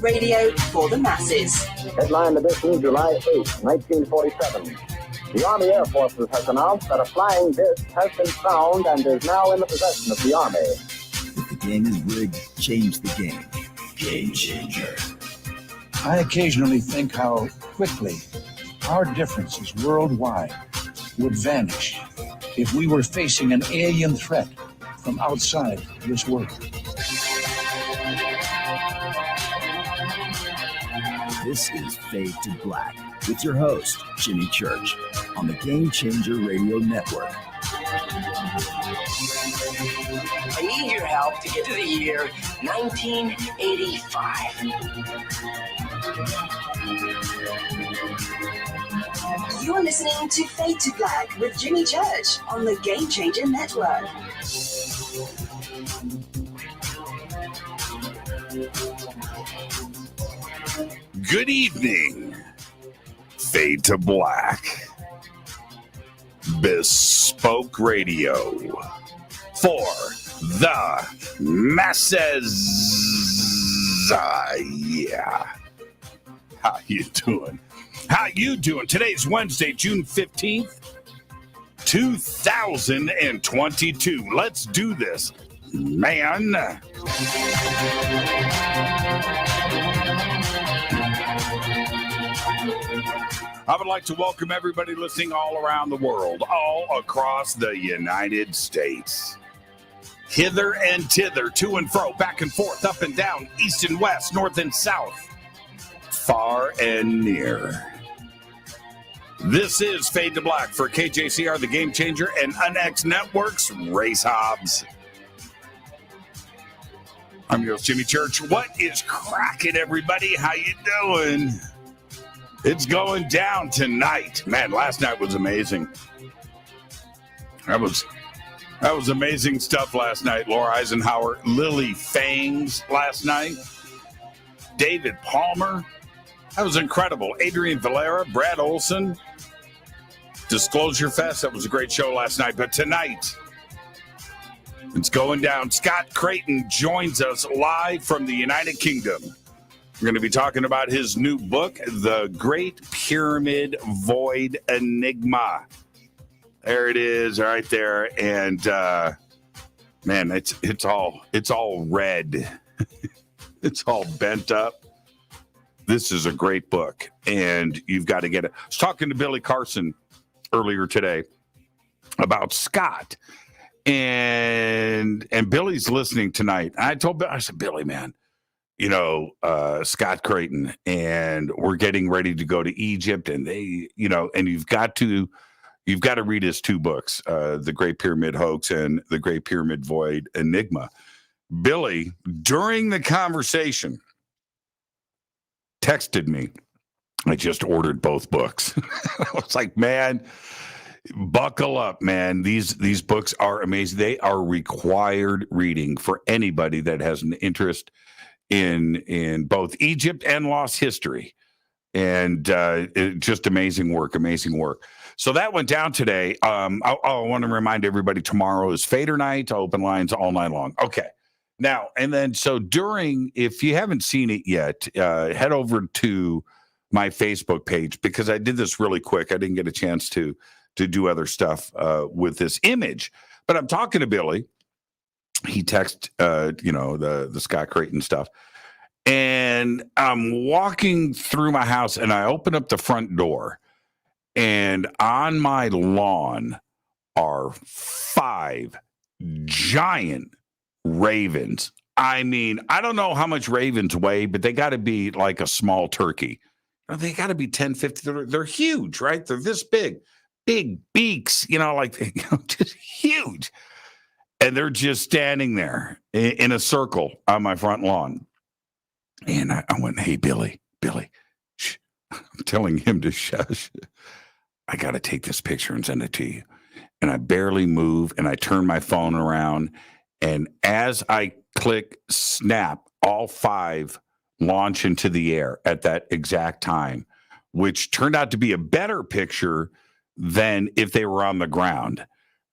Radio for the masses. Headline edition, July 8, 1947. The Army Air Forces has announced that a flying disc has been found and is now in the possession of the Army. If the game is rigged, change the game. Game changer. I occasionally think how quickly our differences worldwide would vanish if we were facing an alien threat from outside this world. This is Fade to Black with your host, Jimmy Church, on the Game Changer Radio Network. I need your help to get to the year 1985. You're listening to Fade to Black with Jimmy Church on the Game Changer Network. Good evening. Fade to Black. Bespoke radio for the masses. Yeah. How you doing? How you doing? Today's Wednesday, June 15th, 2022. Let's do this, man. I would like to welcome everybody listening all around the world, all across the United States. Hither and thither, to and fro, back and forth, up and down, east and west, north and south, far and near. This is Fade to Black for KJCR, the Game Changer, and UNX Network's Race Hobbs. I'm your host, Jimmy Church. What is cracking, everybody? How you doing? It's going down tonight. Man, last night was amazing. That was amazing stuff last night. Laura Eisenhower, Lily Fangs last night. David Palmer. That was incredible. Adrian Valera, Brad Olson. Disclosure Fest. That was a great show last night. But tonight, it's going down. Scott Creighton joins us live from the United Kingdom. We're going to be talking about his new book, The Great Pyramid Void Enigma. There it is, right there. And man, it's all red. It's all bent up. This is a great book, and you've got to get it. I was talking to Billy Carson earlier today about Scott, and Billy's listening tonight. I told Billy, I said, Billy, man, you know, Scott Creighton, and we're getting ready to go to Egypt, and they, you know, and you've got to read his two books, The Great Pyramid Hoax and The Great Pyramid Void Enigma. Billy, during the conversation, texted me. I just ordered both books. I was like, man, buckle up, man. These books are amazing. They are required reading for anybody that has an interest in both Egypt and lost history. And just amazing work. So that went down today. I want to remind everybody, tomorrow is Fader night, open lines all night long. Okay. Now, and then, so if you haven't seen it yet, head over to my Facebook page, because I did this really quick. I didn't get a chance to do other stuff with this image, but I'm talking to Billy. He texted, the Scott Creighton stuff, and I'm walking through my house, and I open up the front door, and on my lawn are 5 giant ravens. I mean, I don't know how much ravens weigh, but they got to be like a small turkey. They got to be 10, 50. They're huge, right? They're this big beaks, just huge. And they're just standing there in a circle on my front lawn. And I went, hey, Billy, shh. I'm telling him to shush. I got to take this picture and send it to you. And I barely move, and I turn my phone around. And as I click snap, all 5 launch into the air at that exact time, which turned out to be a better picture than if they were on the ground.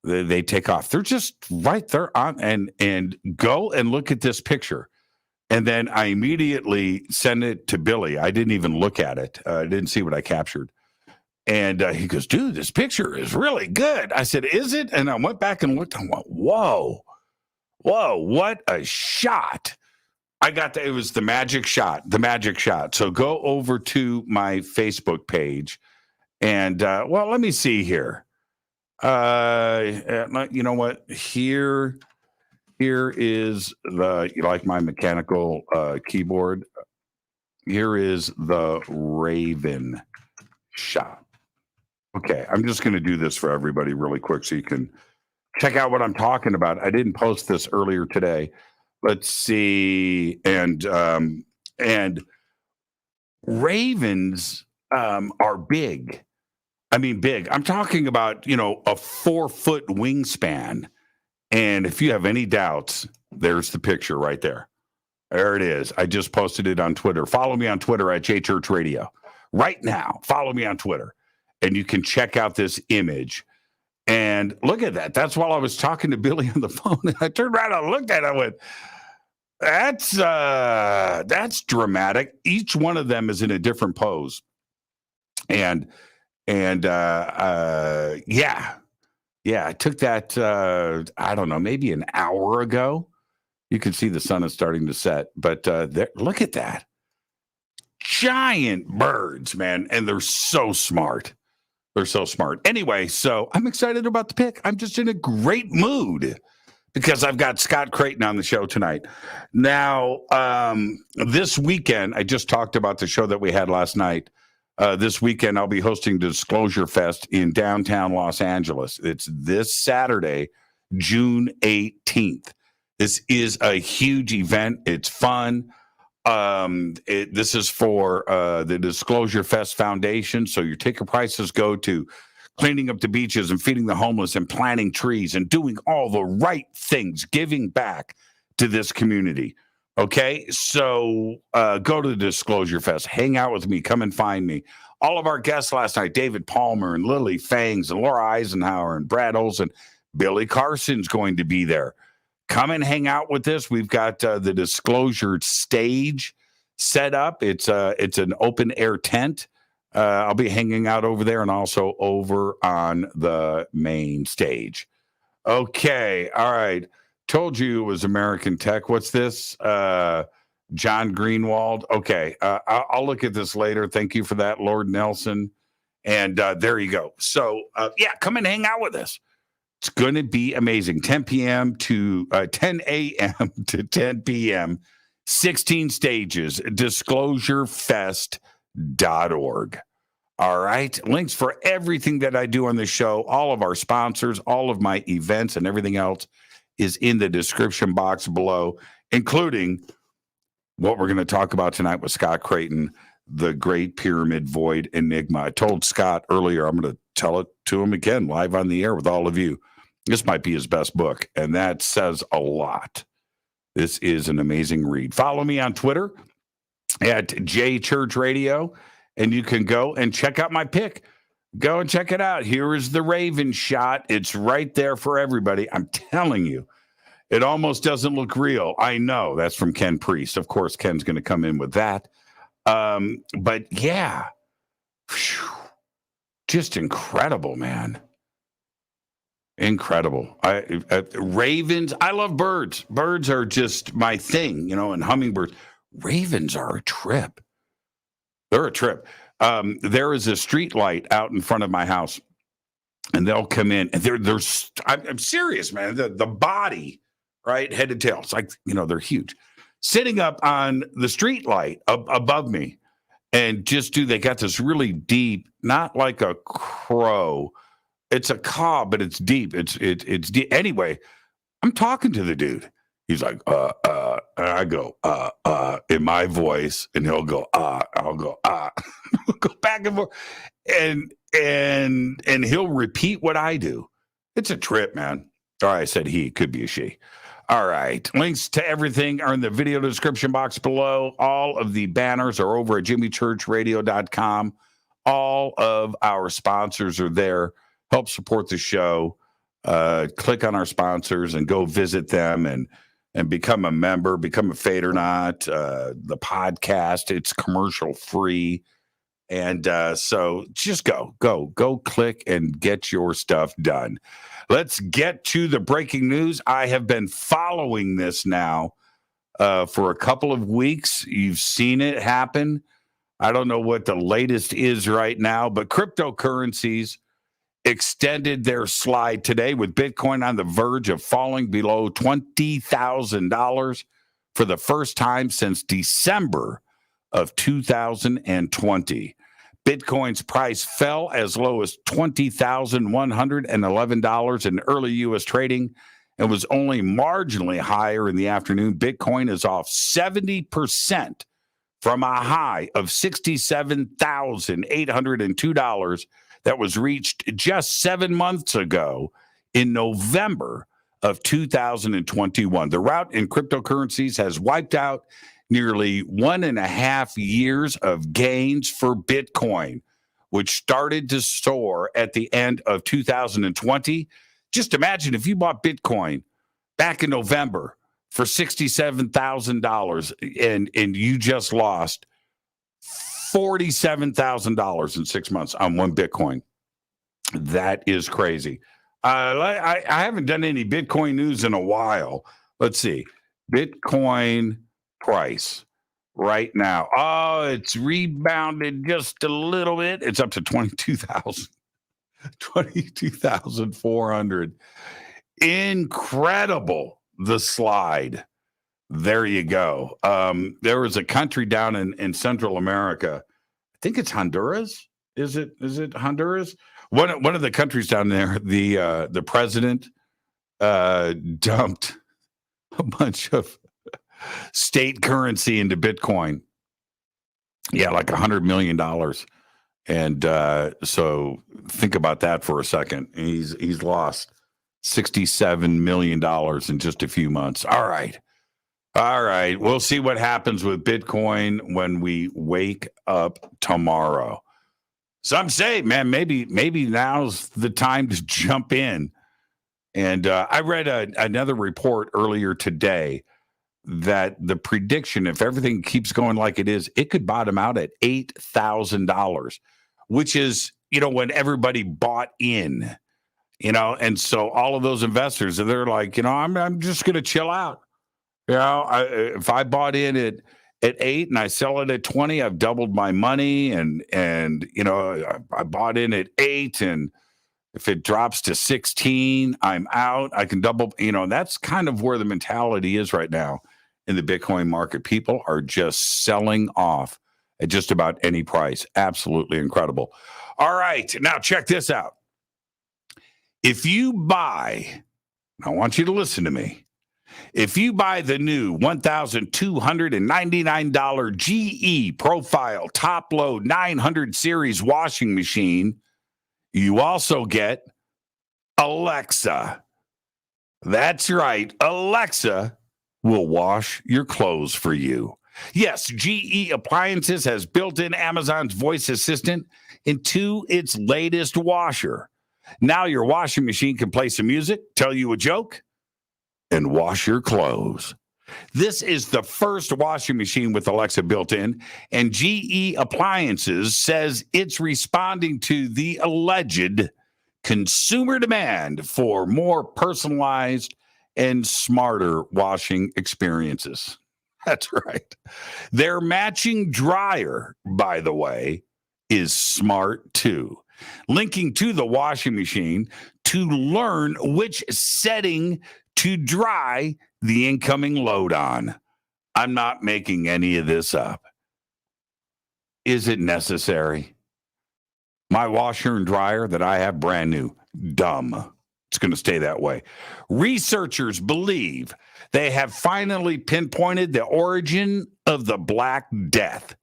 They take off. They're just right there on, and go and look at this picture. And then I immediately sent it to Billy. I didn't even look at it. I didn't see what I captured. And he goes, dude, this picture is really good. I said, is it? And I went back and looked and went, whoa, what a shot. I got it was the magic shot. So go over to my Facebook page and, well, let me see here. You know what? Here is you like my mechanical keyboard. Here is the Raven shot. Okay, I'm just going to do this for everybody really quick so you can check out what I'm talking about. I didn't post this earlier today. Let's see. And ravens are big. I mean, big. I'm talking about, a 4-foot wingspan. And if you have any doubts, there's the picture right there. There it is. I just posted it on Twitter. Follow me on Twitter at JChurchRadio. Right now, follow me on Twitter. And you can check out this image. And look at that. That's while I was talking to Billy on the phone. I turned around and looked at it. I went, that's dramatic. Each one of them is in a different pose. And yeah, I took that, I don't know, maybe an hour ago. You can see the sun is starting to set. But look at that. Giant birds, man. And they're so smart. They're so smart. Anyway, so I'm excited about the pick. I'm just in a great mood because I've got Scott Creighton on the show tonight. Now, this weekend, I just talked about the show that we had last night. This weekend, I'll be hosting Disclosure Fest in downtown Los Angeles. It's this Saturday, June 18th. This is a huge event. It's fun. This is for the Disclosure Fest Foundation. So your ticket prices go to cleaning up the beaches and feeding the homeless and planting trees and doing all the right things, giving back to this community. Okay, so go to the Disclosure Fest, hang out with me, come and find me. All of our guests last night, David Palmer and Lily Fangs and Laura Eisenhower and Brad Olson, Billy Carson's going to be there. Come and hang out with us. We've got the Disclosure stage set up. It's an open air tent. I'll be hanging out over there and also over on the main stage. Okay. All right. Told you it was American Tech. What's this? John Greenwald. Okay. I'll look at this later. Thank you for that, Lord Nelson. And there you go. So, yeah, come and hang out with us. It's going to be amazing. 10 p.m. to 10 a.m. to 10 p.m. 16 stages. DisclosureFest.org. All right. Links for everything that I do on the show, all of our sponsors, all of my events, and everything else is in the description box below, including what we're going to talk about tonight with Scott Creighton, the Great Pyramid Void Enigma. I told Scott earlier, I'm going to tell it to him again live on the air with all of you. This might be his best book, and that says a lot. This is an amazing read. Follow me on Twitter at JChurchRadio, and you can go and check out my pick. Go and check it out. Here is the Raven shot. It's right there for everybody. I'm telling you, it almost doesn't look real. I know. That's from Ken Priest. Of course, Ken's going to come in with that. But yeah, just incredible, man. Incredible. Ravens. I love birds. Birds are just my thing, and hummingbirds. Ravens are a trip. They're a trip. There is a street light out in front of my house, and they'll come in, and I'm serious, man. The body, right, head to tail. It's like, they're huge, sitting up on the street light above me, and they got this really deep, not like a crow. It's a caw, but it's deep. It's deep. Anyway, I'm talking to the dude. He's like, and I go, in my voice, and he'll go, I'll go, we'll go back and forth, and he'll repeat what I do. It's a trip, man. All right, I said he, could be a she. All right, links to everything are in the video description box below. All of the banners are over at jimmychurchradio.com. All of our sponsors are there. Help support the show. Click on our sponsors and go visit them and and become a member, become a Fade or Not, the podcast. It's commercial free. And so just go click and get your stuff done. Let's get to the breaking news. I have been following this now for a couple of weeks. You've seen it happen. I don't know what the latest is right now, but cryptocurrencies extended their slide today with Bitcoin on the verge of falling below $20,000 for the first time since December of 2020. Bitcoin's price fell as low as $20,111 in early U.S. trading and was only marginally higher in the afternoon. Bitcoin is off 70% from a high of $67,802 that was reached just 7 months ago in November of 2021. The rout in cryptocurrencies has wiped out nearly 1.5 years of gains for Bitcoin, which started to soar at the end of 2020. Just imagine if you bought Bitcoin back in November for $67,000 and you just lost $47,000 in 6 months on one Bitcoin. That is crazy. I haven't done any Bitcoin news in a while. Let's see. Bitcoin price right now. Oh, it's rebounded just a little bit. It's up to 22,400. Incredible, the slide. There you go. There was a country down in Central America. I think it's Honduras. Is it Honduras? One of the countries down there, the president dumped a bunch of state currency into Bitcoin. Yeah, like $100 million. And so think about that for a second. He's lost $67 million in just a few months. All right. We'll see what happens with Bitcoin when we wake up tomorrow. Some say, man, maybe now's the time to jump in. And I read another report earlier today that the prediction, if everything keeps going like it is, it could bottom out at $8,000, which is, when everybody bought in, and so all of those investors, they're like, I'm just going to chill out. If I bought in at 8 and I sell it at 20, I've doubled my money. And I bought in at 8, and if it drops to 16, I'm out. I can double, that's kind of where the mentality is right now in the Bitcoin market. People are just selling off at just about any price. Absolutely incredible. All right. Now check this out. If you buy, I want you to listen to me. If you buy the new $1,299 GE Profile Top Load 900 Series washing machine, you also get Alexa. That's right. Alexa will wash your clothes for you. Yes, GE Appliances has built in Amazon's voice assistant into its latest washer. Now your washing machine can play some music, tell you a joke, and wash your clothes. This is the first washing machine with Alexa built in, and GE Appliances says it's responding to the alleged consumer demand for more personalized and smarter washing experiences. That's right. Their matching dryer, by the way, is smart too. Linking to the washing machine to learn which setting to dry the incoming load on. I'm not making any of this up. Is it necessary? My washer and dryer that I have brand new, dumb. It's going to stay that way. Researchers believe they have finally pinpointed the origin of the Black Death,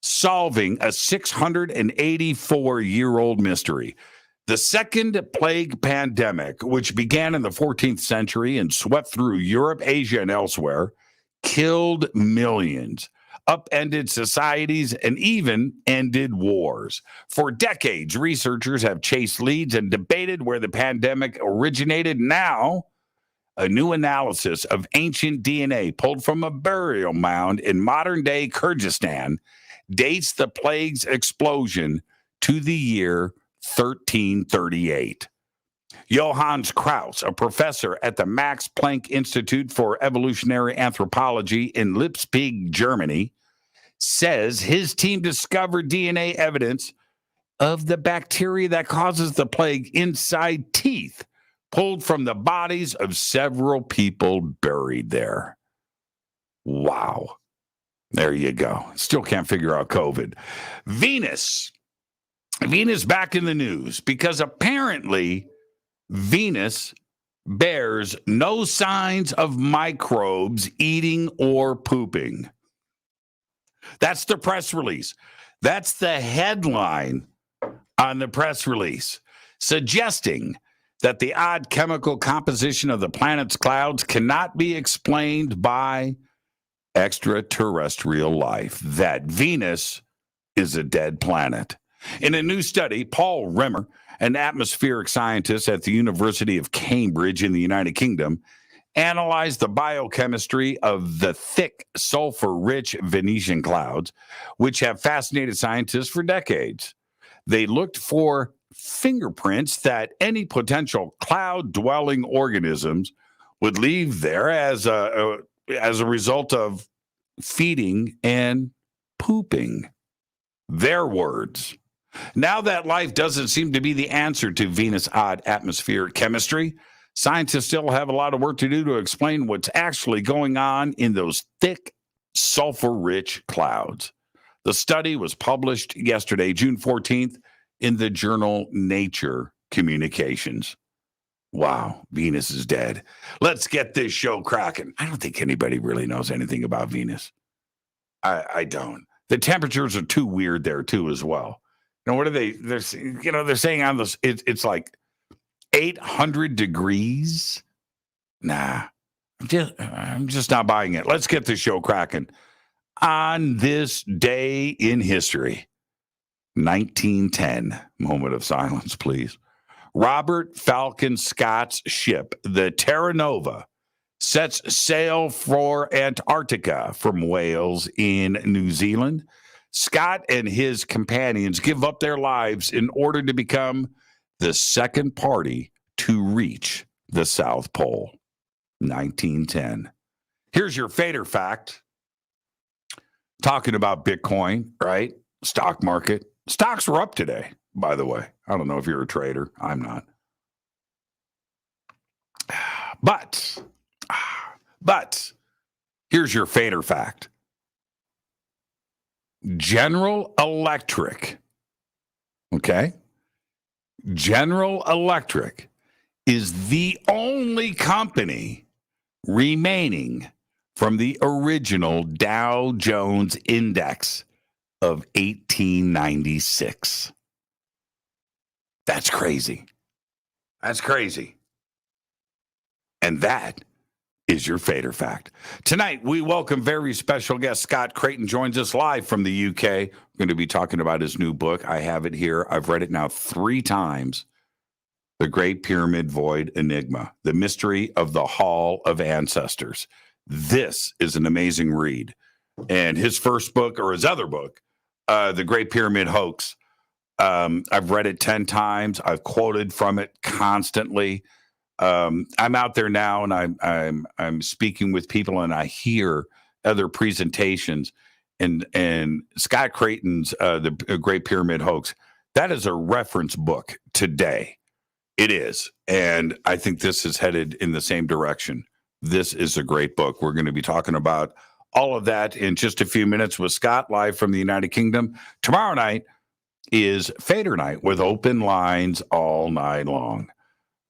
solving a 684-year-old mystery. The second plague pandemic, which began in the 14th century and swept through Europe, Asia, and elsewhere, killed millions, upended societies, and even ended wars. For decades, researchers have chased leads and debated where the pandemic originated. Now, A new analysis of ancient DNA pulled from a burial mound in modern-day Kyrgyzstan dates the plague's explosion to the year 1338. Johannes Krauss, a professor at the Max Planck Institute for Evolutionary Anthropology in Leipzig, Germany, says his team discovered DNA evidence of the bacteria that causes the plague inside teeth pulled from the bodies of several people buried there. Wow. There you go. Still can't figure out COVID. Venus back in the news because apparently Venus bears no signs of microbes eating or pooping. That's the press release. That's the headline on the press release, suggesting that the odd chemical composition of the planet's clouds cannot be explained by extraterrestrial life, that Venus is a dead planet. In a new study, Paul Rimmer, an atmospheric scientist at the University of Cambridge in the United Kingdom, analyzed the biochemistry of the thick, sulfur-rich Venetian clouds, which have fascinated scientists for decades. They looked for fingerprints that any potential cloud-dwelling organisms would leave there as a result of feeding and pooping. Their words. Now that life doesn't seem to be the answer to Venus' odd atmospheric chemistry, scientists still have a lot of work to do to explain what's actually going on in those thick, sulfur-rich clouds. The study was published yesterday, June 14th, in the journal Nature Communications. Wow, Venus is dead. Let's get this show cracking. I don't think anybody really knows anything about Venus. I don't. The temperatures are too weird there, too, as well. You know, what are they? They're saying on this, it's like 800 degrees. Nah, I'm just not buying it. Let's get this show cracking. On this day in history, 1910, moment of silence, please. Robert Falcon Scott's ship, the Terra Nova, sets sail for Antarctica from Wales in New Zealand. Scott and his companions give up their lives in order to become the second party to reach the South Pole. 1910. Here's your fader fact. Talking about Bitcoin, right? Stock market. Stocks were up today, by the way. I don't know if you're a trader. I'm not. But here's your fader fact. General Electric, okay? General Electric is the only company remaining from the original Dow Jones Index of 1896. That's crazy. That's crazy. And that is your fader fact. Tonight, we welcome very special guest Scott Creighton joins us live from the UK. We're going to be talking about his new book. I have it here. I've read it now 3 times. The Great Pyramid Void Enigma, The Mystery of the Hall of Ancestors. This is an amazing read. And his first book, or his other book, The Great Pyramid Hoax, I've read it 10 times. I've quoted from it constantly. I'm out there now, and I'm speaking with people, and I hear other presentations. And Scott Creighton's The Great Pyramid Hoax, that is a reference book today. It is, and I think this is headed in the same direction. This is a great book. We're going to be talking about all of that in just a few minutes with Scott, live from the United Kingdom. Tomorrow night is Fader Night with open lines all night long.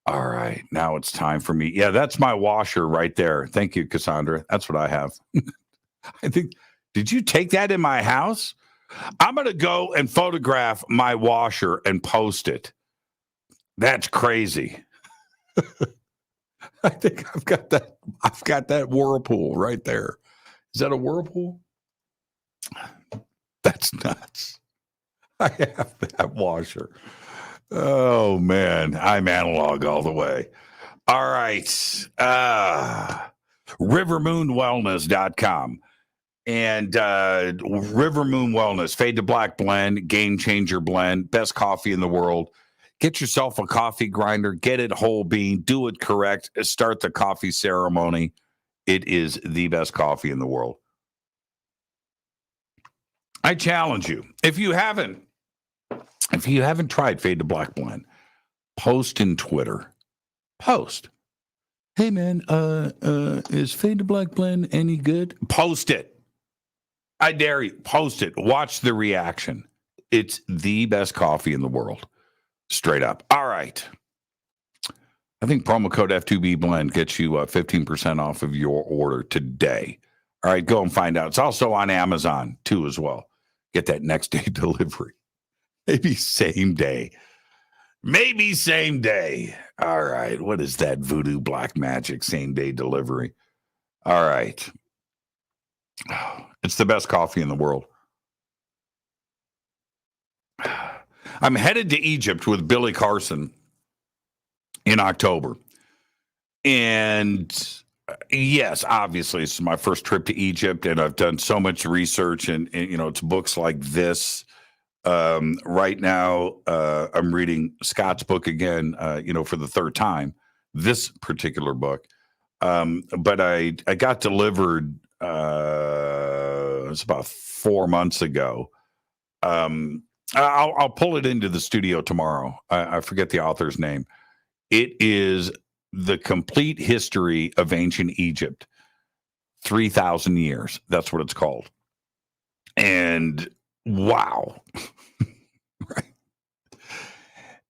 All right, now it's time for me. Yeah, that's my washer right there. Thank you, Cassandra. That's what I have. I think, did you take that in my house? I'm going to go and photograph my washer and post it. That's crazy. I think I've got that whirlpool right there. Is that a whirlpool? That's nuts. I have that washer. Oh, man. I'm analog all the way. All right. Rivermoonwellness.com. And River Moon Wellness, Fade to Black blend, game changer blend, best coffee in the world. Get yourself a coffee grinder, get it whole bean, do it correct, start the coffee ceremony. It is the best coffee in the world. I challenge you, if you haven't tried Fade to Black blend, post in Twitter. Post. Hey man, is Fade to Black blend any good? Post it. I dare you, post it. Watch the reaction. It's the best coffee in the world. Straight up. All right. I think promo code F2B Blend gets you 15% off of your order today. All right, go and find out. It's also on Amazon, too, as well. Get that next day delivery. Maybe same day. Maybe same day. All right. What is that voodoo black magic same day delivery? All right. It's the best coffee in the world. I'm headed to Egypt with Billy Carson in October. And yes, obviously, this is my first trip to Egypt, and I've done so much research, and it's books like this. Right now, I'm reading Scott's book again, for the third time, this particular book. But I got delivered, it's about 4 months ago. I'll pull it into the studio tomorrow. I forget the author's name. It is The Complete History of Ancient Egypt, 3,000 years. That's what it's called. And wow. Right.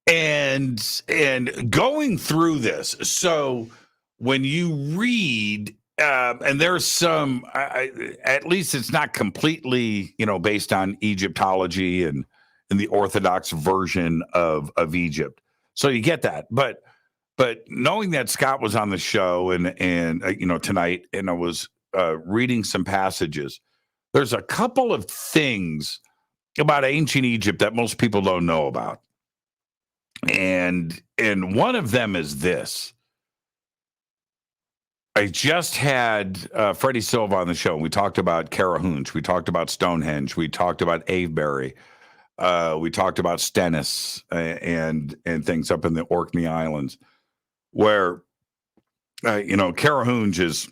And going through this, so when you read, and there's some, at least it's not completely, based on Egyptology and the Orthodox version of Egypt. So you get that. But knowing that Scott was on the show and tonight, and I was reading some passages, there's a couple of things about ancient Egypt that most people don't know about. And one of them is this. I just had Freddie Silva on the show. We talked about Carahunch. We talked about Stonehenge. We talked about Avebury. We talked about Stennis and things up in the Orkney Islands, where, Carahunch is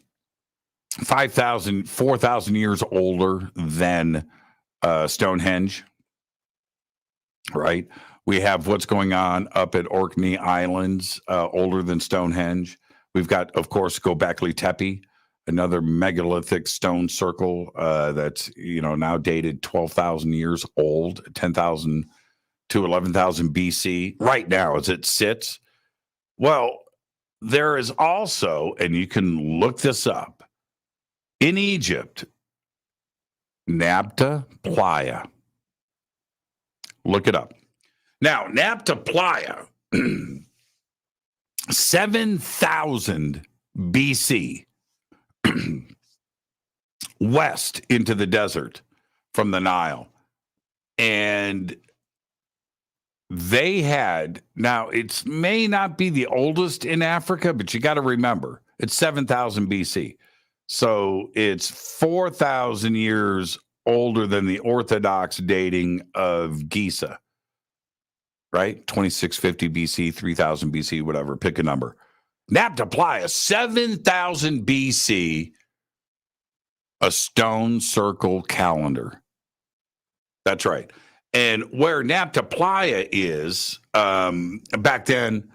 4,000 years older than Stonehenge, right? We have what's going on up at Orkney Islands, older than Stonehenge. We've got, of course, Göbekli Tepe, another megalithic stone circle that's, now dated 12,000 years old, 10,000 to 11,000 BC, right now as it sits. Well, there is also, and you can look this up, in Egypt, Nabta Playa. Look it up. Now, Nabta Playa, 7,000 BC, west into the desert from the Nile. And they had, now it may not be the oldest in Africa, but you got to remember, it's 7,000 BC. So it's 4,000 years older than the Orthodox dating of Giza, right? 2650 BC, 3000 BC, whatever, pick a number. Nabta Playa, 7,000 BC, a stone circle calendar. That's right. And where Nabta Playa is, back then,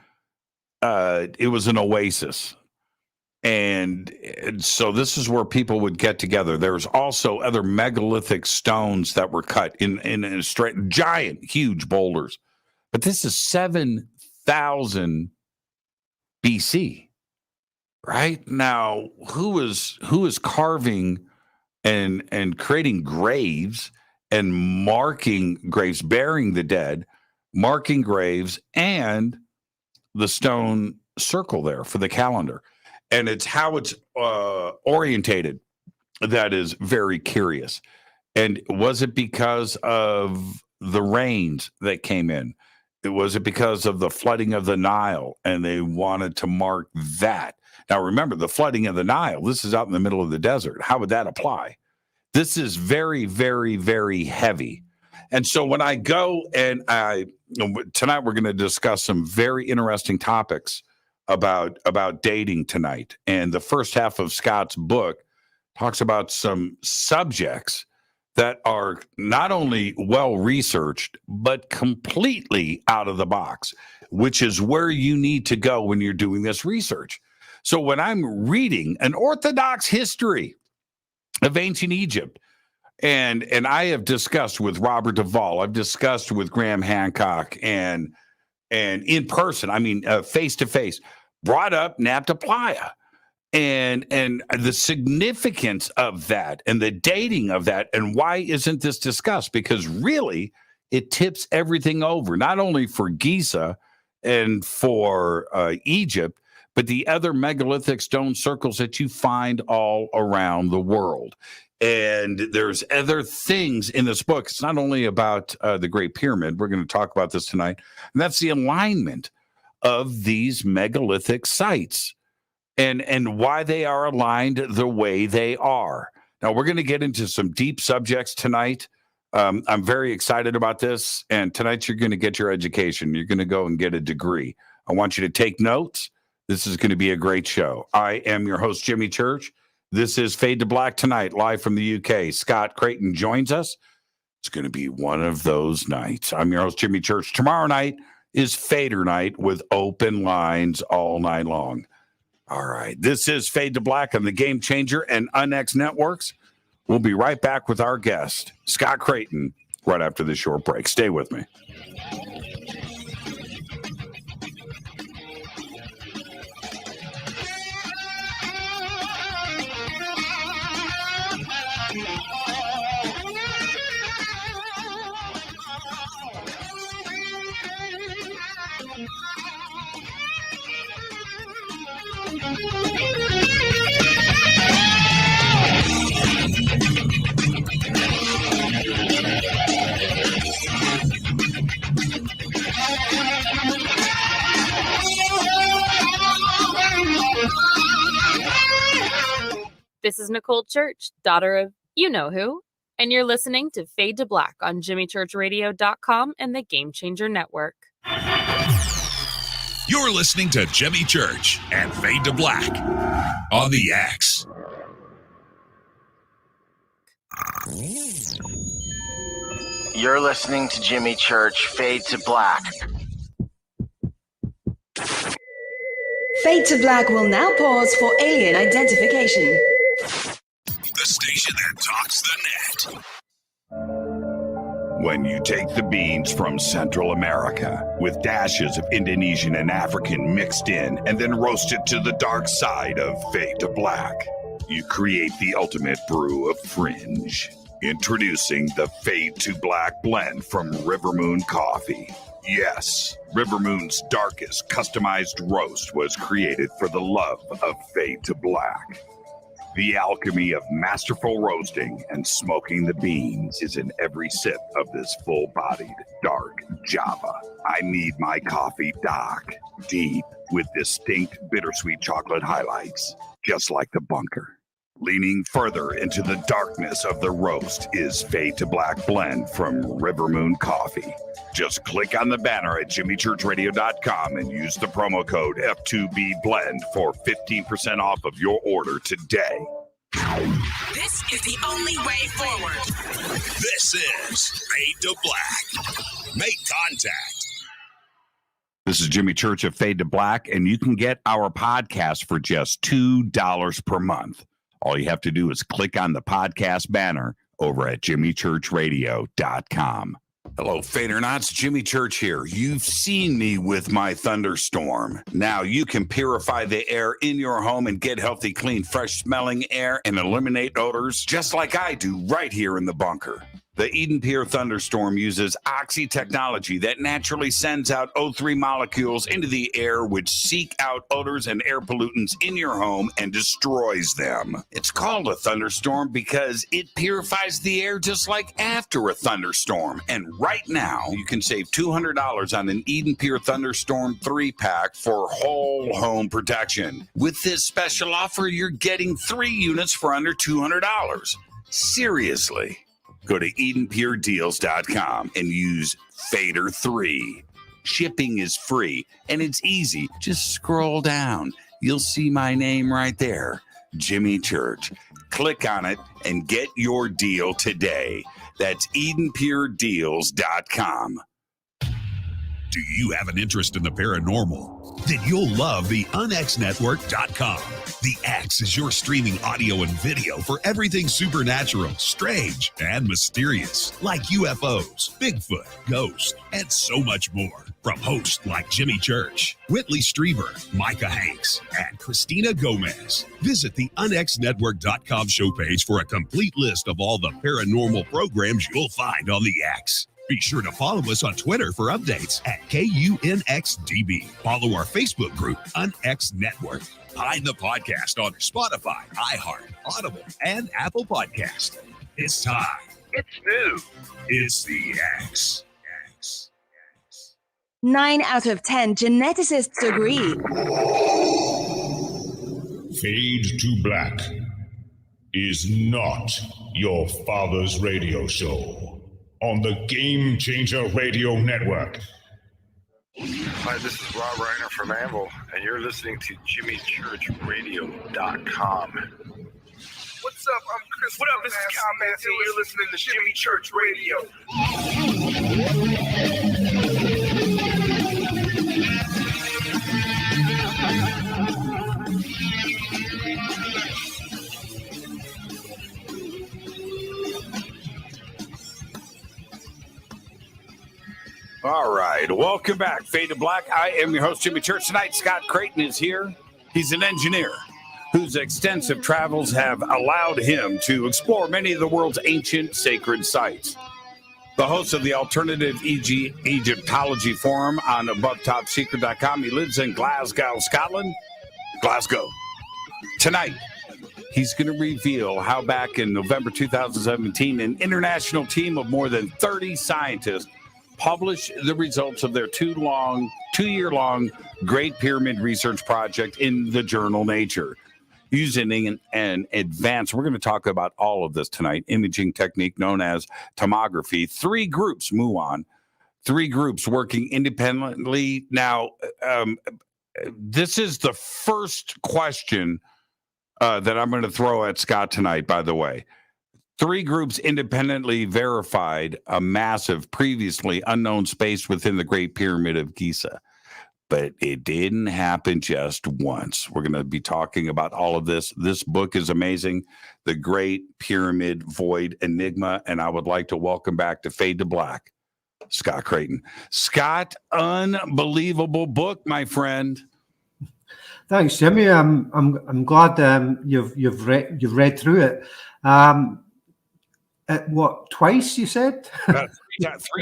it was an oasis. And so this is where people would get together. There's also other megalithic stones that were cut in a straight, giant, huge boulders. But this is 7,000 BC, right? Now, who is carving and creating graves and marking graves, burying the dead, marking graves, and the stone circle there for the calendar? And it's how it's orientated that is very curious. And was it because of the rains that came in? Was it because of the flooding of the Nile and they wanted to mark that? Now, remember, the flooding of the Nile, this is out in the middle of the desert. How would that apply? This is very, very, very heavy. And so when I go and tonight we're going to discuss some very interesting topics about dating tonight. And the first half of Scott's book talks about some subjects that are not only well-researched, but completely out of the box, which is where you need to go when you're doing this research. So when I'm reading an orthodox history of ancient Egypt, and I have discussed with Robert Duvall, I've discussed with Graham Hancock, and in person, I mean, face-to-face, brought up Nabta Playa. And the significance of that and the dating of that, and why isn't this discussed? Because really, it tips everything over, not only for Giza and for Egypt, but the other megalithic stone circles that you find all around the world. And there's other things in this book. It's not only about the Great Pyramid. We're going to talk about this tonight. And that's the alignment of these megalithic sites and why they are aligned the way they are. Now, we're going to get into some deep subjects tonight. I'm very excited about this. And tonight, you're going to get your education. You're going to go and get a degree. I want you to take notes. This is going to be a great show. I am your host, Jimmy Church. This is Fade to Black tonight, live from the UK. Scott Creighton joins us. It's going to be one of those nights. I'm your host, Jimmy Church. Tomorrow night is Fader night with open lines all night long. All right. This is Fade to Black on the Game Changer and UNX Networks. We'll be right back with our guest, Scott Creighton, right after this short break. Stay with me. This is Nicole Church, daughter of you-know-who, and you're listening to Fade to Black on JimmyChurchRadio.com and the Game Changer Network. You're listening to Jimmy Church and Fade to Black on the X. You're listening to Jimmy Church, Fade to Black. Fade to Black will now pause for alien identification. The station that talks the net. When you take the beans from Central America with dashes of Indonesian and African mixed in and then roast it to the dark side of Fade to Black, you create the ultimate brew of fringe. Introducing the Fade to Black blend from Rivermoon Coffee. Yes, Rivermoon's darkest customized roast was created for the love of Fade to Black. The alchemy of masterful roasting and smoking the beans is in every sip of this full-bodied, dark Java. I need my coffee dark, deep, with distinct bittersweet chocolate highlights, just like the bunker. Leaning further into the darkness of the roast is Fade to Black blend from Rivermoon Coffee. Just click on the banner at JimmyChurchRadio.com and use the promo code F2BBLEND for 15% off of your order today. This is the only way forward. This is Fade to Black. Make contact. This is Jimmy Church of Fade to Black, and you can get our podcast for just $2 per month. All you have to do is click on the podcast banner over at JimmyChurchRadio.com. Hello, Fadernauts. Jimmy Church here. You've seen me with my Thunderstorm. Now you can purify the air in your home and get healthy, clean, fresh-smelling air and eliminate odors just like I do right here in the bunker. The EdenPURE Thunderstorm uses oxy technology that naturally sends out O3 molecules into the air, which seek out odors and air pollutants in your home and destroys them. It's called a thunderstorm because it purifies the air just like after a thunderstorm. And right now, you can save $200 on an EdenPURE Thunderstorm 3-pack for whole home protection. With this special offer, you're getting 3 units for under $200. Seriously. Go to EdenPureDeals.com and use Fader3. Shipping is free and it's easy. Just scroll down. You'll see my name right there, Jimmy Church. Click on it and get your deal today. That's EdenPureDeals.com. Do you have an interest in the paranormal? Then you'll love the UnXNetwork.com. The X is your streaming audio and video for everything supernatural, strange, and mysterious, like UFOs, Bigfoot, ghosts, and so much more. From hosts like Jimmy Church, Whitley Strieber, Micah Hanks, and Christina Gomez. Visit the UnXNetwork.com show page for a complete list of all the paranormal programs you'll find on the X. Be sure to follow us on Twitter for updates at KUNXDB. Follow our Facebook group, UnX Network. Find the podcast on Spotify, iHeart, Audible, and Apple Podcast. It's time. It's new. It's the X. 9 out of 10 geneticists agree. Fade to Black is not your father's radio show on the Game Changer Radio Network. Hi, this is Rob Reiner from Anvil, and you're listening to JimmyChurchRadio.com. What's up? I'm Chris. What up? This is Kyle Manson. You're listening to Jimmy Church Radio. All right, welcome back, Fade to Black. I am your host, Jimmy Church. Tonight, Scott Creighton is here. He's an engineer whose extensive travels have allowed him to explore many of the world's ancient sacred sites. The host of the Alternative Egyptology Forum on AboveTopSecret.com. He lives in Glasgow, Scotland. Glasgow. Tonight, he's going to reveal how back in November 2017, an international team of more than 30 scientists published the results of their two-year-long Great Pyramid Research project in the journal Nature. Using an advanced, we're going to talk about all of this tonight, imaging technique known as tomography. 3 groups, muon, 3 groups working independently. Now, this is the first question that I'm going to throw at Scott tonight, by the way. 3 groups independently verified a massive, previously unknown space within the Great Pyramid of Giza. But it didn't happen just once. We're going to be talking about all of this. This book is amazing, The Great Pyramid Void Enigma. And I would like to welcome back to Fade to Black, Scott Creighton. Scott, unbelievable book, my friend. Thanks, Jimmy. I'm glad you've read through it. What, twice you said? 3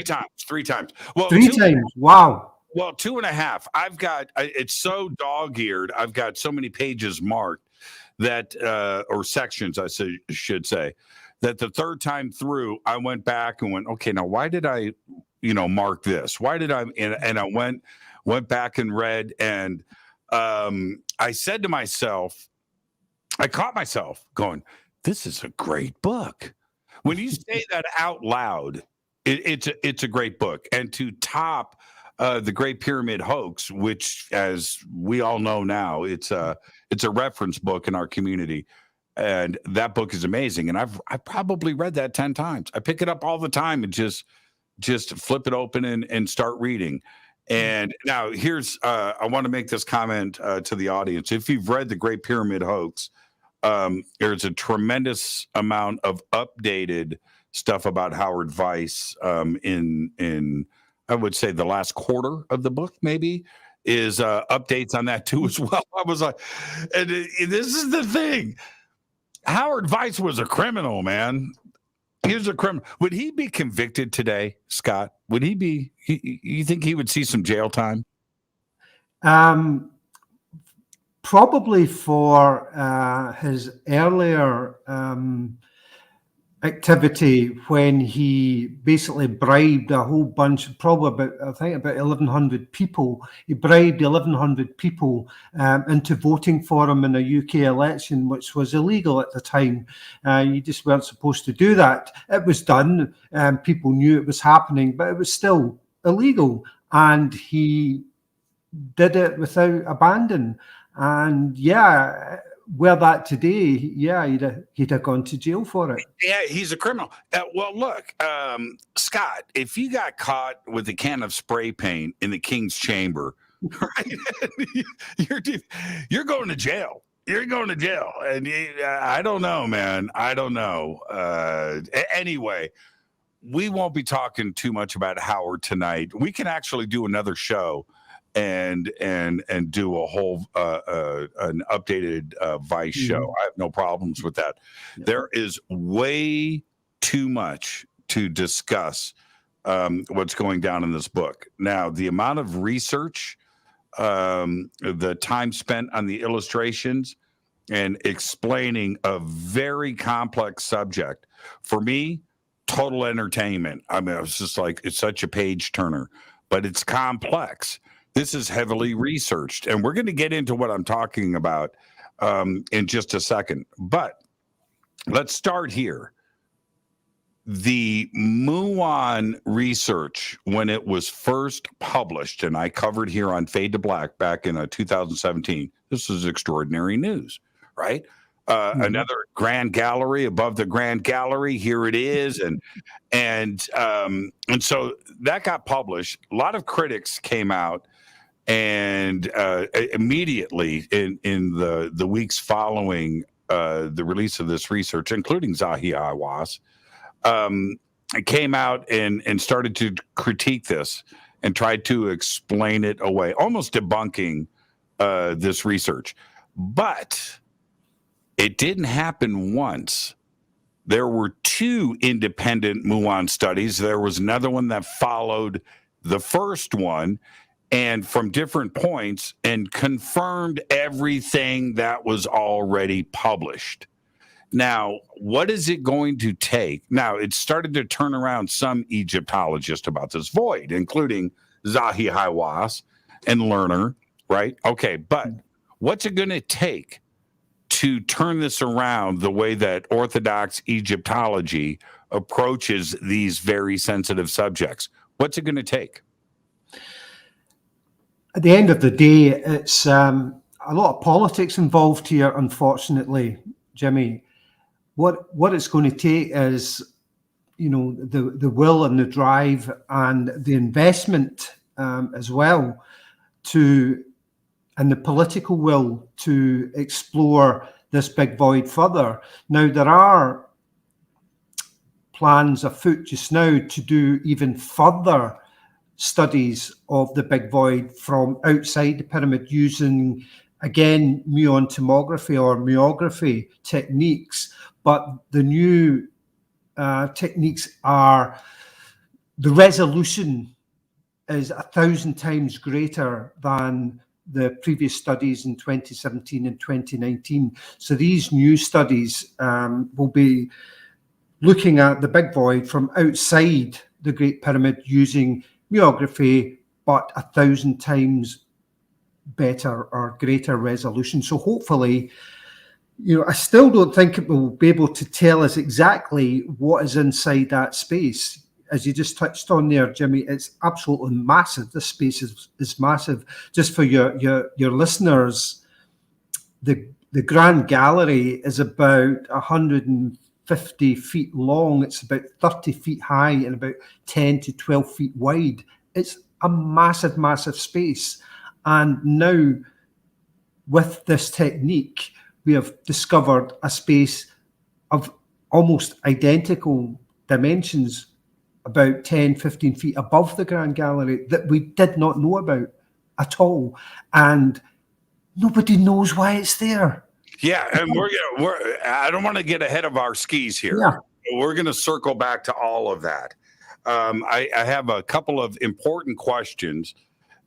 times. 3 times. Well, 3 times. Wow. Well, 2.5. I've got, it's so dog-eared. I've got so many pages marked that, or sections, I should say, that the 3rd time through, I went back and went, okay, now why did I, mark this? Why did I, and I went back and read, and I said to myself, I caught myself going, this is a great book. When you say that out loud, it's a great book. And to top the Great Pyramid Hoax, which, as we all know now, it's a reference book in our community, and that book is amazing. And I've probably read that 10 times. I pick it up all the time and just flip it open and start reading. And now here's I want to make this comment to the audience. If you've read the Great Pyramid Hoax, there's a tremendous amount of updated stuff about Howard Weiss in I would say the last quarter of the book, maybe, is updates on that too as well. I was like, and this is the thing. Howard Weiss was a criminal, man. Here's a criminal. Would he be convicted today, Scott? Would he be? You think he would see some jail time? Probably for his earlier activity when he basically bribed a whole bunch, probably about 1,100 people. He bribed 1,100 people into voting for him in a UK election, which was illegal at the time. You just weren't supposed to do that. It was done. People knew it was happening, but it was still illegal. And he did it without abandon. And were that today, he'd have gone to jail for it. Yeah, he's a criminal. Well, look, Scott, if you got caught with a can of spray paint in the King's Chamber, right, you're going to jail. You're going to jail. And I don't know, man. I don't know. Anyway, we won't be talking too much about Howard tonight. We can actually do another show and do a whole an updated Vice show. I have no problems with that. There is way too much to discuss what's going down in this book. Now, the amount of research, the time spent on the illustrations and explaining a very complex subject, for me, total entertainment. I mean, I was just like, it's such a page turner, but it's complex. This is heavily researched, and we're going to get into what I'm talking about in just a second. But let's start here. The Muon Research, when it was first published, and I covered here on Fade to Black back in 2017, this is extraordinary news, right? Another Grand Gallery above the Grand Gallery. Here it is, and so that got published. A lot of critics came out. And immediately in the weeks following the release of this research, including Zahi Hawass, came out and started to critique this and tried to explain it away, almost debunking this research. But it didn't happen once. There were two independent muon studies. There was another one that followed the first one, and from different points, and confirmed everything that was already published. Now, what is it going to take? Now, it started to turn around some Egyptologists about this void, including Zahi Hawass and Lerner, right? Okay, but what's it going to take to turn this around the way that Orthodox Egyptology approaches these very sensitive subjects? What's it going to take? At the end of the day, it's a lot of politics involved here, unfortunately, Jimmy. What it's going to take is, the will and the drive and the investment as well and the political will to explore this big void further. Now, there are plans afoot just now to do even further studies of the big void from outside the pyramid using, again, muon tomography or myography techniques. But the new techniques are, the resolution is 1,000 times greater than the previous studies in 2017 and 2019. So these new studies will be looking at the big void from outside the Great Pyramid using myography, but 1,000 times better or greater resolution. So hopefully, I still don't think it will be able to tell us exactly what is inside that space. As you just touched on there, Jimmy, it's absolutely massive. This space is massive. Just for your listeners, the Grand Gallery is about 150 feet long. It's about 30 feet high and about 10 to 12 feet wide. It's a massive, massive space. And now, with this technique, we have discovered a space of almost identical dimensions, about 10, 15 feet above the Grand Gallery, that we did not know about at all. And nobody knows why it's there. Yeah, and I don't want to get ahead of our skis here. Yeah. we're going to circle back to all of that. I have a couple of important questions,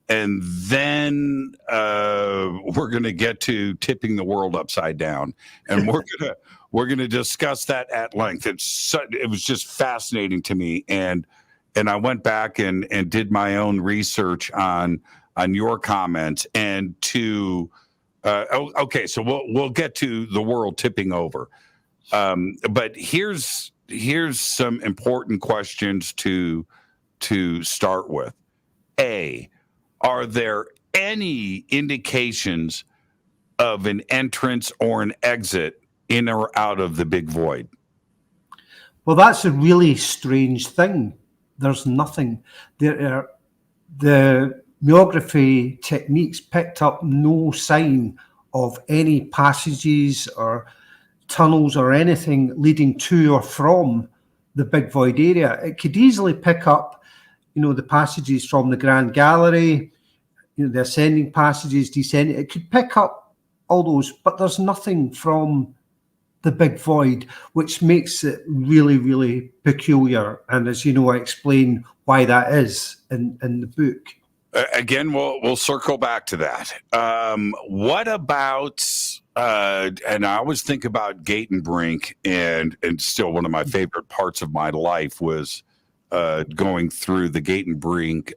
and then we're going to get to tipping the world upside down, and we're gonna discuss that at length. It was just fascinating to me, and I went back and did my own research on your comments and to. Okay, so we'll get to the world tipping over, but here's some important questions to start with. A, are there any indications of an entrance or an exit in or out of the big void? Well, that's a really strange thing. There's nothing. The myography techniques picked up no sign of any passages or tunnels or anything leading to or from the big void area. It could easily pick up, the passages from the Grand Gallery, the ascending passages, descending. It could pick up all those, but there's nothing from the big void, which makes it really, really peculiar. And as you know, I explain why that is in the book. Again, we'll circle back to that. What about, and I always think about Gate and Brink, and still one of my favorite parts of my life was going through the Gate and Brink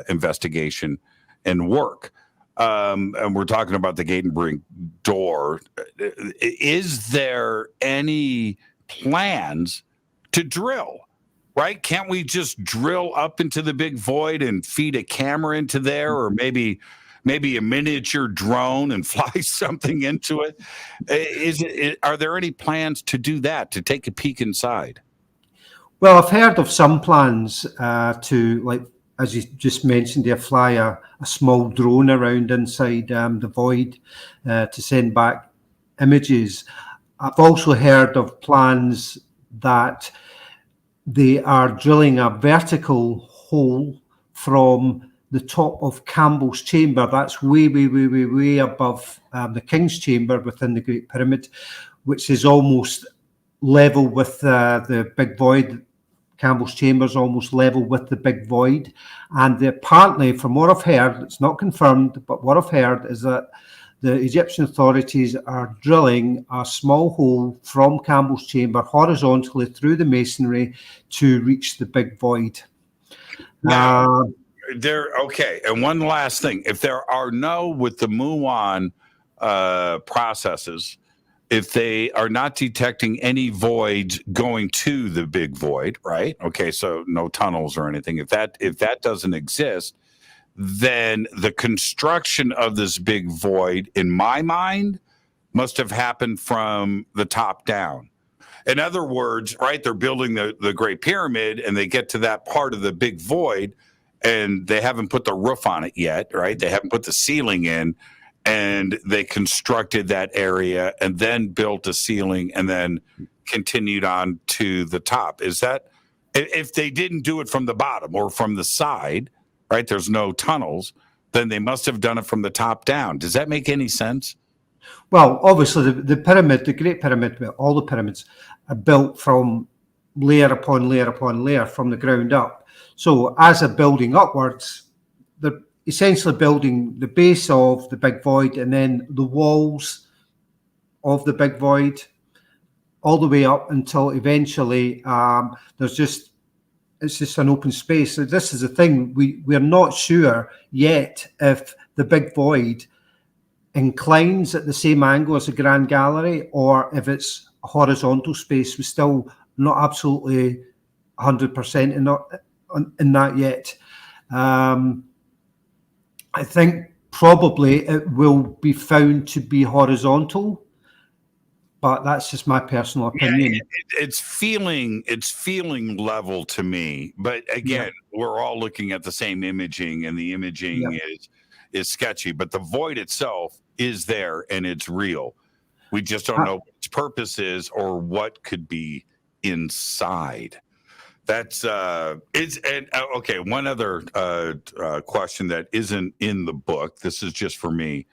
investigation and work. And we're talking about the Gate and Brink door. Is there any plans to drill? Right? Can't we just drill up into the big void and feed a camera into there, or maybe a miniature drone and fly something into it? Are there any plans to do that, to take a peek inside? Well, I've heard of some plans to, like, as you just mentioned, they fly a small drone around inside the void to send back images. I've also heard of plans that they are drilling a vertical hole from the top of Campbell's chamber. That's way above the King's chamber within the Great Pyramid, which is almost level with the big void. Campbell's chamber is almost level with the big void. And apparently, from what I've heard, it's not confirmed, but what I've heard is that the Egyptian authorities are drilling a small hole from Campbell's chamber horizontally through the masonry to reach the big void. Okay. And one last thing. If there are with the muon processes, if they are not detecting any voids going to the big void, right? Okay, so no tunnels or anything. If that doesn't exist, then the construction of this big void, in my mind, must have happened from the top down. In other words, right, they're building the Great Pyramid and they get to that part of the big void and they haven't put the roof on it yet, right? They haven't put the ceiling in, and they constructed that area and then built a ceiling and then continued on to the top. Is that, if they didn't do it from the bottom or from the side, right, there's no tunnels, then they must have done it from the top down. Does that make any sense? Well, obviously, the pyramid, the Great Pyramid, all the pyramids are built from layer upon layer upon layer from the ground up. So as they're building upwards, they're essentially building the base of the big void and then the walls of the big void all the way up until eventually it's just an open space. So this is the thing, we're not sure yet if the big void inclines at the same angle as the Grand Gallery or if it's a horizontal space. We're still not absolutely 100% in that yet. I think probably it will be found to be horizontal, but that's just my personal opinion. Yeah, it's feeling level to me, but again, we're all looking at the same imaging, and the imaging is sketchy, but the void itself is there and it's real. We just don't know what its purpose is or what could be inside. That's okay. One other question that isn't in the book. This is just for me.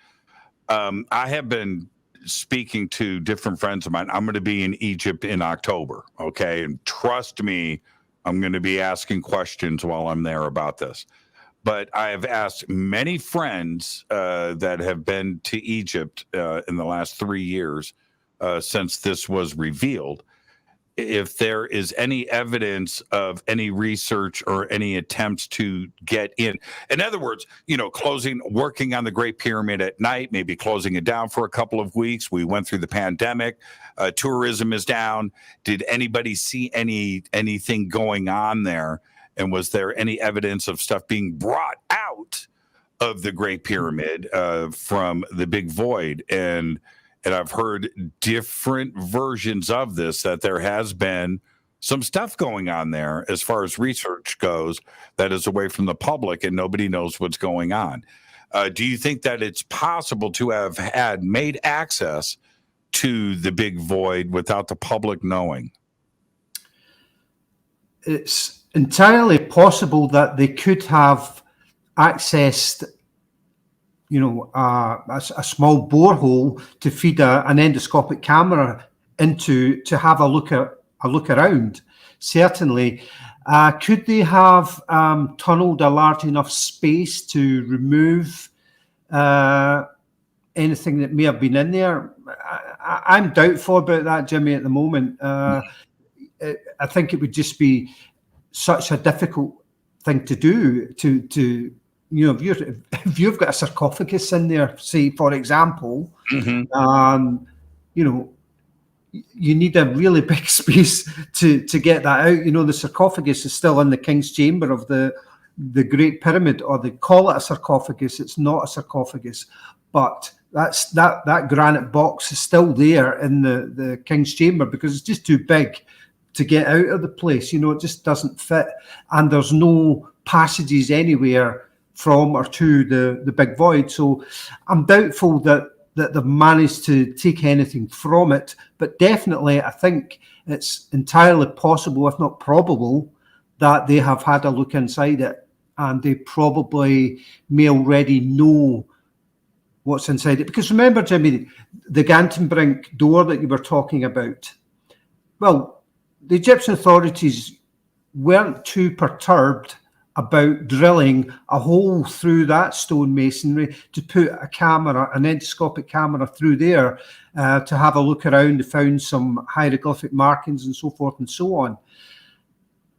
I have been speaking to different friends of mine. I'm going to be in Egypt in October. Okay. And trust me, I'm going to be asking questions while I'm there about this. But I have asked many friends that have been to Egypt in the last 3 years since this was revealed, if there is any evidence of any research or any attempts to get in. In other words, working on the Great Pyramid at night, maybe closing it down for a couple of weeks. We went through the pandemic. Tourism is down. Did anybody see anything going on there? And was there any evidence of stuff being brought out of the Great Pyramid from the Big Void? And I've heard different versions of this, that there has been some stuff going on there as far as research goes that is away from the public and nobody knows what's going on. Do you think that it's possible to have made access to the Big Void without the public knowing? It's entirely possible that they could have accessed a small borehole to feed an endoscopic camera into, to have a look around. Certainly. Could they have tunneled a large enough space to remove anything that may have been in there? I'm doubtful about that, Jimmy, at the moment. I think it would just be such a difficult thing to do to if you've got a sarcophagus in there, say, for example, you need a really big space to get that out. The sarcophagus is still in the King's Chamber of the Great Pyramid, or they call it a sarcophagus. It's not a sarcophagus, but that granite box is still there in the King's Chamber because it's just too big to get out of the place. It just doesn't fit, and there's no passages anywhere from or to the Big Void. So I'm doubtful that they've managed to take anything from it, but definitely I think it's entirely possible, if not probable, that they have had a look inside it, and they probably may already know what's inside it. Because remember, Jimmy, the Gantenbrink door that you were talking about, well, the Egyptian authorities weren't too perturbed about drilling a hole through that stone masonry to put an endoscopic camera through there to have a look around. They found some hieroglyphic markings and so forth and so on.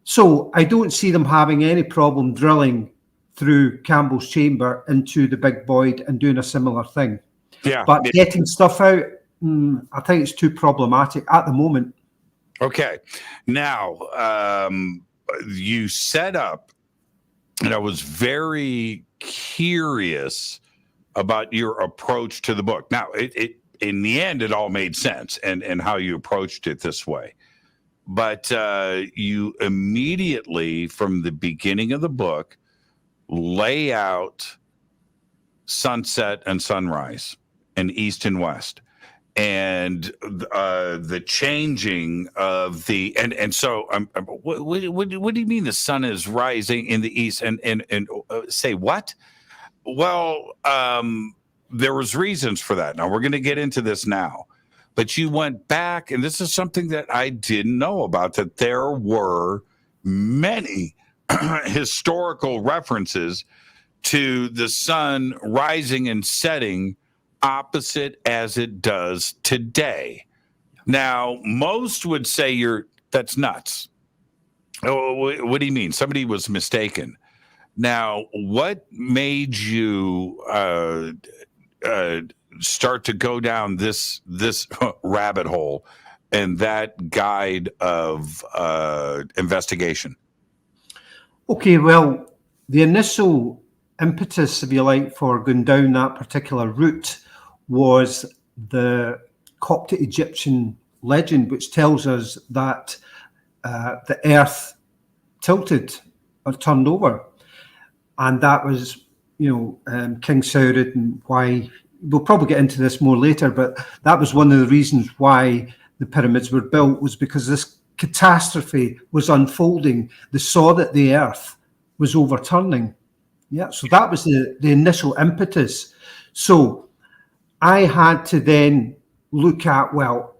So I don't see them having any problem drilling through Campbell's chamber into the Big Void and doing a similar thing. Yeah. But getting stuff out, I think it's too problematic at the moment. Okay. Now, you set up, and I was very curious about your approach to the book. Now, it in the end, it all made sense, and how you approached it this way. But you immediately, from the beginning of the book, lay out sunset and sunrise, and east and west, and the changing of the and so what do you mean the sun is rising in the east and say what? Well, there was reasons for that. Now we're going to get into this now, but you went back, and this is something that I didn't know about, that there were many historical references to the sun rising and setting opposite as it does today. Now, most would say that's nuts. Oh, what do you mean? Somebody was mistaken. Now, what made you start to go down this rabbit hole and that guide of investigation? Okay, well, the initial impetus, if you like, for going down that particular route was the Coptic Egyptian legend, which tells us that the earth tilted or turned over. And that was, King Saurod, and why, we'll probably get into this more later, but that was one of the reasons why the pyramids were built, was because this catastrophe was unfolding. They saw that the earth was overturning. Yeah, so that was the initial impetus. So I had to then look at, well,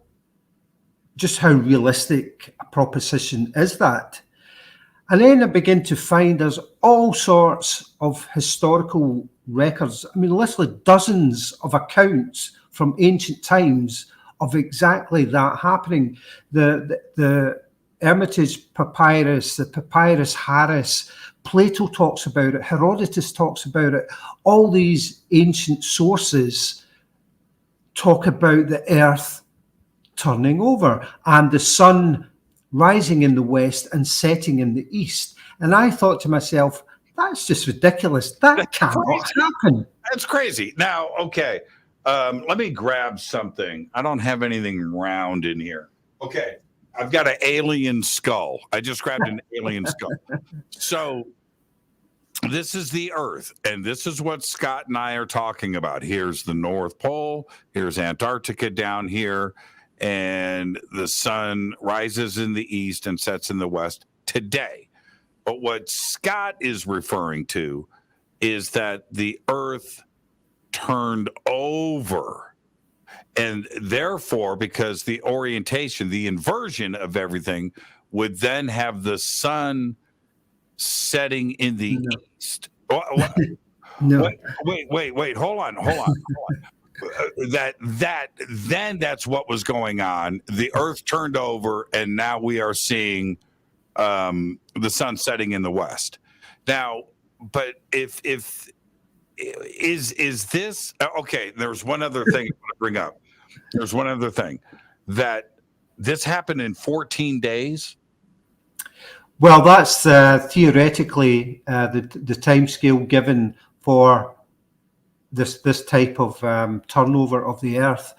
just how realistic a proposition is that? And then I begin to find there's all sorts of historical records. I mean, literally dozens of accounts from ancient times of exactly that happening. The Hermitage Papyrus, the Papyrus Harris, Plato talks about it, Herodotus talks about it. All these ancient sources talk about the earth turning over and the sun rising in the west and setting in the east. And I thought to myself, that's just ridiculous. That cannot happen. That's crazy. Now, okay, let me grab something. I don't have anything round in here. Okay, I've got an alien skull. I just grabbed an alien skull. So this is the Earth, and this is what Scott and I are talking about. Here's the North Pole. Here's Antarctica down here. And the sun rises in the east and sets in the west today. But what Scott is referring to is that the Earth turned over. And therefore, because the orientation, the inversion of everything would then have the sun setting in the east. No. Wait, hold on. That's what was going on. The Earth turned over, and now we are seeing the sun setting in the west. Now, but if is this okay? There's one other thing I want to bring up. There's one other thing that this happened in 14 days. Well, that's theoretically the time scale given for this type of turnover of the Earth.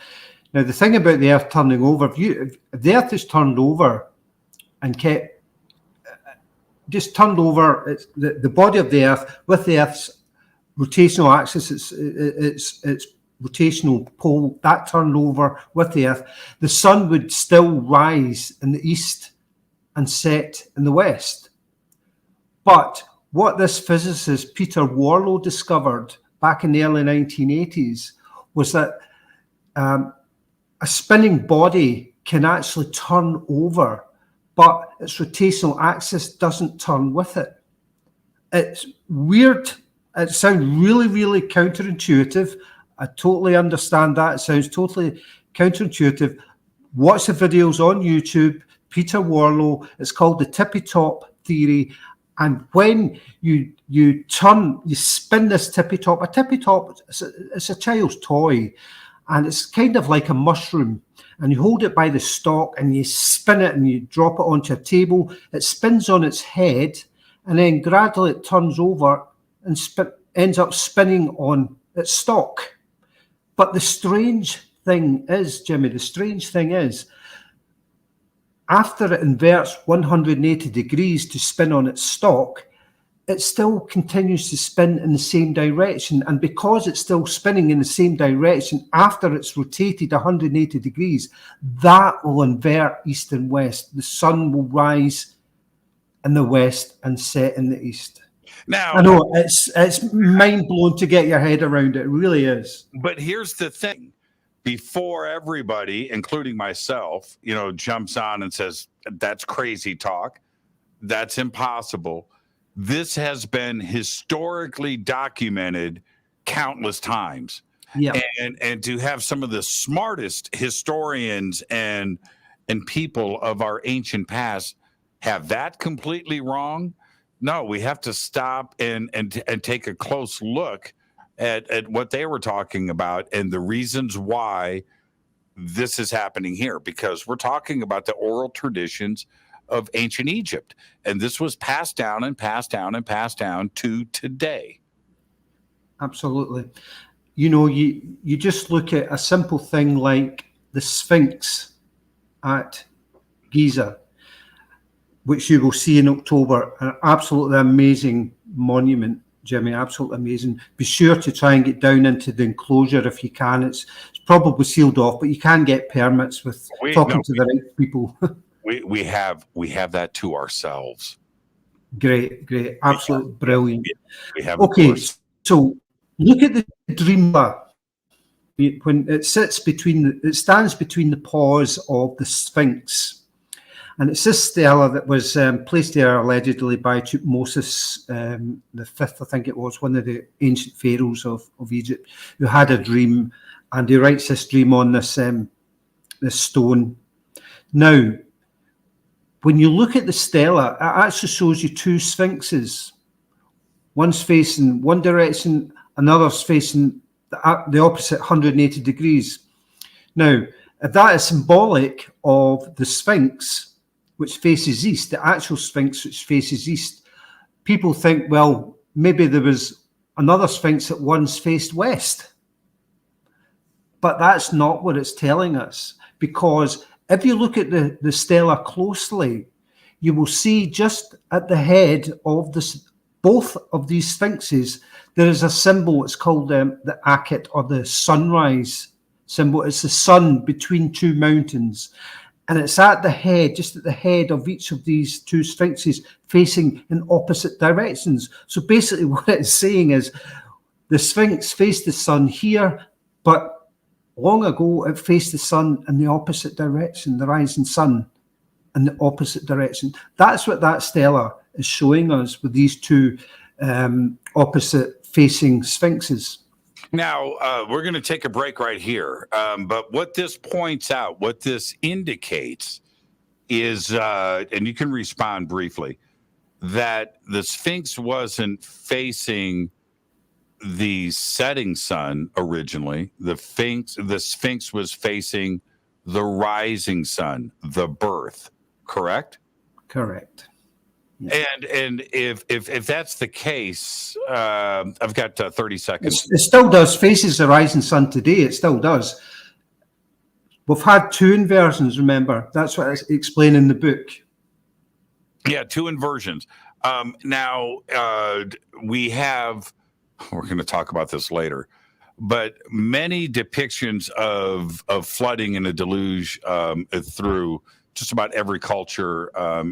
Now, the thing about the Earth turning over, if the Earth is turned over and kept just turned over, it's the body of the Earth with the Earth's rotational axis, its rotational pole, that turned over with the Earth, the sun would still rise in the east and set in the west. But what this physicist Peter Warlow discovered back in the early 1980s was that a spinning body can actually turn over, but its rotational axis doesn't turn with it. It's weird. It sounds really, really counterintuitive. I totally understand that. It sounds totally counterintuitive. Watch the videos on YouTube, Peter Warlow. It's called the Tippy Top Theory. And when you spin this tippy top, a tippy top, it's a child's toy, and it's kind of like a mushroom. And you hold it by the stalk and you spin it and you drop it onto a table. It spins on its head, and then gradually it turns over and ends up spinning on its stalk. But the strange thing is, Jimmy, after it inverts 180 degrees to spin on its stalk, it still continues to spin in the same direction. And because it's still spinning in the same direction after it's rotated 180 degrees, that will invert east and west. The sun will rise in the west and set in the east. Now, I know it's mind-blowing to get your head around it. It really is. But here's the thing. Before everybody, including myself, jumps on and says, that's crazy talk, that's impossible, this has been historically documented countless times. Yeah. And to have some of the smartest historians and people of our ancient past have that completely wrong, no, we have to stop and take a close look at what they were talking about and the reasons why this is happening here, because we're talking about the oral traditions of ancient Egypt, and this was passed down and passed down and passed down to today. Absolutely. You just look at a simple thing like the Sphinx at Giza, which you will see in October, an absolutely amazing monument, Jimmy, absolutely amazing. Be sure to try and get down into the enclosure if you can. It's probably sealed off, but you can get permits with talking to the right people. we have that to ourselves. Great, absolutely brilliant. We have okay, so look at the Dream Lab. when it stands between the paws of the Sphinx. And it's this stela that was placed there allegedly by Tutmosis the Fifth, I think it was, one of the ancient pharaohs of Egypt, who had a dream, and he writes this dream on this stone. Now, when you look at the stela, it actually shows you two sphinxes. One's facing one direction, another's facing the opposite 180 degrees. Now, if that is symbolic of the Sphinx, which faces east, the actual Sphinx which faces east, people think, well, maybe there was another Sphinx that once faced west. But that's not what it's telling us, because if you look at the stela closely, you will see just at the head of both of these sphinxes, there is a symbol. It's called the Akhet, or the sunrise symbol. It's the sun between two mountains. And it's at the head, just at the head of each of these two sphinxes, facing in opposite directions. So basically what it's saying is the Sphinx faced the sun here, but long ago it faced the sun in the opposite direction, the rising sun in the opposite direction. That's what that stela is showing us with these two opposite facing sphinxes. Now, we're going to take a break right here. But what this points out, what this indicates is, and you can respond briefly, that the Sphinx wasn't facing the setting sun originally. The Sphinx was facing the rising sun, the birth, correct? Correct. And if that's the case, I've got 30 seconds. It still does. Faces the rising sun today. It still does. We've had two inversions, remember. That's what I explain in the book. Yeah, two inversions. Now, we're going to talk about this later, but many depictions of flooding and a deluge through just about every culture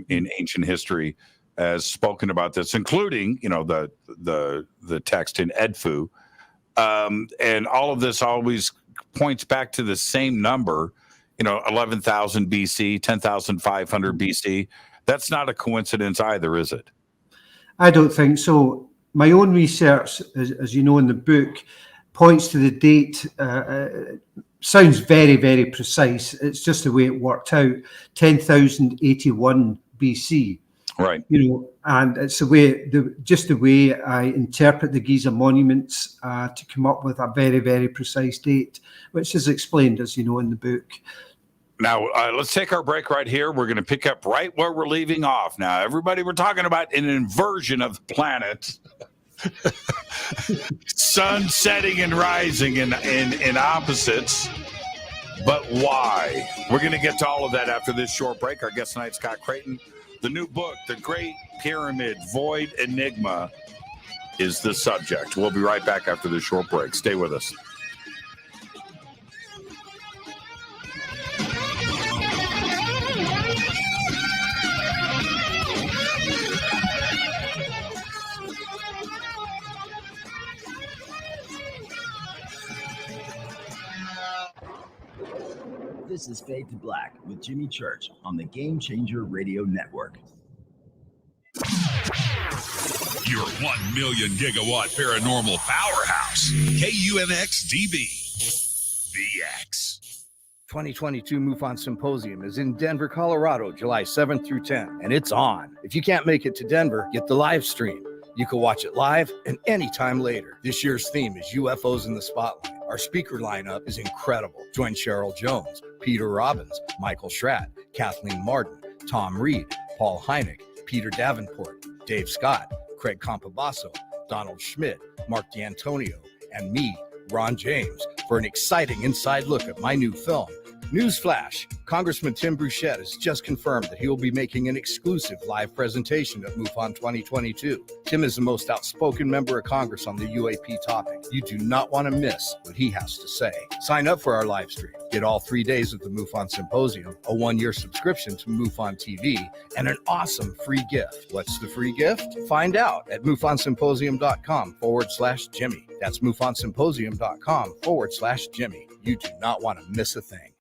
in ancient history has spoken about this, including, the text in Edfu. And all of this always points back to the same number, 11,000 BC, 10,500 BC. That's not a coincidence either, is it? I don't think so. My own research, as you know in the book, points to the date. Sounds very, very precise. It's just the way it worked out. 10,081 BC. Right. And it's the way I interpret the Giza monuments to come up with a very, very precise date, which is explained, as you know, in the book. Now, let's take our break right here. We're going to pick up right where we're leaving off. Now, everybody, we're talking about an inversion of the planet. Sun setting and rising in opposites. But why? We're going to get to all of that after this short break. Our guest tonight, Scott Creighton. The new book, The Great Pyramid Void Enigma, is the subject. We'll be right back after this short break. Stay with us. This is Fade to Black with Jimmy Church on the Game Changer Radio Network. Your 1 million gigawatt paranormal powerhouse, KUNX-DB, VX. 2022 MUFON Symposium is in Denver, Colorado, July 7th through 10th, and it's on. If you can't make it to Denver, get the live stream. You can watch it live and anytime later. This year's theme is UFOs in the Spotlight. Our speaker lineup is incredible. Join Cheryl Jones, Peter Robbins, Michael Schratt, Kathleen Martin, Tom Reed, Paul Hynek, Peter Davenport, Dave Scott, Craig Campabasso, Donald Schmidt, Mark D'Antonio, and me, Ron James, for an exciting inside look at my new film, Newsflash, Congressman Tim Burchett has just confirmed that he will be making an exclusive live presentation at MUFON 2022. Tim is the most outspoken member of Congress on the UAP topic. You do not want to miss what he has to say. Sign up for our live stream. Get all 3 days of the MUFON Symposium, a 1-year subscription to MUFON TV, and an awesome free gift. What's the free gift? Find out at MUFONSymposium.com/Jimmy. That's MUFONSymposium.com/Jimmy. You do not want to miss a thing.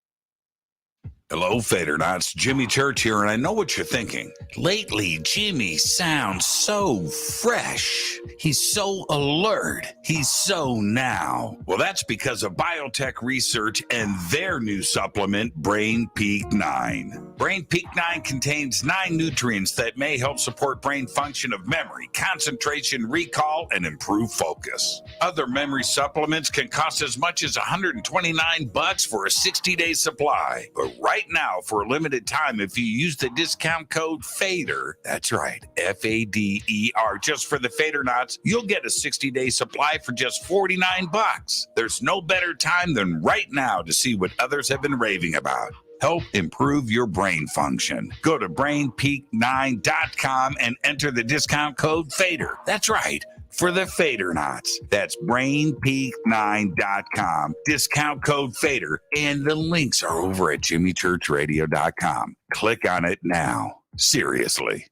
Hello, Fadernauts. Jimmy Church here, and I know what you're thinking. Lately, Jimmy sounds so fresh. He's so alert. He's so now. Well, that's because of biotech research and their new supplement, BrainPEAK 9. BrainPEAK 9 contains 9 nutrients that may help support brain function of memory, concentration, recall, and improve focus. Other memory supplements can cost as much as $129 for a 60-day supply. But right now, for a limited time, if you use the discount code FADER, that's right, FADER, just for the Fadernauts, you'll get a 60-day supply for just $49. There's no better time than right now to see what others have been raving about. Help improve your brain function. Go to BrainPEAK9.com and enter the discount code FADER. That's right, for the Fadernauts. That's BrainPEAK9.com, discount code FADER, and the links are over at JimmyChurchRadio.com. Click on it now. Seriously.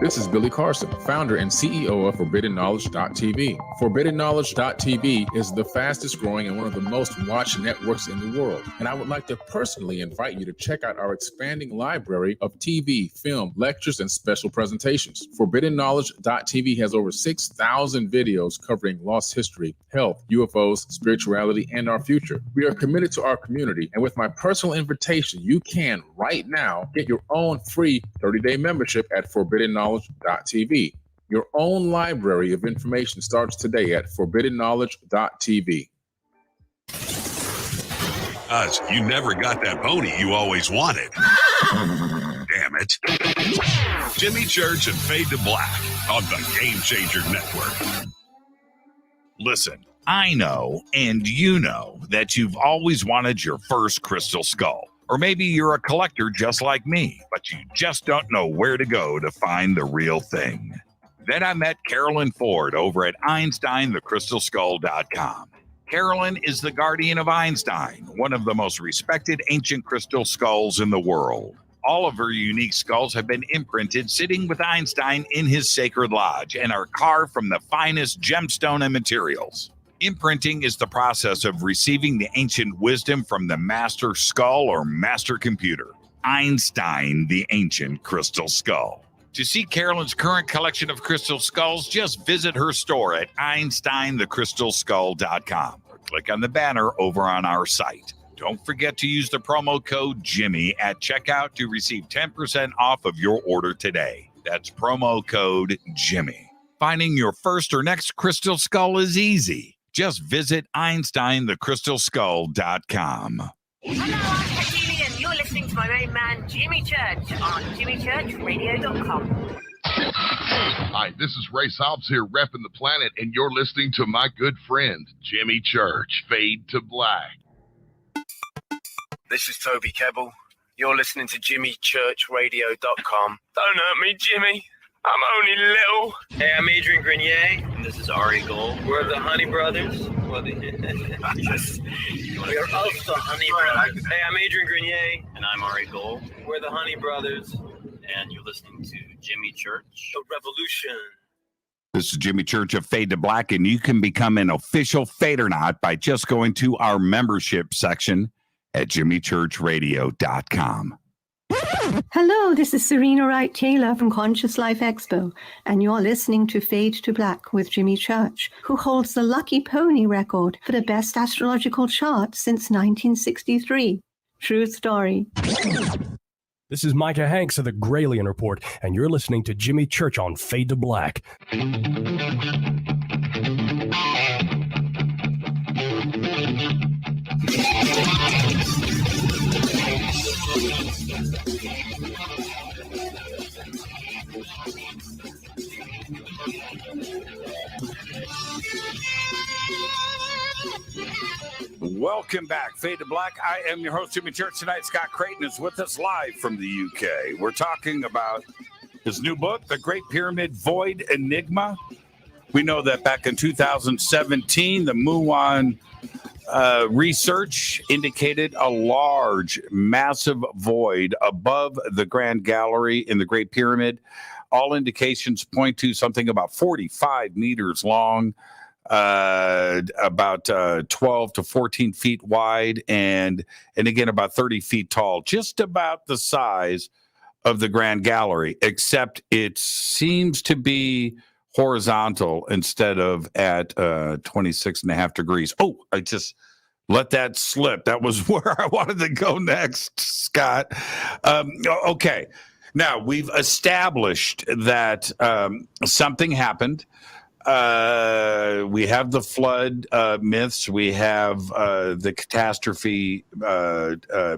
This is Billy Carson, founder and CEO of ForbiddenKnowledge.tv. ForbiddenKnowledge.tv is the fastest growing and one of the most watched networks in the world. And I would like to personally invite you to check out our expanding library of TV, film, lectures, and special presentations. ForbiddenKnowledge.tv has over 6,000 videos covering lost history, health, UFOs, spirituality, and our future. We are committed to our community, and with my personal invitation, you can right now get your own free 30-day membership at ForbiddenKnowledge.tv. Your own library of information starts today at ForbiddenKnowledge.tv. You never got that pony you always wanted. Damn it. Jimmy Church and Fade to Black on the Game Changer Network. Listen, I know, and you know, that you've always wanted your first crystal skull. Or maybe you're a collector just like me, but you just don't know where to go to find the real thing. Then I met Carolyn Ford over at EinsteinTheCrystalSkull.com. Carolyn is the guardian of Einstein, one of the most respected ancient crystal skulls in the world. All of her unique skulls have been imprinted sitting with Einstein in his sacred lodge and are carved from the finest gemstone and materials. Imprinting is the process of receiving the ancient wisdom from the master skull or master computer, Einstein, the ancient crystal skull. To see Carolyn's current collection of crystal skulls, just visit her store at EinsteinTheCrystalSkull.com or click on the banner over on our site. Don't forget to use the promo code Jimmy at checkout to receive 10% off of your order today. That's promo code Jimmy. Finding your first or next crystal skull is easy. Just visit EinsteinTheCrystalSkull.com. Hello, I'm Katie, and you're listening to my main man, Jimmy Church, on JimmyChurchRadio.com. Hi, this is Ray Hobbs here, repping the planet, and you're listening to my good friend, Jimmy Church, Fade to Black. This is Toby Kebbell. You're listening to JimmyChurchRadio.com. Don't hurt me, Jimmy. I'm only little. Hey, I'm Adrian Grenier, and this is Ari Gold. We're the Honey Brothers. We're also the Honey Brothers. Hey, I'm Adrian Grenier, and I'm Ari Gold. We're the Honey Brothers, and you're listening to Jimmy Church, The Revolution. This is Jimmy Church of Fade to Black, and you can become an official Fadernaut by just going to our membership section at JimmyChurchRadio.com. Hello, this is Serena Wright-Taylor from Conscious Life Expo, and you're listening to Fade to Black with Jimmy Church, who holds the Lucky Pony record for the best astrological chart since 1963. True story. This is Micah Hanks of the Gralien Report, and you're listening to Jimmy Church on Fade to Black. Welcome back, Fade to Black. I am your host, Jimmy Church. Tonight, Scott Creighton is with us live from the UK. We're talking about his new book, The Great Pyramid Void Enigma. We know that back in 2017, the Mulan Research indicated a large, massive void above the Grand Gallery in the Great Pyramid. All indications point to something about 45 meters long, about 12 to 14 feet wide, and again about 30 feet tall, just about the size of the Grand Gallery, except it seems to be horizontal instead of at 26.5 degrees. Oh, I just let that slip. That was where I wanted to go next, Scott. Okay. Now, we've established that something happened. We have the flood myths. We have the catastrophe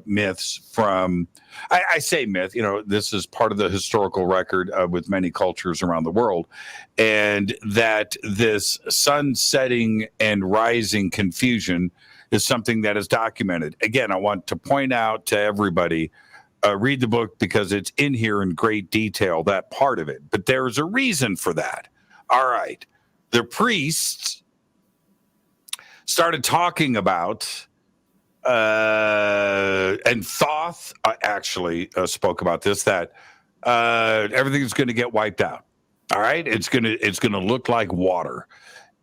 myths from, I say myth, this is part of the historical record with many cultures around the world. And that this sun setting and rising confusion is something that is documented. Again, I want to point out to everybody, read the book because it's in here in great detail, that part of it. But there's a reason for that. All right. The priests started talking about, and Thoth actually spoke about this, that everything's going to get wiped out. All right. It's going to look like water.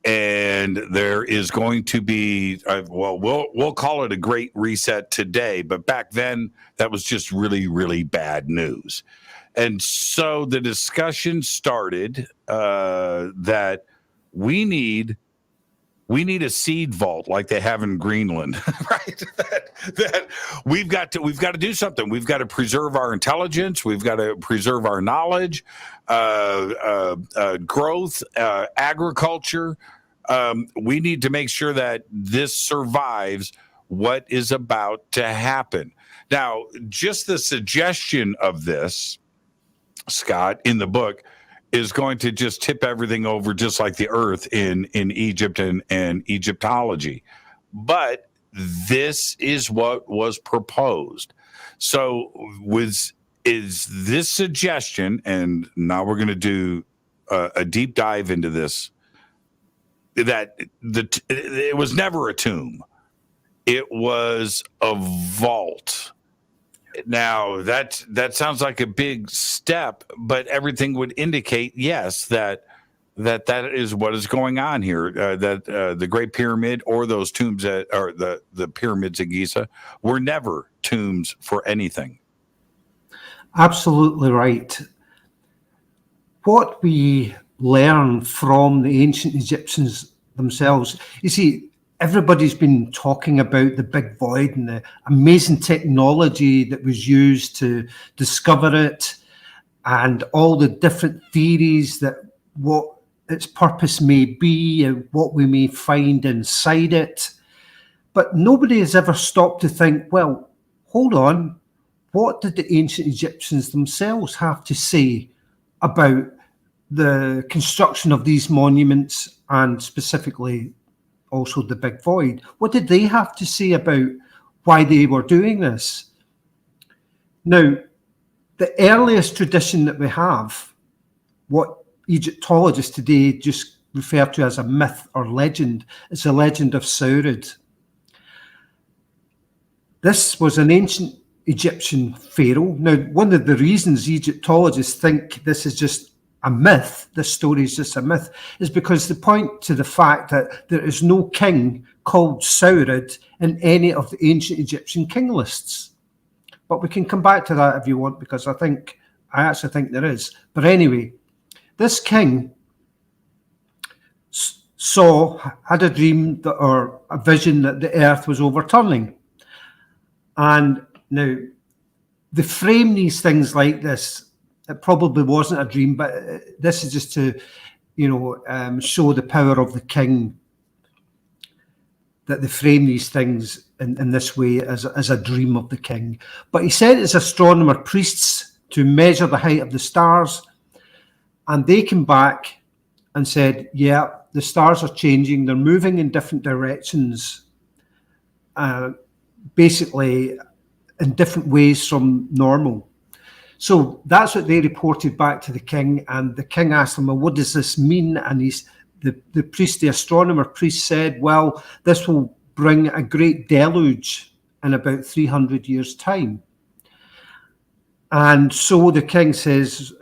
And there is going to be, we'll call it a great reset today, but back then that was just really, really bad news. And so the discussion started that we need a seed vault like they have in Greenland, right? that we've got to do something. We've got to preserve our intelligence. We've got to preserve our knowledge, growth, agriculture. We need to make sure that this survives what is about to happen. Now, just the suggestion of this, Scott, in the book, is going to just tip everything over, just like the earth in Egypt and Egyptology. But this is what was proposed. So is this suggestion, and now we're going to do a deep dive into this, that it was never a tomb. It was a vault. Now, that sounds like a big step, but everything would indicate, yes, that is what is going on here, that the Great Pyramid or those tombs or the pyramids of Giza were never tombs for anything. Absolutely right. What we learn from the ancient Egyptians themselves, you see, everybody's been talking about the big void and the amazing technology that was used to discover it, and all the different theories that what its purpose may be and what we may find inside it. But nobody has ever stopped to think, well, hold on, what did the ancient Egyptians themselves have to say about the construction of these monuments, and specifically also the big void? What did they have to say about why they were doing this? Now, the earliest tradition that we have, what Egyptologists today just refer to as a myth or legend, is the legend of Saurod. This was an ancient Egyptian pharaoh. Now, one of the reasons Egyptologists think this is just a myth, this story is just a myth, is because they point to the fact that there is no king called Saurod in any of the ancient Egyptian king lists. But we can come back to that if you want, because I actually think there is. But anyway, this king had a dream or a vision that the earth was overturning. And now they frame these things like this. It probably wasn't a dream, but this is just to, show the power of the king, that they frame these things in this way as a dream of the king. But he sent his astronomer priests to measure the height of the stars, and they came back and said, yeah, the stars are changing. They're moving in different directions. basically in different ways from normal. So that's what they reported back to the king, and the king asked them, well, what does this mean? And the priest, the astronomer priest, said, well, this will bring a great deluge in about 300 years' time. And so the king says,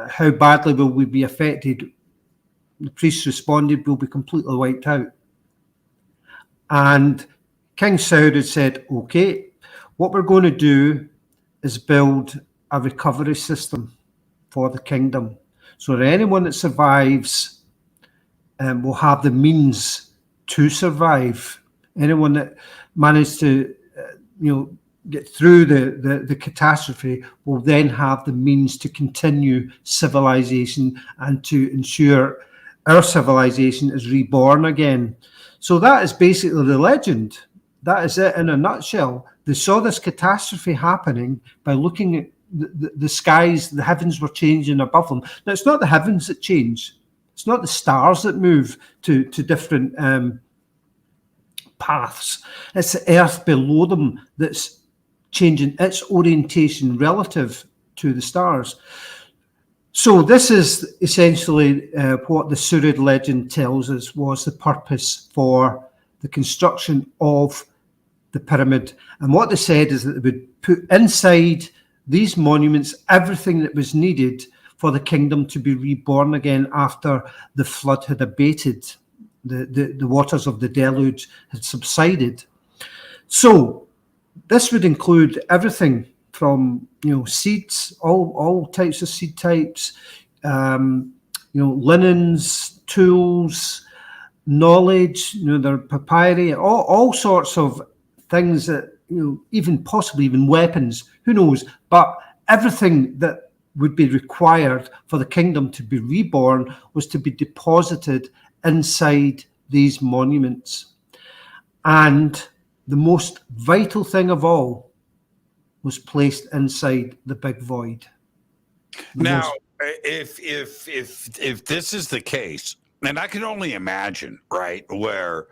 how badly will we be affected? The priest responded, we'll be completely wiped out. And King Saurod said, okay, what we're going to do is build a recovery system for the kingdom, so that anyone that survives will have the means to survive. Anyone that managed to get through the catastrophe will then have the means to continue civilization and to ensure our civilization is reborn again. So that is basically the legend. That is it in a nutshell. They saw this catastrophe happening by looking at the skies. The heavens were changing above them. Now, it's not the heavens that change. It's not the stars that move to different paths. It's the earth below them that's changing its orientation relative to the stars. So this is essentially what the Saurod legend tells us was the purpose for the construction of the pyramid. And what they said is that they would put inside these monuments everything that was needed for the kingdom to be reborn again after the flood had abated. The waters of the deluge had subsided. So this would include everything from seeds, all types of seed types, linens, tools, knowledge, their papyri, all sorts of things that even possibly even weapons, who knows, but everything that would be required for the kingdom to be reborn was to be deposited inside these monuments. And the most vital thing of all was placed inside the big void. Now, if this is the case, and I can only imagine, right, where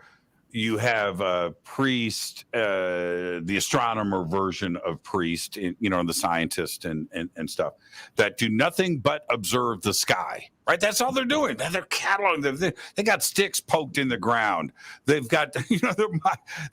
you have a priest, the astronomer version of priest, the scientist and stuff, that do nothing but observe the sky, right? That's all they're doing. They're cataloging. They got sticks poked in the ground. They've got,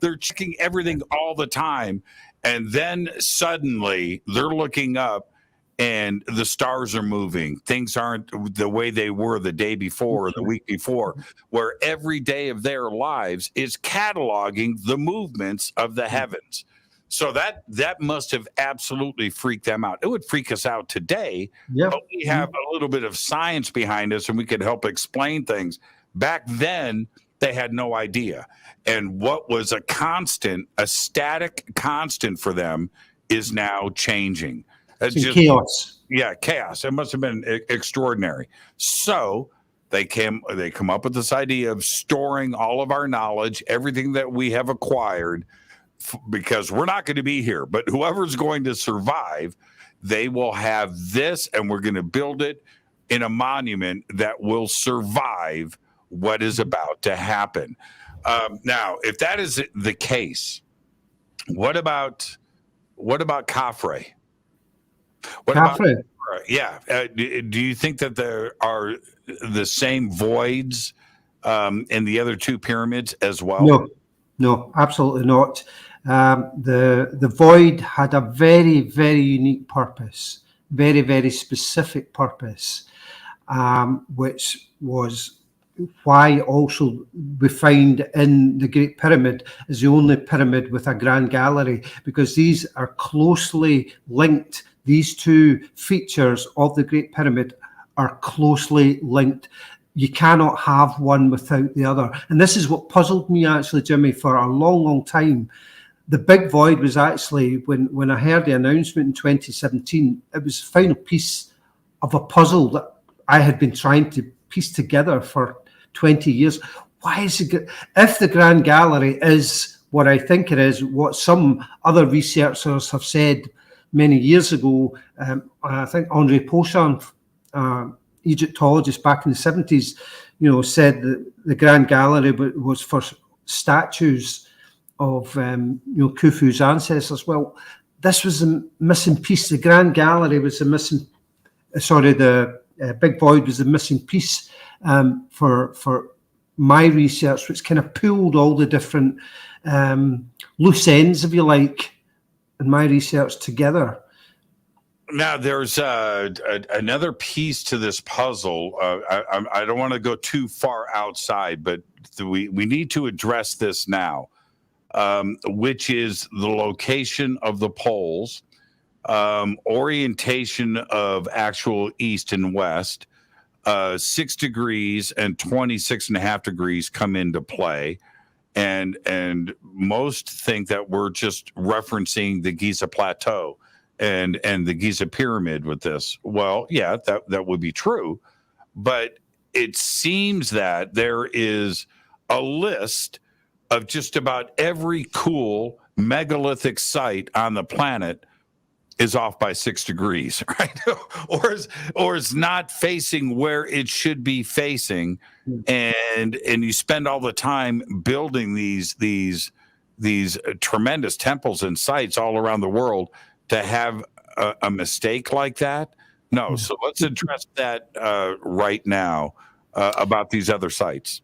they're checking everything all the time. And then suddenly they're looking up and the stars are moving. Things aren't the way they were the day before or the week before, where every day of their lives is cataloging the movements of the heavens. So that must have absolutely freaked them out. It would freak us out today, but we have a little bit of science behind us and we could help explain things. Back then, they had no idea. And what was a static constant for them is now changing. It's just chaos. Yeah, chaos. It must have been extraordinary. So they come up with this idea of storing all of our knowledge, everything that we have acquired, because we're not going to be here. But whoever's going to survive, they will have this, and we're going to build it in a monument that will survive what is about to happen. Now, if that is the case, what about Khafre? What Khafre? Do you think that there are the same voids in the other two pyramids as well? No, absolutely not. The void had a very, very unique purpose, very, very specific purpose, which was why also we find in the Great Pyramid is the only pyramid with a grand gallery, because these are closely linked. These two features of the Great Pyramid are closely linked. You cannot have one without the other. And this is what puzzled me, actually, Jimmy, for a long, long time. The big void was actually, when I heard the announcement in 2017, it was the final piece of a puzzle that I had been trying to piece together for 20 years. Why is it, if the Grand Gallery is what I think it is, what some other researchers have said many years ago, I think Henri Pochon, Egyptologist back in the 70s, said that the Grand Gallery was for statues Khufu's ancestors. Well, this was the missing piece. The Grand Gallery was the missing. The Big Void was the missing piece for my research, which kind of pulled all the different loose ends, if you like, in my research together. Now, there's another piece to this puzzle. I don't want to go too far outside, but we need to address this now, which is the location of the poles, orientation of actual east and west. 6 degrees and 26.5 degrees come into play. And most think that we're just referencing the Giza Plateau and the Giza Pyramid with this. Well, yeah, that would be true. But it seems that there is a list of just about every cool megalithic site on the planet is off by 6 degrees, right? or is not facing where it should be facing, and you spend all the time building these tremendous temples and sites all around the world to have a mistake like that. No, so let's address that right now about these other sites.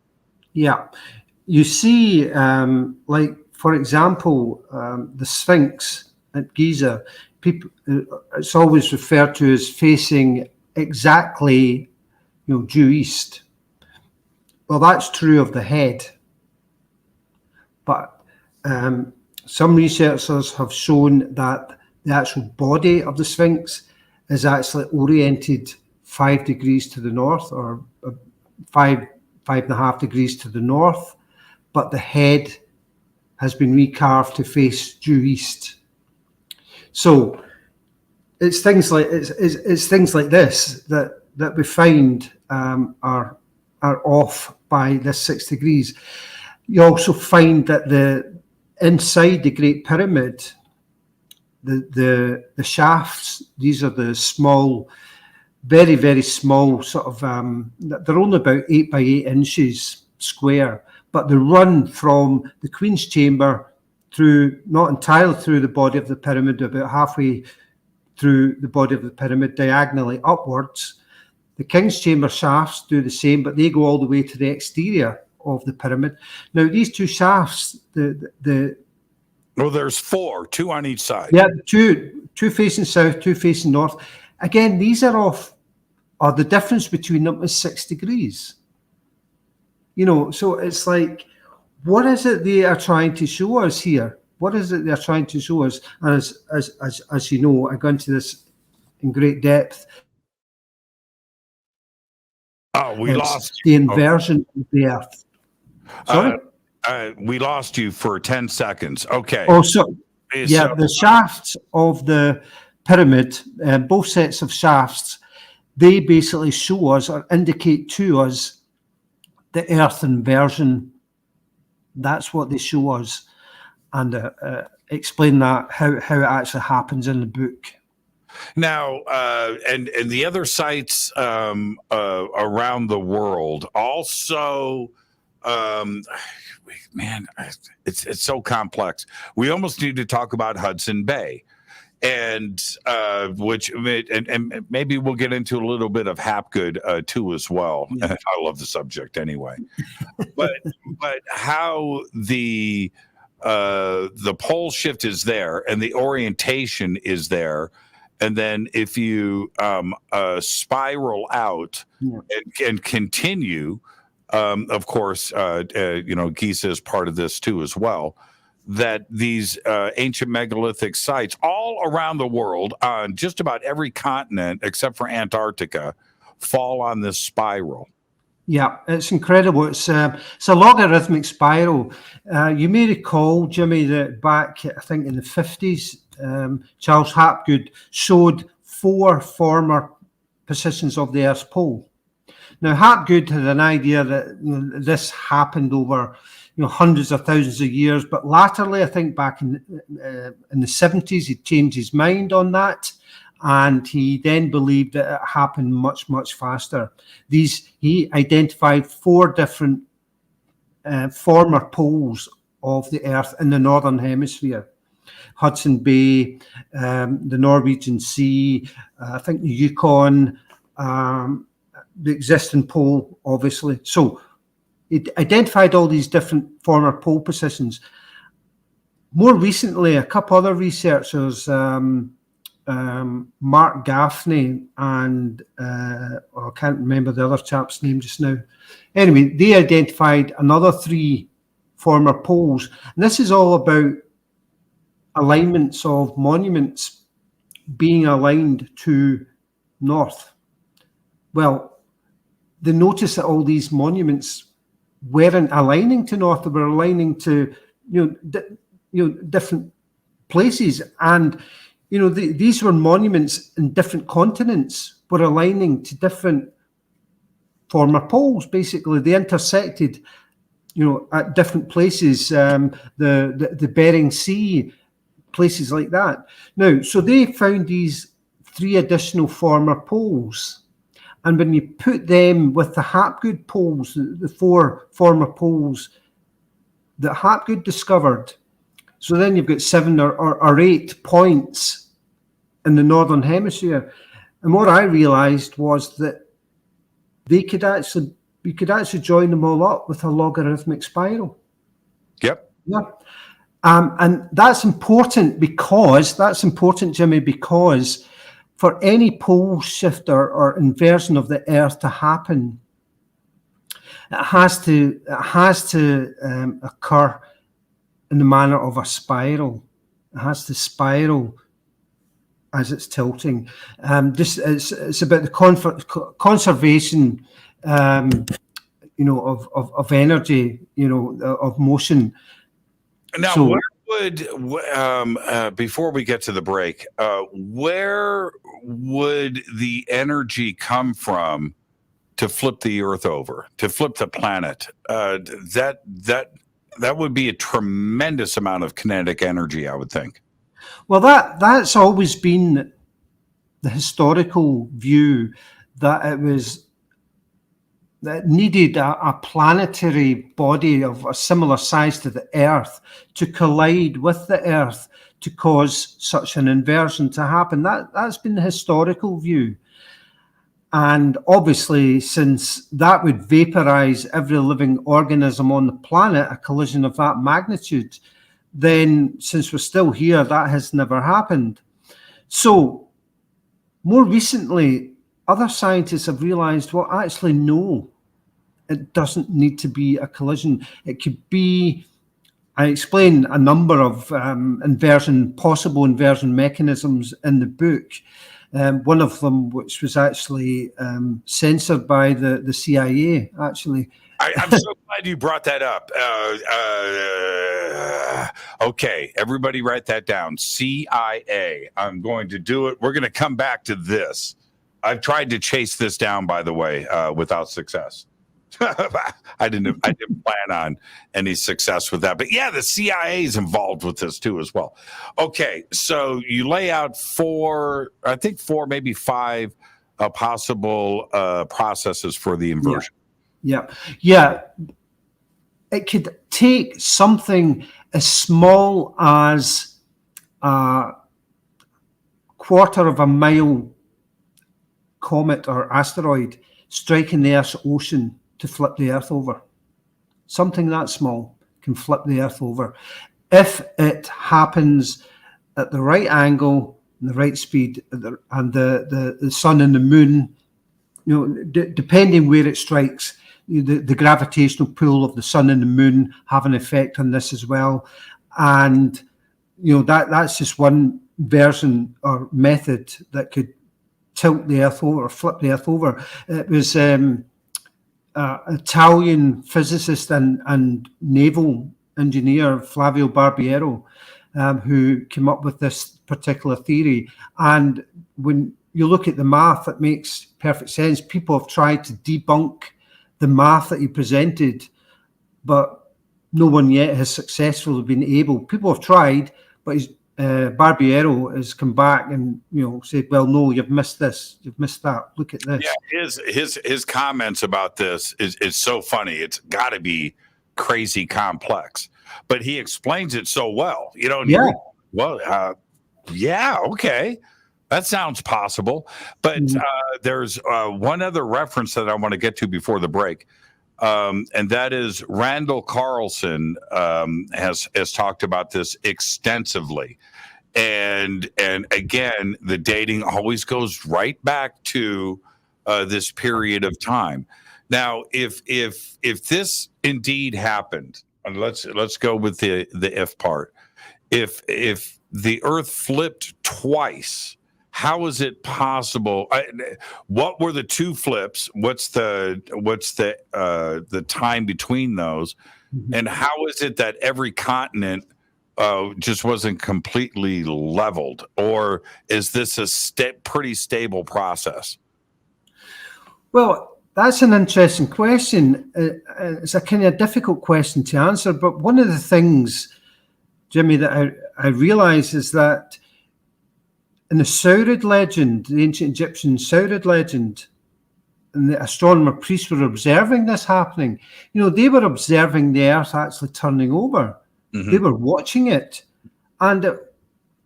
Yeah, you see, like for example, the Sphinx at Giza. It's always referred to as facing exactly, due east. Well, that's true of the head, but some researchers have shown that the actual body of the Sphinx is actually oriented 5 degrees to the north, or 5.5 degrees to the north, but the head has been recarved to face due east. So it's things like it's things like this that we find are off by this 6 degrees. You also find that inside the Great Pyramid, the shafts, these are the small, very, very small sort of, they're only about 8 by 8 inches square, but they run from the Queen's Chamber through, not entirely through the body of the pyramid, about halfway through the body of the pyramid, diagonally upwards. The King's Chamber shafts do the same, but they go all the way to the exterior of the pyramid. Now, these two shafts, well, there's 4, 2 on each side. Yeah, two facing south, 2 facing north. Again, these are off, or the difference between them is 6 degrees. So it's like, what is it they are trying to show us here? What is it they're trying to show us? And as you know, I go into this in great depth. Oh, we lost the inversion of the Earth. Sorry? We lost you for 10 seconds. Okay. Oh, so yeah, the shafts of the pyramid, both sets of shafts, they basically show us or indicate to us the Earth inversion. That's what they show us, and explain that how it actually happens in the book. Now, and the other sites around the world also, man, it's so complex. We almost need to talk about Hudson Bay, and maybe we'll get into a little bit of Hapgood too as well. Yeah. I love the subject anyway, but how the pole shift is there and the orientation is there. And then if you spiral out and continue, of course, Giza is part of this too as well, that these ancient megalithic sites all around the world on just about every continent except for Antarctica fall on this spiral. Yeah, it's incredible. It's a logarithmic spiral. You may recall, Jimmy, that back, I think in the 50s, Charles Hapgood showed 4 former positions of the Earth's pole. Now, Hapgood had an idea that this happened over hundreds of thousands of years, but latterly, I think back in the 70s, he changed his mind on that, and he then believed that it happened much, much faster. He identified 4 different former poles of the Earth in the Northern Hemisphere. Hudson Bay, the Norwegian Sea, I think the Yukon, the existing pole, obviously. So it identified all these different former pole positions. More recently, a couple other researchers, Mark Gaffney and I can't remember the other chap's name just now. Anyway, they identified another 3 former poles. And this is all about alignments of monuments being aligned to north. Well, they noticed that all these monuments weren't aligning to north; they were aligning to different places, and these were monuments in different continents were aligning to different former poles. Basically, they intersected, at different places, the Bering Sea, places like that. Now, so they found these 3 additional former poles. And when you put them with the Hapgood poles, the 4 former poles that Hapgood discovered, so then you've got 7 or 8 points in the Northern Hemisphere. And what I realized was that we could actually join them all up with a logarithmic spiral. Yep. Yeah. And that's important, Jimmy, because for any pole shift or inversion of the Earth to happen, it has to occur in the manner of a spiral. It has to spiral as it's tilting. It's about the conservation, of energy, of motion. Now, where would, before we get to the break, where would the energy come from to flip the Earth over, to flip the planet? That would be a tremendous amount of kinetic energy, I would think. Well, that's always been the historical view, that it needed a planetary body of a similar size to the Earth to collide with the Earth to cause such an inversion to happen. That's been the historical view. And obviously, since that would vaporize every living organism on the planet, a collision of that magnitude, then since we're still here, that has never happened. So more recently, other scientists have realized, well, actually, no, it doesn't need to be a collision. It could be, I explain a number of possible inversion mechanisms in the book. One of them, which was actually censored by the CIA, actually. I'm so glad you brought that up. Okay, everybody write that down. CIA. I'm going to do it. We're going to come back to this. I've tried to chase this down, by the way, without success. I didn't plan on any success with that. But yeah, the CIA is involved with this too as well. Okay, so you lay out 4, maybe 5 possible processes for the inversion. Yeah. It could take something as small as a 1/4 of a mile comet or asteroid striking the Earth's ocean to flip the Earth over. Something that small can flip the Earth over if it happens at the right angle, the right speed, and the sun and the moon, depending where it strikes, the gravitational pull of the sun and the moon have an effect on this as well. And that's just one version or method that could tilt the Earth over or flip the Earth over. It was Italian physicist and naval engineer Flavio Barbiero who came up with this particular theory. And when you look at the math, it makes perfect sense. People have tried to debunk the math that he presented, but no one yet has successfully been able. People have tried, but Barbiero has come back and said, well, no, you've missed this, you've missed that, look at this. Yeah, his comments about this is so funny. It's got to be crazy complex. but he explains it so well. You know, Yeah. Yeah, okay. That sounds possible. But there's one other reference that I want to get to before the break. And that is Randall Carlson has talked about this extensively. And again, the dating always goes right back to this period of time. Now, if this indeed happened, and let's go with the if part. If the Earth flipped twice, how is it possible? What were the two flips? What's the time between those? And how is it that every continent just wasn't completely leveled? Or is this a pretty stable process? Well, that's an interesting question. It's a kind of difficult question to answer. But one of the things, Jimmy, that I realize is that in the Saurod legend, the ancient Egyptian Saurod legend, and the astronomer priests were observing this happening. You know, they were observing the Earth actually turning over. They were watching it. And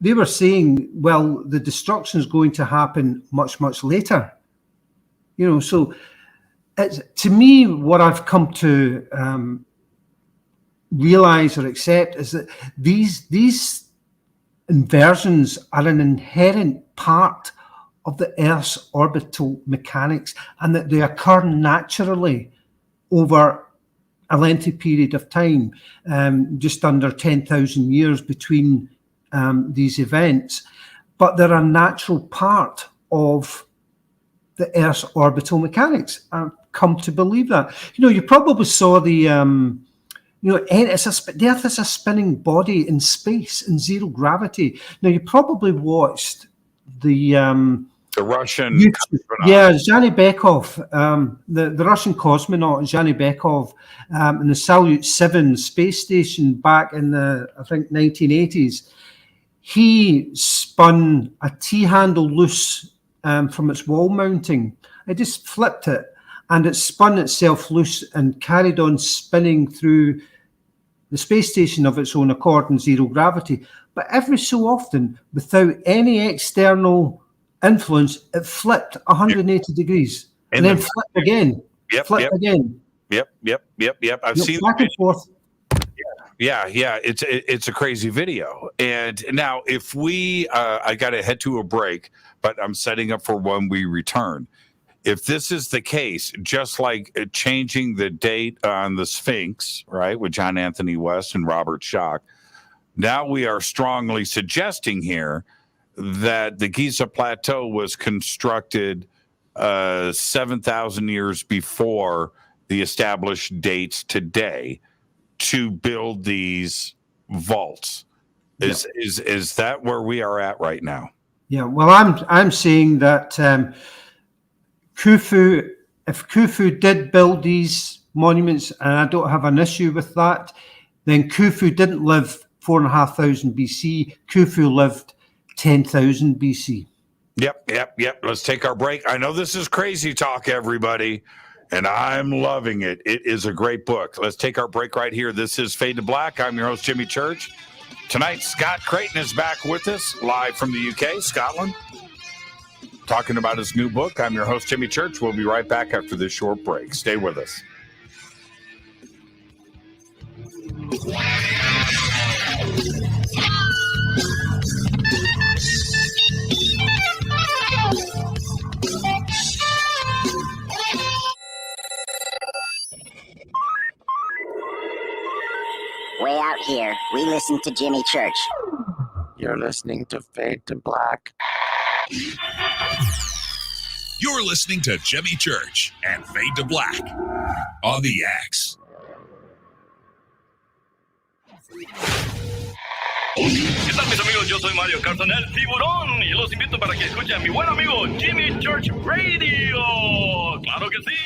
they were saying, well, the destruction is going to happen much, much later. You know, so it's, to me, what I've come to realize or accept is that these inversions are an inherent part of the Earth's orbital mechanics, and that they occur naturally over a lengthy period of time, just under 10,000 years between these events. But they're a natural part of the Earth's orbital mechanics. I've come to believe that. You know, you probably saw the Earth is a spinning body in space in zero gravity. Now, you probably watched the Russian Zhany Bekov, the Russian cosmonaut Zhany Bekov, in the Salyut 7 space station back in the, I think, 1980s. He spun a T-handle loose from its wall mounting. I just flipped it, and it spun itself loose and carried on spinning through the space station of its own accord in zero gravity. But every so often, without any external influence, it flipped 180 degrees and then flipped again. Flipped again. Yep. I've seen back and forth. Yeah. It's a crazy video. And now, if we, I got to head to a break, but I'm setting up for when we return. If this is the case, just like changing the date on the Sphinx, right, with John Anthony West and Robert Schoch, now we are strongly suggesting here that the Giza Plateau was constructed 7,000 years before the established dates today to build these vaults. Is that where we are at right now? Yeah, well, I'm saying that Khufu, if Khufu did build these monuments, and I don't have an issue with that, then Khufu didn't live 4,500 BC. Khufu lived 10,000 BC. Yep. Let's take our break. I know this is crazy talk, everybody, and I'm loving it. It is a great book. Let's take our break right here. This is Fade to Black. I'm your host, Jimmy Church. Tonight, Scott Creighton is back with us, live from the UK, Scotland, talking about his new book. I'm your host, Jimmy Church. We'll be right back after this short break. Stay with us. Way out here, we listen to Jimmy Church. You're listening to Fade to Black. You're listening to Jimmy Church and Fade to Black on the X. ¿Qué tal, mis amigos? Yo soy Mario Carlson, el tiburón, y los invito para que escuchen a mi buen amigo Jimmy Church Radio. ¡Claro que sí!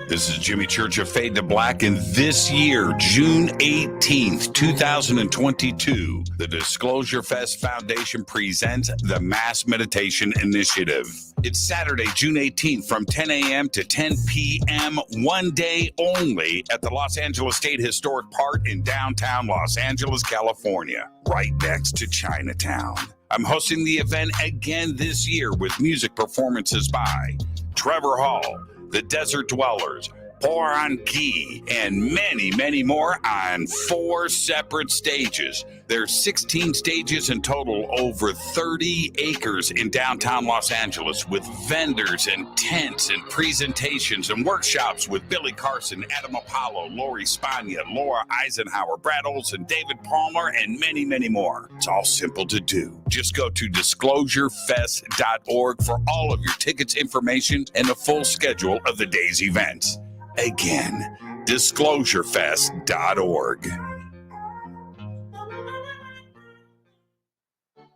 This is Jimmy Church of Fade to Black, and this year, June 18th, 2022, the Disclosure Fest Foundation presents the Mass Meditation Initiative. It's Saturday, June 18th from 10 a.m. to 10 p.m. one day only at the Los Angeles State Historic Park in downtown Los Angeles, California, right next to Chinatown. I'm hosting the event again this year with music performances by Trevor Hall, The Desert Dwellers, Poranki, and many, many more on 4 separate stages. There's 16 stages in total, over 30 acres in downtown Los Angeles, with vendors and tents and presentations and workshops with Billy Carson, Adam Apollo, Lori Spagna, Laura Eisenhower, Brad Olson, David Palmer, and many, many more. It's all simple to do. Just go to disclosurefest.org for all of your tickets, information, and the full schedule of the day's events. Again, disclosurefest.org.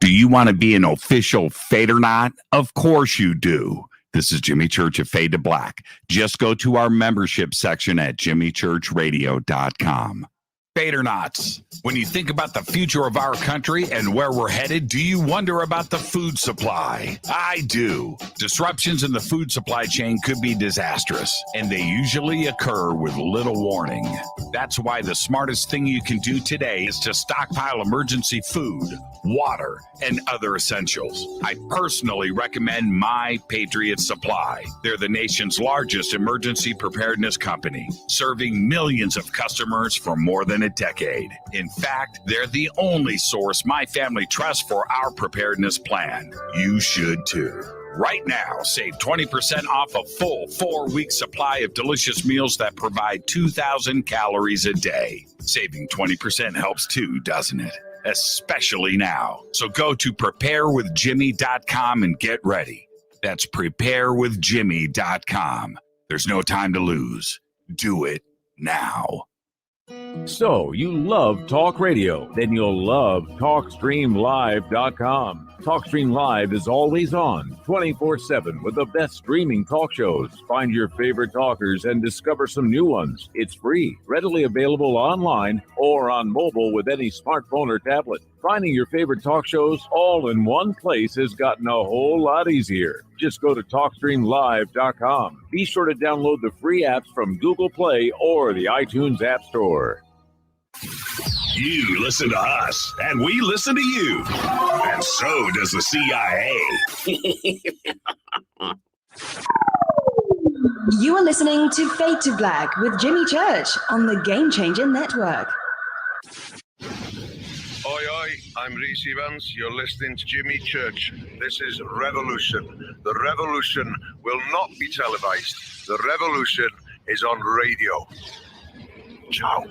Do you want to be an official Fadernaut? Of course you do. This is Jimmy Church of Fade to Black. Just go to our membership section at jimmychurchradio.com. Fadernauts, when you think about the future of our country and where we're headed, do you wonder about the food supply? I do. Disruptions in the food supply chain could be disastrous, and they usually occur with little warning. That's why the smartest thing you can do today is to stockpile emergency food, water, and other essentials. I personally recommend My Patriot Supply. They're the nation's largest emergency preparedness company, serving millions of customers for more than a decade. In fact, they're the only source my family trusts for our preparedness plan. You should too. Right now, save 20% off a full 4-week supply of delicious meals that provide 2,000 calories a day. Saving 20% helps too, doesn't it? Especially now. So go to preparewithjimmy.com and get ready. That's preparewithjimmy.com. There's no time to lose. Do it now. So, you love talk radio? Then you'll love TalkStreamLive.com. TalkStream Live is always on, 24/7, with the best streaming talk shows. Find your favorite talkers and discover some new ones. It's free, readily available online or on mobile with any smartphone or tablet. Finding your favorite talk shows all in one place has gotten a whole lot easier. Just go to TalkStreamLive.com. Be sure to download the free apps from Google Play or the iTunes App Store. You listen to us, and we listen to you. And so does the CIA. You are listening to Fade to Black with Jimmy Church on the Game Changer Network. Oi, oi, I'm Reese Evans. You're listening to Jimmy Church. This is Revolution. The revolution will not be televised. The revolution is on radio. Ciao.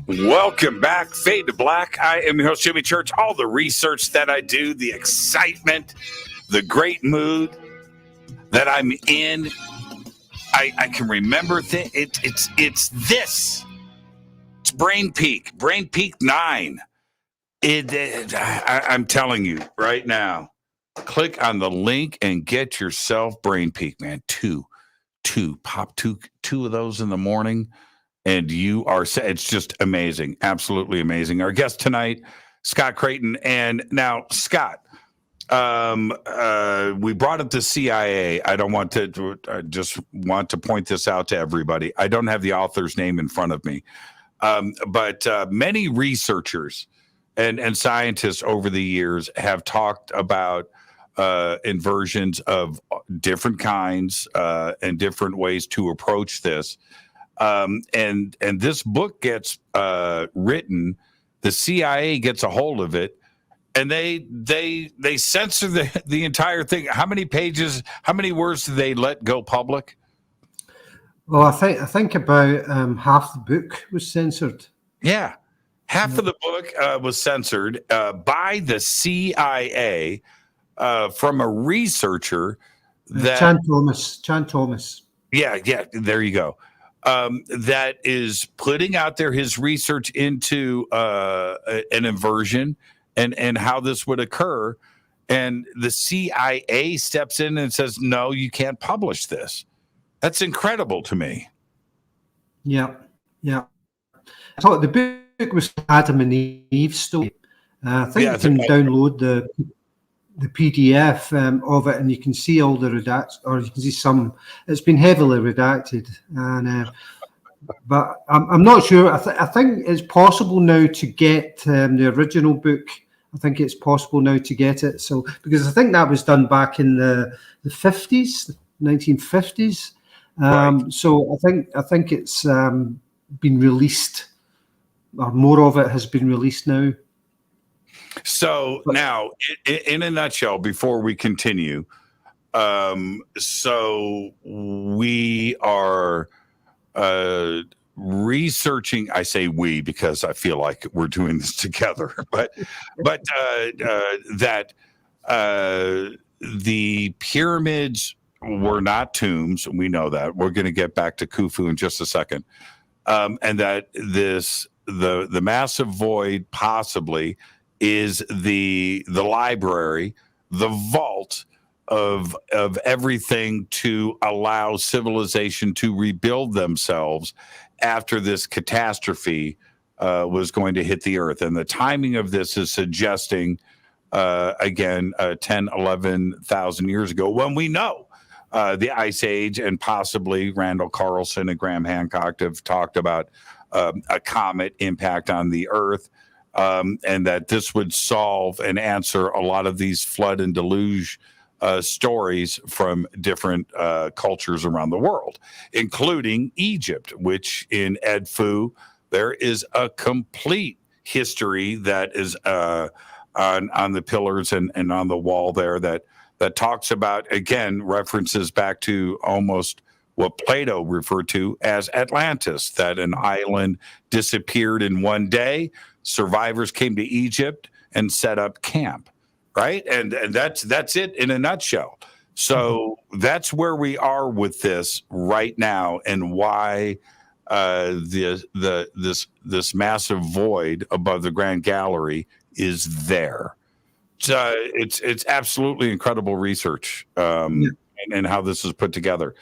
Welcome back, Fade to Black. I am your host, Jimmy Church. All the research that I do, the excitement, the great mood that I'm in, I can remember things. It's this. It's BrainPEAK, BrainPEAK 9. I'm telling you right now, click on the link and get yourself BrainPEAK, man. Pop two of those in the morning. And you are, it's just amazing. Absolutely amazing. Our guest tonight, Scott Creighton. And now, Scott, we brought up the CIA. I just want to point this out to everybody. I don't have the author's name in front of me. But many researchers and scientists over the years have talked about inversions of different kinds and different ways to approach this. And this book gets written, the CIA gets a hold of it, and they censor the entire thing. How many pages, how many words do they let go public? Well, I think about half the book was censored. Yeah. Half of the book was censored by the CIA from a researcher that Chan Thomas. Yeah, there you go. That is putting out there his research into an inversion and how this would occur. And the CIA steps in and says, no, you can't publish this. That's incredible to me. Yeah. I thought the book was Adam and Eve story. I think you can download the PDF of it, and you can see all the redacts, or you can see some. It's been heavily redacted, and but I'm not sure. I think it's possible now to get the original book. I think it's possible now to get it. So because I think that was done back in the 50s, 1950s. Right. So I think it's been released, or more of it has been released now. So now, in a nutshell, before we continue, so we are researching. I say we because I feel like we're doing this together, but that the pyramids were not tombs. We know that. We're going to get back to Khufu in just a second, and that the massive void possibly is the library, the vault of everything to allow civilization to rebuild themselves after this catastrophe was going to hit the earth. And the timing of this is suggesting, again, 10, 11,000 years ago, when we know the Ice Age, and possibly Randall Carlson and Graham Hancock have talked about a comet impact on the earth. And that this would solve and answer a lot of these flood and deluge stories from different cultures around the world, including Egypt, which in EdenPURE, there is a complete history that is on the pillars and on the wall there that talks about, again, references back to almost what Plato referred to as Atlantis, that an island disappeared in one day. Survivors came to Egypt and set up camp, right? And that's it in a nutshell. So that's where we are with this right now, and why this massive void above the Grand Gallery is there. So it's absolutely incredible research, and how this is put together.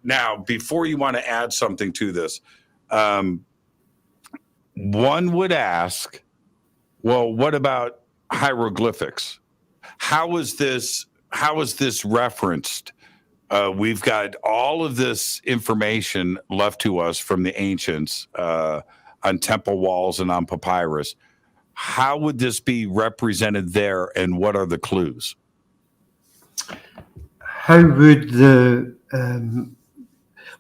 Now, before you want to add something to this, one would ask, well, what about hieroglyphics? How is this referenced? We've got all of this information left to us from the ancients on temple walls and on papyrus. How would this be represented there, and what are the clues? How would the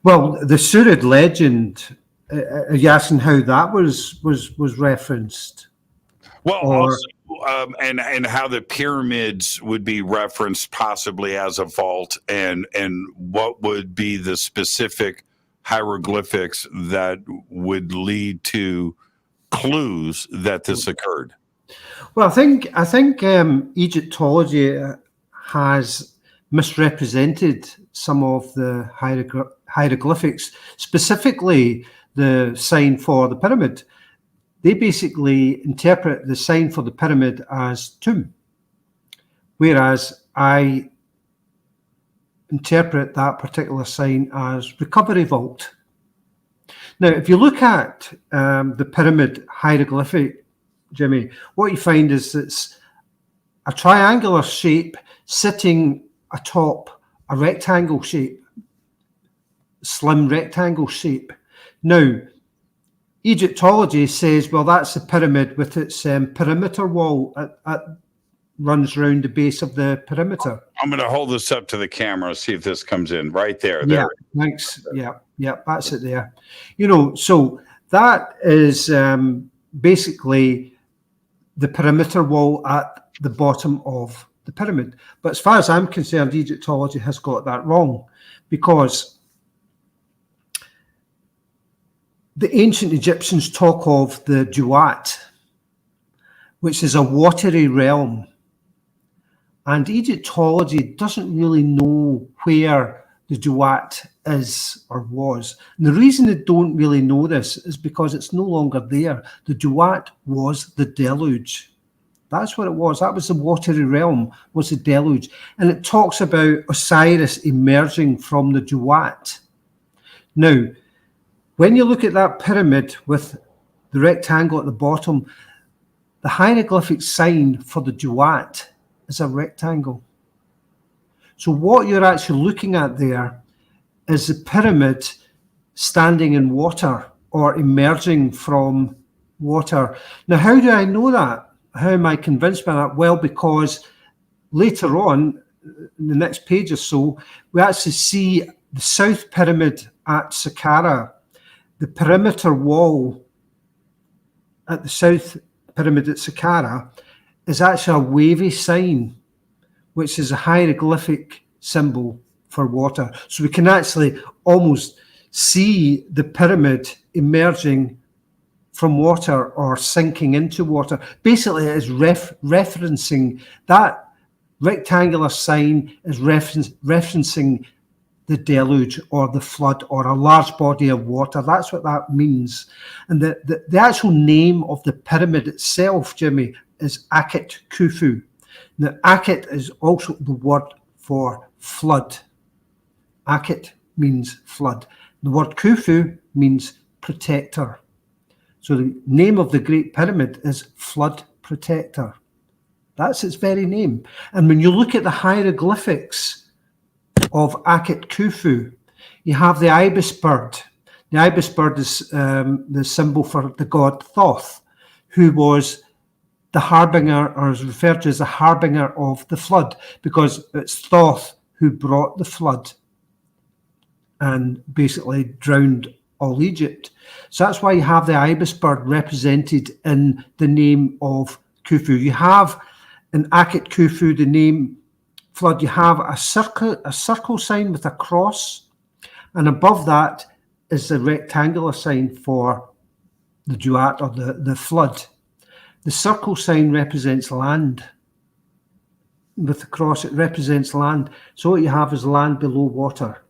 Saurod legend? Are you asking how that was referenced? Well, also, and how the pyramids would be referenced possibly as a vault, and what would be the specific hieroglyphics that would lead to clues that this occurred? Well, I think Egyptology has misrepresented some of the hieroglyphics, specifically the sign for the pyramid. They basically interpret the sign for the pyramid as tomb, whereas I interpret that particular sign as recovery vault. Now, if you look at the pyramid hieroglyphic, Jimmy, what you find is it's a triangular shape sitting atop a rectangle shape, slim rectangle shape. Now, Egyptology says, well, that's the pyramid with its perimeter wall runs around the base of the perimeter. I'm going to hold this up to the camera, see if this comes in right there. Yeah, thanks. Yeah, that's it there. So that is basically the perimeter wall at the bottom of the pyramid. But as far as I'm concerned, Egyptology has got that wrong, because the ancient Egyptians talk of the duat, which is a watery realm. And Egyptology doesn't really know where the duat is or was. And the reason they don't really know this is because it's no longer there. The duat was the deluge. That's what it was. That was the watery realm, was the deluge. And it talks about Osiris emerging from the duat. Now, when you look at that pyramid with the rectangle at the bottom, the hieroglyphic sign for the duat is a rectangle. So what you're actually looking at there is the pyramid standing in water or emerging from water. Now, how do I know that? How am I convinced by that? Well, because later on, in the next page or so, we actually see the South Pyramid at Saqqara. The perimeter wall at the South Pyramid at Saqqara is actually a wavy sign, which is a hieroglyphic symbol for water. So we can actually almost see the pyramid emerging from water or sinking into water. Basically, it is referencing that rectangular sign is referencing the deluge or the flood or a large body of water. That's what that means. And the actual name of the pyramid itself, Jimmy, is Akhet Khufu. Now, Akhet is also the word for flood. Akhet means flood. The word Khufu means protector. So the name of the Great Pyramid is Flood Protector. That's its very name. And when you look at the hieroglyphics of Akhet Khufu, you have the Ibis Bird. The Ibis Bird is the symbol for the god Thoth, who was the harbinger, or is referred to as the harbinger of the flood, because it's Thoth who brought the flood and basically drowned all Egypt. So that's why you have the Ibis Bird represented in the name of Khufu. You have in Akhet Khufu, the name flood, you have a circle sign with a cross, and above that is the rectangular sign for the duat or the flood. The circle sign represents land. With the cross, it represents land. So what you have is land below water.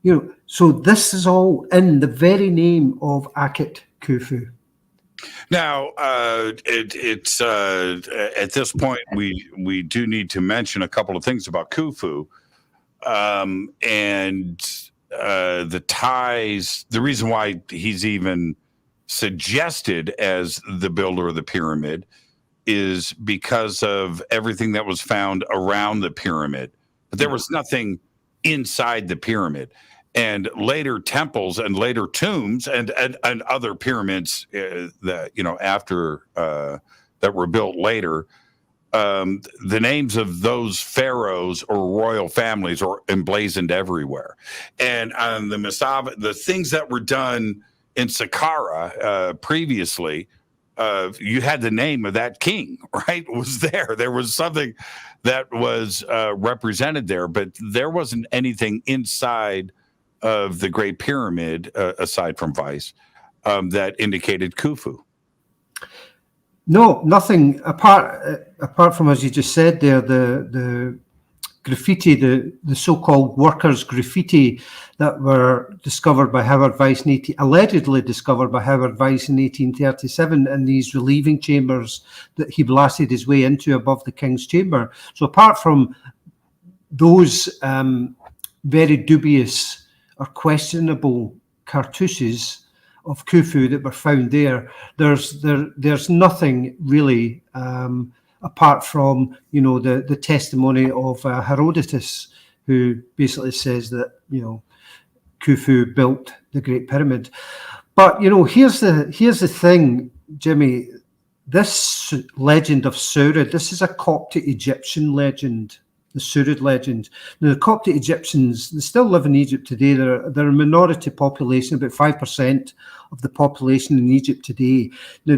You know, so this is all in the very name of Akhet Khufu. Now, it's at this point we do need to mention a couple of things about Khufu, and the ties. The reason why he's even suggested as the builder of the pyramid is because of everything that was found around the pyramid, but there was nothing inside the pyramid. And later temples and later tombs and other pyramids that, you know, after that were built later, the names of those pharaohs or royal families are emblazoned everywhere. And on the Masaba, the things that were done in Saqqara previously, you had the name of that king, right? Was there. There was something that was represented there, but there wasn't anything inside of the Great Pyramid, aside from Vice, that indicated Khufu. No, nothing apart from, as you just said there, the graffiti, the so-called workers' graffiti that were discovered by Howard Weiss, allegedly discovered by Howard Weiss in 1837 in these relieving chambers that he blasted his way into above the King's Chamber. So apart from those very dubious or questionable cartouches of Khufu that were found there, there's nothing really apart from, you know, the testimony of Herodotus, who basically says that, you know, Khufu built the Great Pyramid. But, you know, here's the thing, Jimmy. This legend of Saurod, this is a Coptic Egyptian legend, the Saurod legend. Now, the Coptic Egyptians, they still live in Egypt today. They're a minority population, about 5% of the population in Egypt today. Now,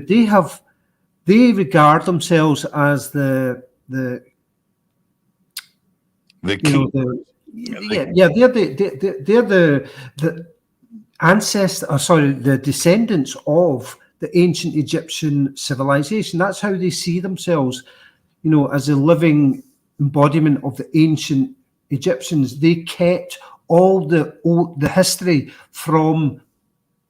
they regard themselves as the king. They're the descendants of the ancient Egyptian civilization. That's how they see themselves, as a living embodiment of the ancient Egyptians. They kept all the history from,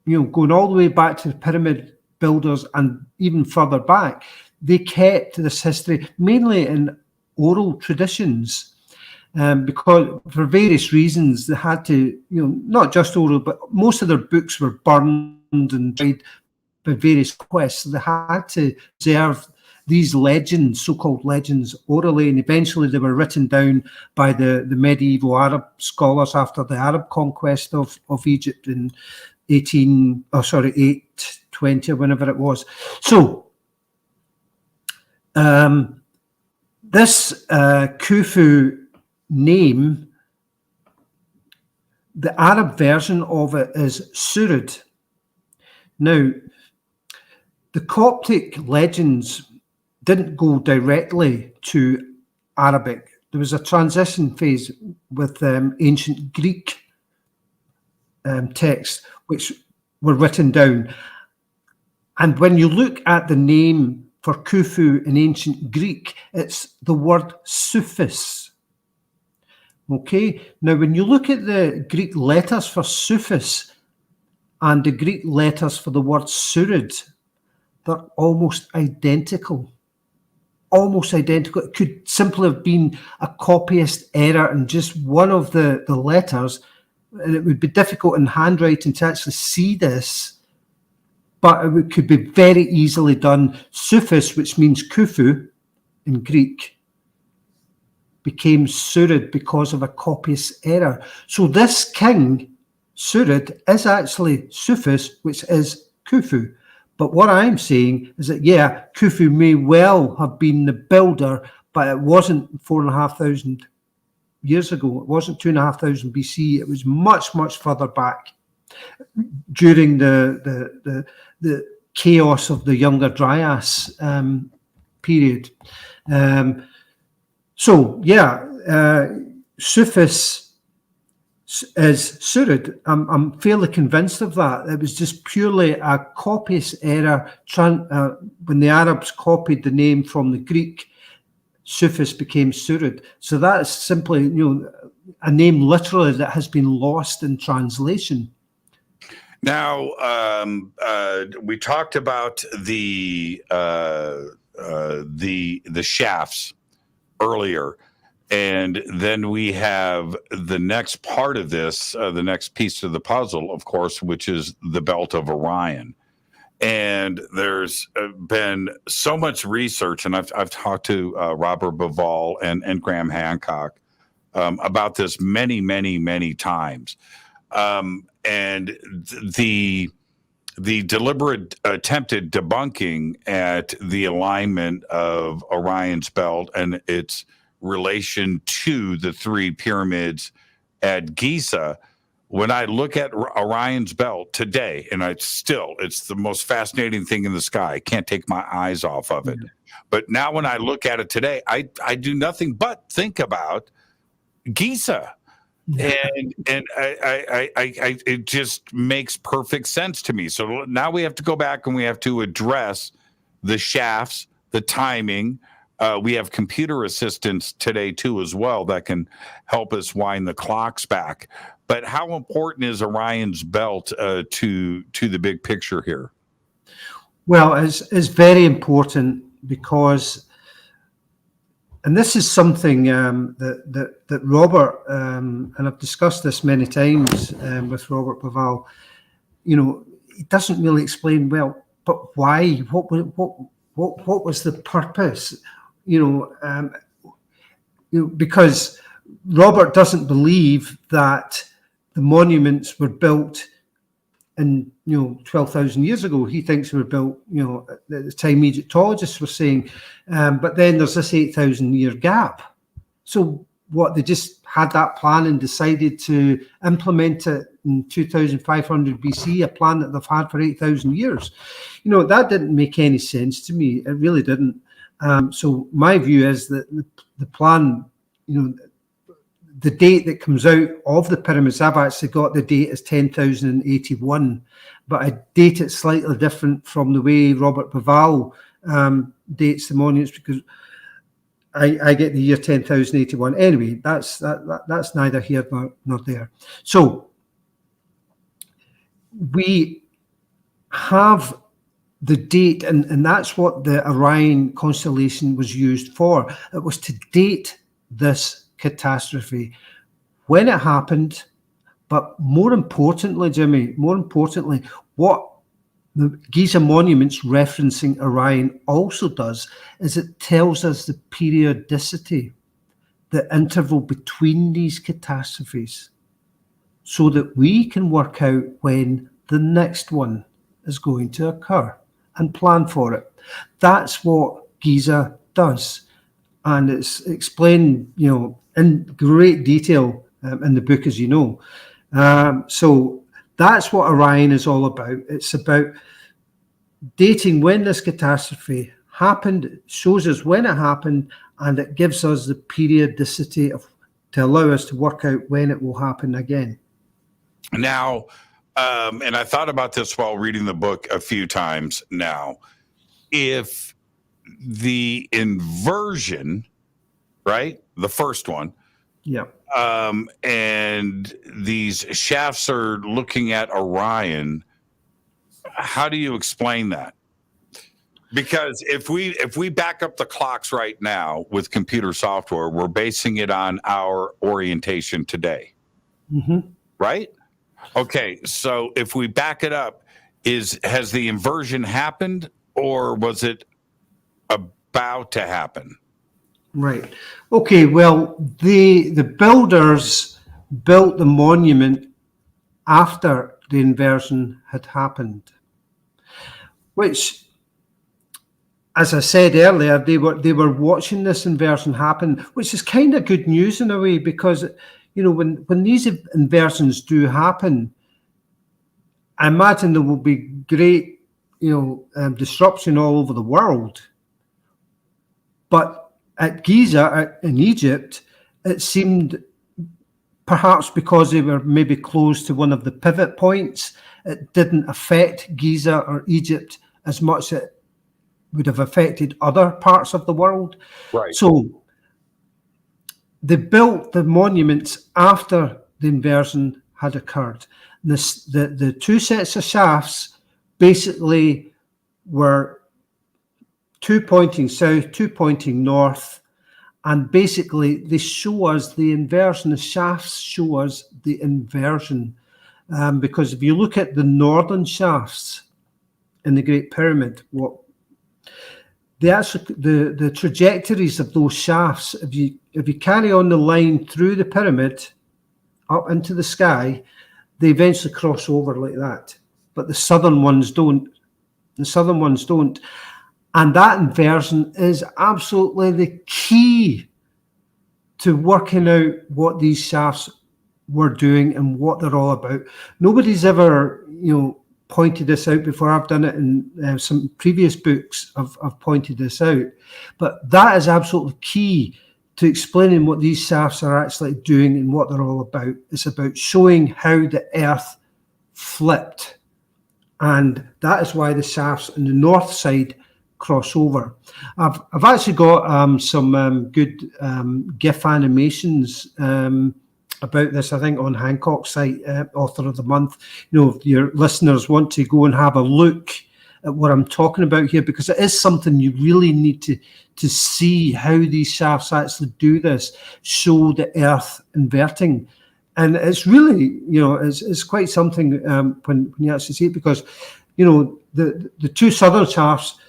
going all the way back to the pyramid builders and even further back. They kept this history mainly in oral traditions, because for various reasons they had to, not just oral, but most of their books were burned and tried by various quests. So they had to preserve these legends, so-called legends, orally, and eventually they were written down by the medieval Arab scholars after the Arab conquest of Egypt in 820 or whenever it was. So this Khufu name, the Arab version of it is Saurod. Now, the Coptic legends didn't go directly to Arabic. There was a transition phase with ancient Greek texts which were written down. And when you look at the name for Khufu in ancient Greek, it's the word Sufis. Okay, now when you look at the Greek letters for Sufis and the Greek letters for the word Saurod, they're almost identical. Almost identical. It could simply have been a copyist error in just one of the letters, and it would be difficult in handwriting to actually see this, but it could be very easily done. Sufis, which means Khufu in Greek, became Saurod because of a copyist error. So this king, Saurod, is actually Sufis, which is Khufu. But what I'm saying is that, yeah, Khufu may well have been the builder, but it wasn't 4,500 years ago. It wasn't 2,500 BC. It was much, much further back during the chaos of the Younger Dryas period. Sufis is Saurod. I'm fairly convinced of that. It was just purely a copyist error. When the Arabs copied the name from the Greek, Sufis became Saurod. So that's simply, a name literally that has been lost in translation. Now, we talked about the shafts earlier. And then we have the next part of this, the next piece of the puzzle, of course, which is the Belt of Orion. And there's been so much research, and I've talked to Robert Bivall and Graham Hancock about this many, many, many times. And the deliberate attempted debunking at the alignment of Orion's belt and its relation to the three pyramids at Giza. When I look at Orion's belt today, and it's the most fascinating thing in the sky. I can't take my eyes off of it. But now when I look at it today, I do nothing but think about Giza. And I it just makes perfect sense to me. So now we have to go back and we have to address the shafts, the timing. We have computer assistants today too as well that can help us wind the clocks back. But how important is Orion's belt to the big picture here? Well, it's very important because, and this is something that Robert, and I've discussed this many times with Robert Bivall, he doesn't really explain well, but why? What was the purpose? Because Robert doesn't believe that the monuments were built in 12,000 years ago. He thinks they were built at the time Egyptologists were saying, but then there's this 8,000 year gap. So what, they just had that plan and decided to implement it in 2,500 BC, a plan that they've had for 8,000 years. That didn't make any sense to me. It really didn't. So my view is that the plan, the date that comes out of the pyramids, I've actually got the date as 10,081, but I date it slightly different from the way Robert Bauval dates the monuments, because I get the year 10,081. Anyway, that's neither here nor there. So we have the date, and that's what the Orion constellation was used for. It was to date this catastrophe, when it happened, but more importantly, Jimmy, what the Giza monuments referencing Orion also does is it tells us the periodicity, the interval between these catastrophes, so that we can work out when the next one is going to occur and plan for it. That's what Giza does. And it's explained, in great detail in the book, as you know. So that's what Orion is all about. It's about dating when this catastrophe happened. It shows us when it happened, and it gives us the periodicity to allow us to work out when it will happen again. Now, and I thought about this while reading the book a few times now. If the inversion, right, the first one, yeah, and these shafts are looking at Orion, how do you explain that? Because if we back up the clocks right now with computer software, we're basing it on our orientation today, right? Okay, so if we back it up, has the inversion happened, or was it about to happen? Right. Okay, well, the builders built the monument after the inversion had happened, which, as I said earlier, they were watching this inversion happen, which is kind of good news in a way, because when these inversions do happen, I imagine there will be great disruption all over the world. But at Giza in Egypt, it seemed, perhaps because they were maybe close to one of the pivot points, it didn't affect Giza or Egypt as much as it would have affected other parts of the world. Right. So they built the monuments after the inversion had occurred. The two sets of shafts basically were two pointing south, two pointing north, and basically they show us the inversion. The shafts show us the inversion, because if you look at the northern shafts in the Great Pyramid, the trajectories of those shafts, if you carry on the line through the pyramid up into the sky, they eventually cross over like that. But the southern ones don't. And that inversion is absolutely the key to working out what these shafts were doing and what they're all about. Nobody's ever, pointed this out before. I've done it in some previous books. I've pointed this out. But that is absolutely key to explaining what these shafts are actually doing and what they're all about. It's about showing how the Earth flipped. And that is why the shafts on the north side cross over. I've actually got some good GIF animations about this, I think, on Hancock's site, Author of the Month. If your listeners want to go and have a look at what I'm talking about here, because it is something you really need to see how these shafts actually do this, show the Earth inverting. And it's really, it's quite something when you actually see it, because, the two southern shafts,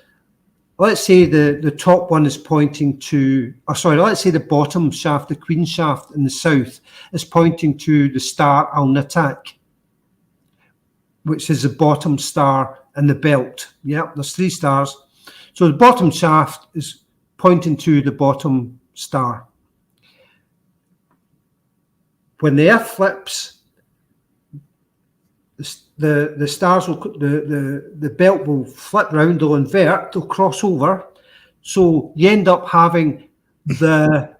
let's say the top one is pointing to, let's say the bottom shaft, the Queen shaft in the south, is pointing to the star Al-Natak, which is the bottom star in the belt. Yeah, there's three stars. So the bottom shaft is pointing to the bottom star. When the Earth flips, the stars will, the belt will flip round, they'll invert, they'll cross over. So you end up having the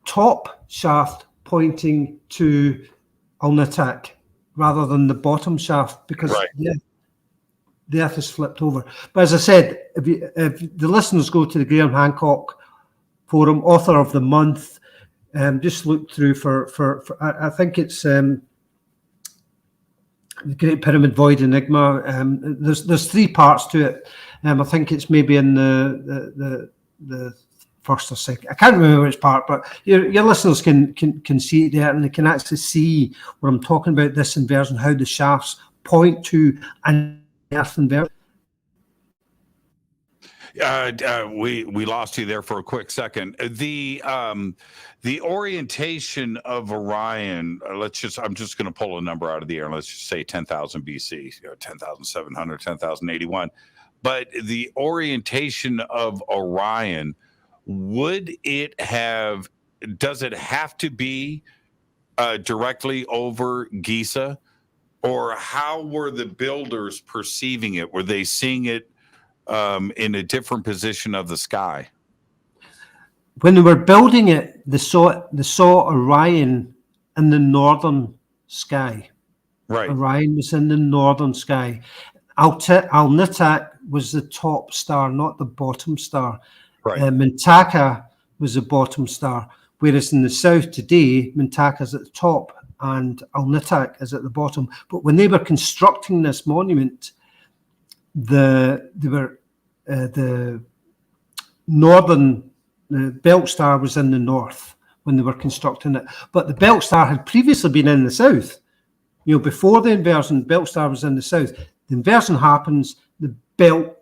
top shaft pointing to Alnitak rather than the bottom shaft, because the Earth is flipped over. But as I said, if the listeners go to the Graham Hancock Forum, Author of the Month, just look through for I think it's the Great Pyramid Void Enigma. There's 3 parts to it. I think it's maybe in the first or second. I can't remember which part, but your listeners can see it there, and they can actually see what I'm talking about. This inversion, how the shafts point to an Earth inversion. We lost you there for a quick second. The orientation of Orion, I'm just going to pull a number out of the air. Let's just say 10,000 BC, 10,700, 10,081. But the orientation of Orion, does it have to be directly over Giza? Or how were the builders perceiving it? Were they seeing it in a different position of the sky? When they were building it, they saw Orion in the northern sky. Right. Orion was in the northern sky. Alnitak was the top star, not the bottom star. Right. Mintaka was the bottom star, whereas in the south today, Mintaka's at the top and Alnitak is at the bottom. But when they were constructing this monument, the northern belt star was in the north when they were constructing it, but the belt star had previously been in the south. Before the inversion, belt star was in the south. The inversion happens, the belt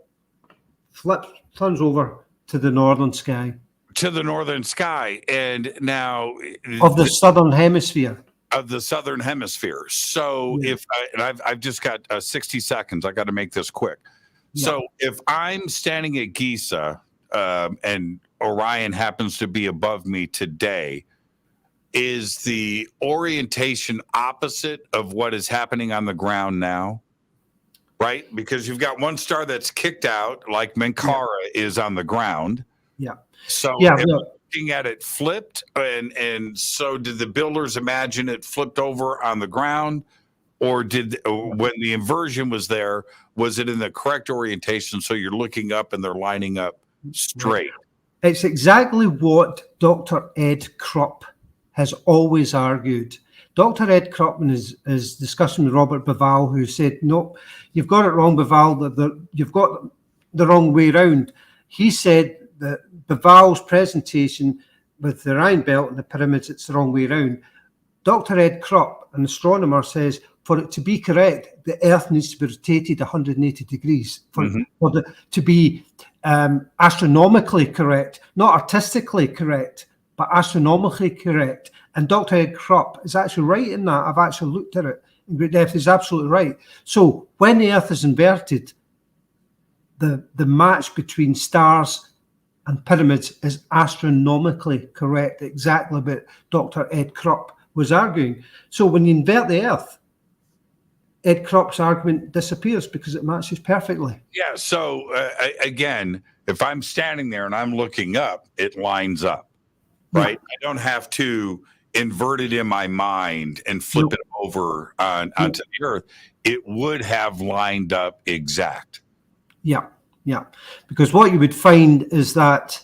turns over to the northern sky. To the northern sky, and now of the southern hemisphere. Of the southern hemisphere. So I've just got 60 seconds. I got to make this quick. Yeah. So if I'm standing at Giza and Orion happens to be above me today, is the orientation opposite of what is happening on the ground now? Right? Because you've got one star that's kicked out, like Menkara is on the ground. Yeah. So looking at it flipped, and so did the builders imagine it flipped over on the ground, or when the inversion was there, was it in the correct orientation? So you're looking up and they're lining up straight. It's exactly what Dr. Ed Krupp has always argued. Dr. Ed Krupp in his discussion with Robert Bivall, who said, "No, you've got it wrong, Bivall. You've got the wrong way round." He said that Bivall's presentation with the Orion belt and the pyramids, it's the wrong way round. Dr. Ed Krupp, an astronomer, says for it to be correct, the Earth needs to be rotated 180 degrees for to be astronomically correct, not artistically correct, but astronomically correct. And Dr. Ed Krupp is actually right in that. I've actually looked at it in great depth. He's absolutely right. So when the Earth is inverted, the match between stars and pyramids is astronomically correct, exactly what Dr. Ed Krupp was arguing. So when you invert the Earth, Ed Krupp's argument disappears because it matches perfectly. Yeah, so again, if I'm standing there and I'm looking up, it lines up, right? I don't have to invert it in my mind and flip it over onto the Earth. It would have lined up exact. Yeah. Because what you would find is that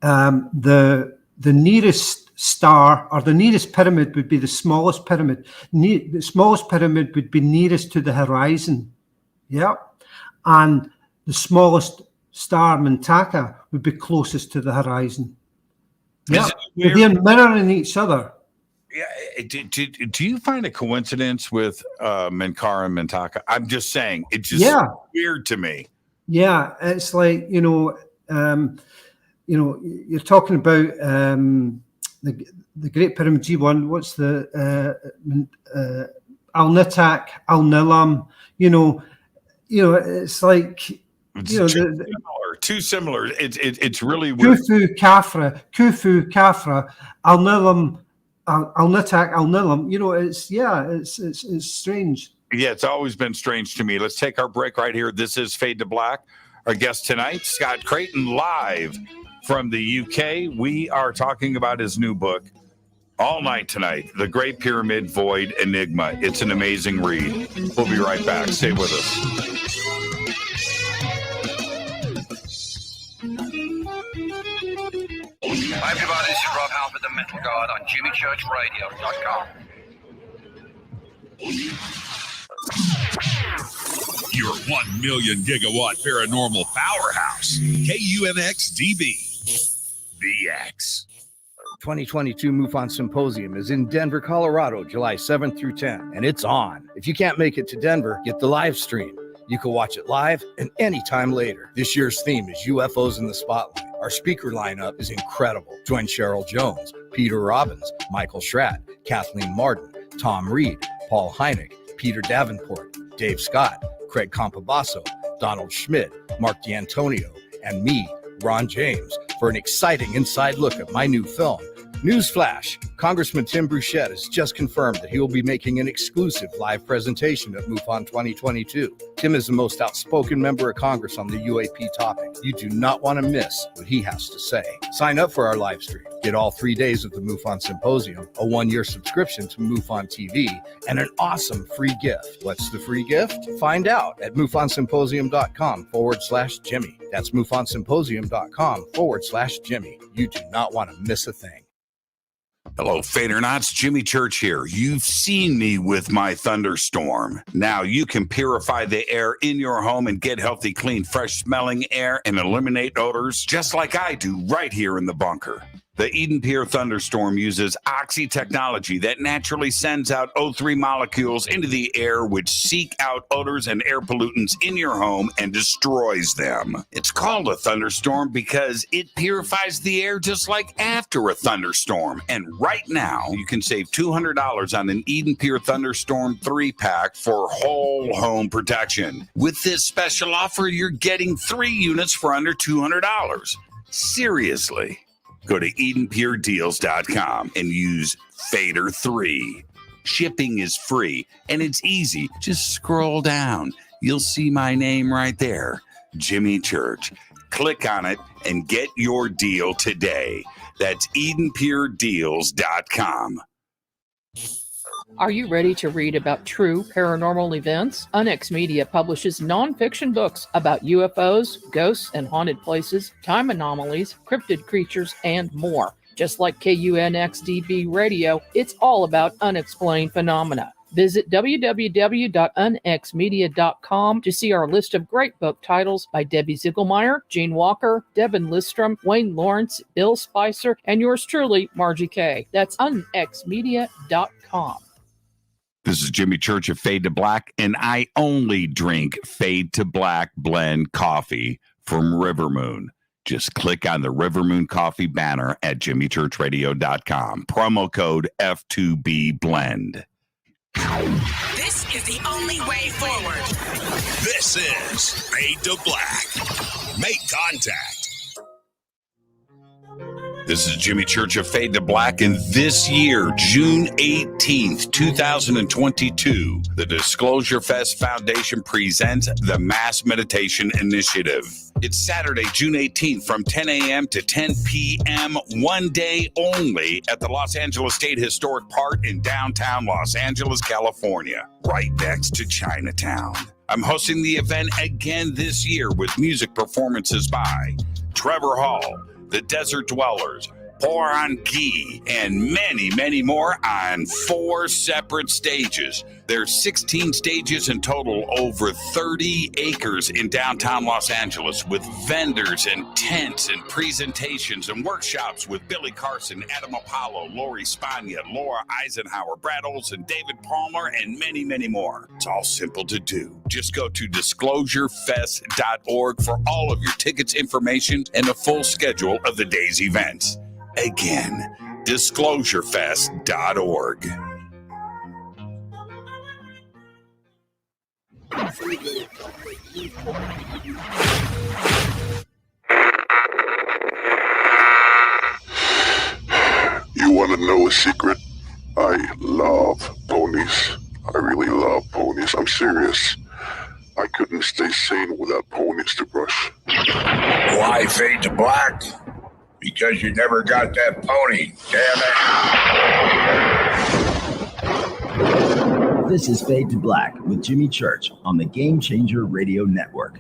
the nearest star or the nearest pyramid would be the smallest pyramid. The smallest pyramid would be nearest to the horizon. Yeah. And the smallest star, Mintaka, would be closest to the horizon. Yeah. They're mirroring each other. Yeah. Do you find a coincidence with Menkara and Mintaka? I'm just saying, it's just weird to me. Yeah, it's like, you're talking about the Great Pyramid G1. What's the Alnitak, Alnilam? It's like too similar. It's really weird. Khufu, Khafra, Alnilam, Alnitak, Alnilam. It's strange. Yeah, it's always been strange to me. Let's take our break right here. This is Fade to Black. Our guest tonight, Scott Creighton, live from the UK. We are talking about his new book, all night tonight. The Great Pyramid Void Enigma. It's an amazing read. We'll be right back. Stay with us. Hi everybody, this is Rob Halford, the Metal God on JimmyChurchRadio.com. Your 1 million gigawatt paranormal powerhouse, KUNX-DB, the X. 2022 MUFON Symposium is in Denver, Colorado, July 7th through 10th, and it's on. If you can't make it to Denver, get the live stream. You can watch it live and anytime later. This year's theme is UFOs in the Spotlight. Our speaker lineup is incredible. Join Cheryl Jones, Peter Robbins, Michael Schratt, Kathleen Martin, Tom Reed, Paul Hynek, Peter Davenport, Dave Scott, Craig Campobasso, Donald Schmidt, Mark D'Antonio, and me, Ron James, for an exciting inside look at my new film. Newsflash, Congressman Tim Burchett has just confirmed that he will be making an exclusive live presentation at MUFON 2022. Tim is the most outspoken member of Congress on the UAP topic. You do not want to miss what he has to say. Sign up for our live stream. Get all 3 days of the MUFON Symposium, a 1-year subscription to MUFON TV, and an awesome free gift. What's the free gift? Find out at MUFONSymposium.com/Jimmy. That's MUFONSymposium.com/Jimmy. You do not want to miss a thing. Hello, Fadernauts. Jimmy Church here. You've seen me with my Thunderstorm. Now you can purify the air in your home and get healthy, clean, fresh-smelling air and eliminate odors just like I do right here in the bunker. The EdenPURE Thunderstorm uses oxy technology that naturally sends out O3 molecules into the air, which seek out odors and air pollutants in your home and destroys them. It's called a thunderstorm because it purifies the air just like after a thunderstorm. And right now, you can save $200 on an EdenPURE Thunderstorm 3-pack for whole home protection. With this special offer, you're getting 3 units for under $200. Seriously. Go to EdenPureDeals.com and use Fader3. Shipping is free and it's easy. Just scroll down. You'll see my name right there, Jimmy Church. Click on it and get your deal today. That's EdenPureDeals.com. Are you ready to read about true paranormal events? Unex Media publishes nonfiction books about UFOs, ghosts and haunted places, time anomalies, cryptid creatures, and more. Just like KUNX-DB Radio, it's all about unexplained phenomena. Visit www.unexmedia.com to see our list of great book titles by Debbie Ziegelmeyer, Gene Walker, Devin Listrom, Wayne Lawrence, Bill Spicer, and yours truly, Margie Kay. That's unexmedia.com. This is Jimmy Church of Fade to Black, and I only drink Fade to Black blend coffee from Rivermoon. Just click on the Rivermoon coffee banner at jimmychurchradio.com. Promo code F2B blend. This is the only way forward. This is Fade to Black. Make contact. This is Jimmy Church of Fade to Black, and this year, June 18th, 2022, the Disclosure Fest Foundation presents the Mass Meditation Initiative. It's Saturday, June 18th from 10 a.m. to 10 p.m., one day only at the Los Angeles State Historic Park in downtown Los Angeles, California, right next to Chinatown. I'm hosting the event again this year with music performances by Trevor Hall, The Desert Dwellers, Poran Key, and many, many more on 4 separate stages. There's 16 stages in total, over 30 acres in downtown Los Angeles, with vendors and tents and presentations and workshops with Billy Carson, Adam Apollo, Lori Spagna, Laura Eisenhower, Brad Olson, David Palmer, and many, many more. It's all simple to do. Just go to disclosurefest.org for all of your tickets, information, and a full schedule of the day's events. Again, disclosurefest.org. You want to know a secret? I love ponies. I really love ponies. I'm serious. I couldn't stay sane without ponies to brush. Why Fade to Black? Because you never got that pony. Damn it. This is Fade to Black with Jimmy Church on the Game Changer Radio Network.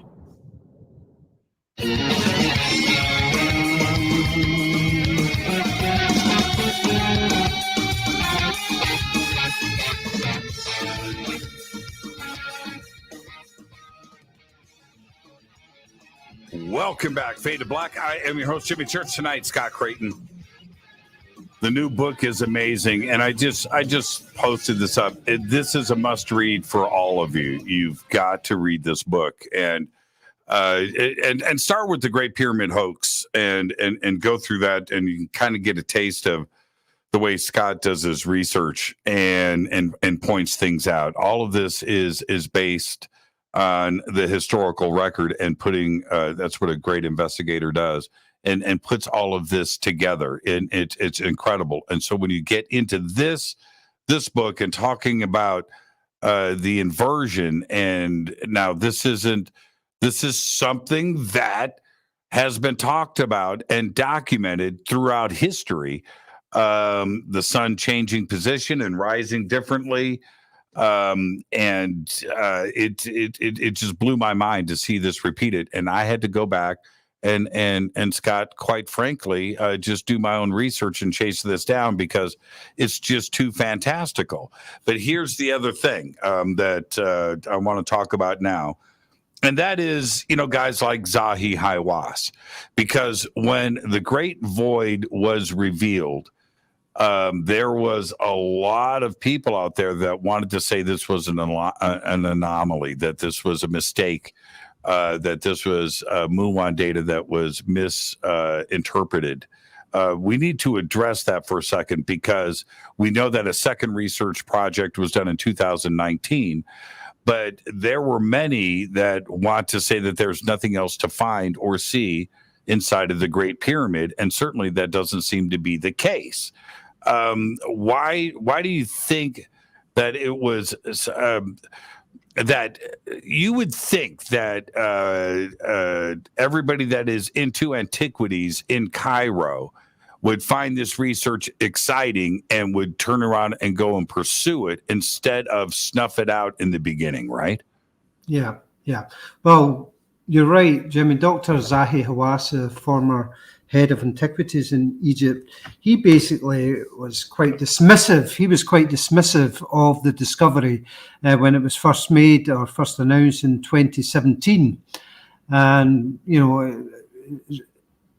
Welcome back, Fade to Black. I am your host, Jimmy Church. Tonight, Scott Creighton. The new book is amazing, and I just posted this up. This is a must-read for all of you. You've got to read this book, and start with the Great Pyramid hoax, and go through that, and you can kind of get a taste of the way Scott does his research and points things out. All of this is based on the historical record and putting that's what a great investigator does, and puts all of this together, and it's incredible. And so when you get into this book and talking about the inversion, and now this is something that has been talked about and documented throughout history, the sun changing position and rising differently. It just blew my mind to see this repeated, and I had to go back and Scott, quite frankly, just do my own research and chase this down because it's just too fantastical. But here's the other thing that I want to talk about now, and that is, guys like Zahi Hawass, because when the Great Void was revealed, there was a lot of people out there that wanted to say this was an anomaly, that this was a mistake, that this was muon data that was misinterpreted. We need to address that for a second, because we know that a second research project was done in 2019, but there were many that want to say that there's nothing else to find or see inside of the Great Pyramid, and certainly that doesn't seem to be the case. Why do you think that it was that you would think that everybody that is into antiquities in Cairo would find this research exciting and would turn around and go and pursue it instead of snuff it out in the beginning, right? Yeah. Well, you're right, Jimmy. Dr. Zahi Hawass, the former head of antiquities in Egypt, he basically was quite dismissive. He was quite dismissive of the discovery when it was first made or first announced in 2017. And,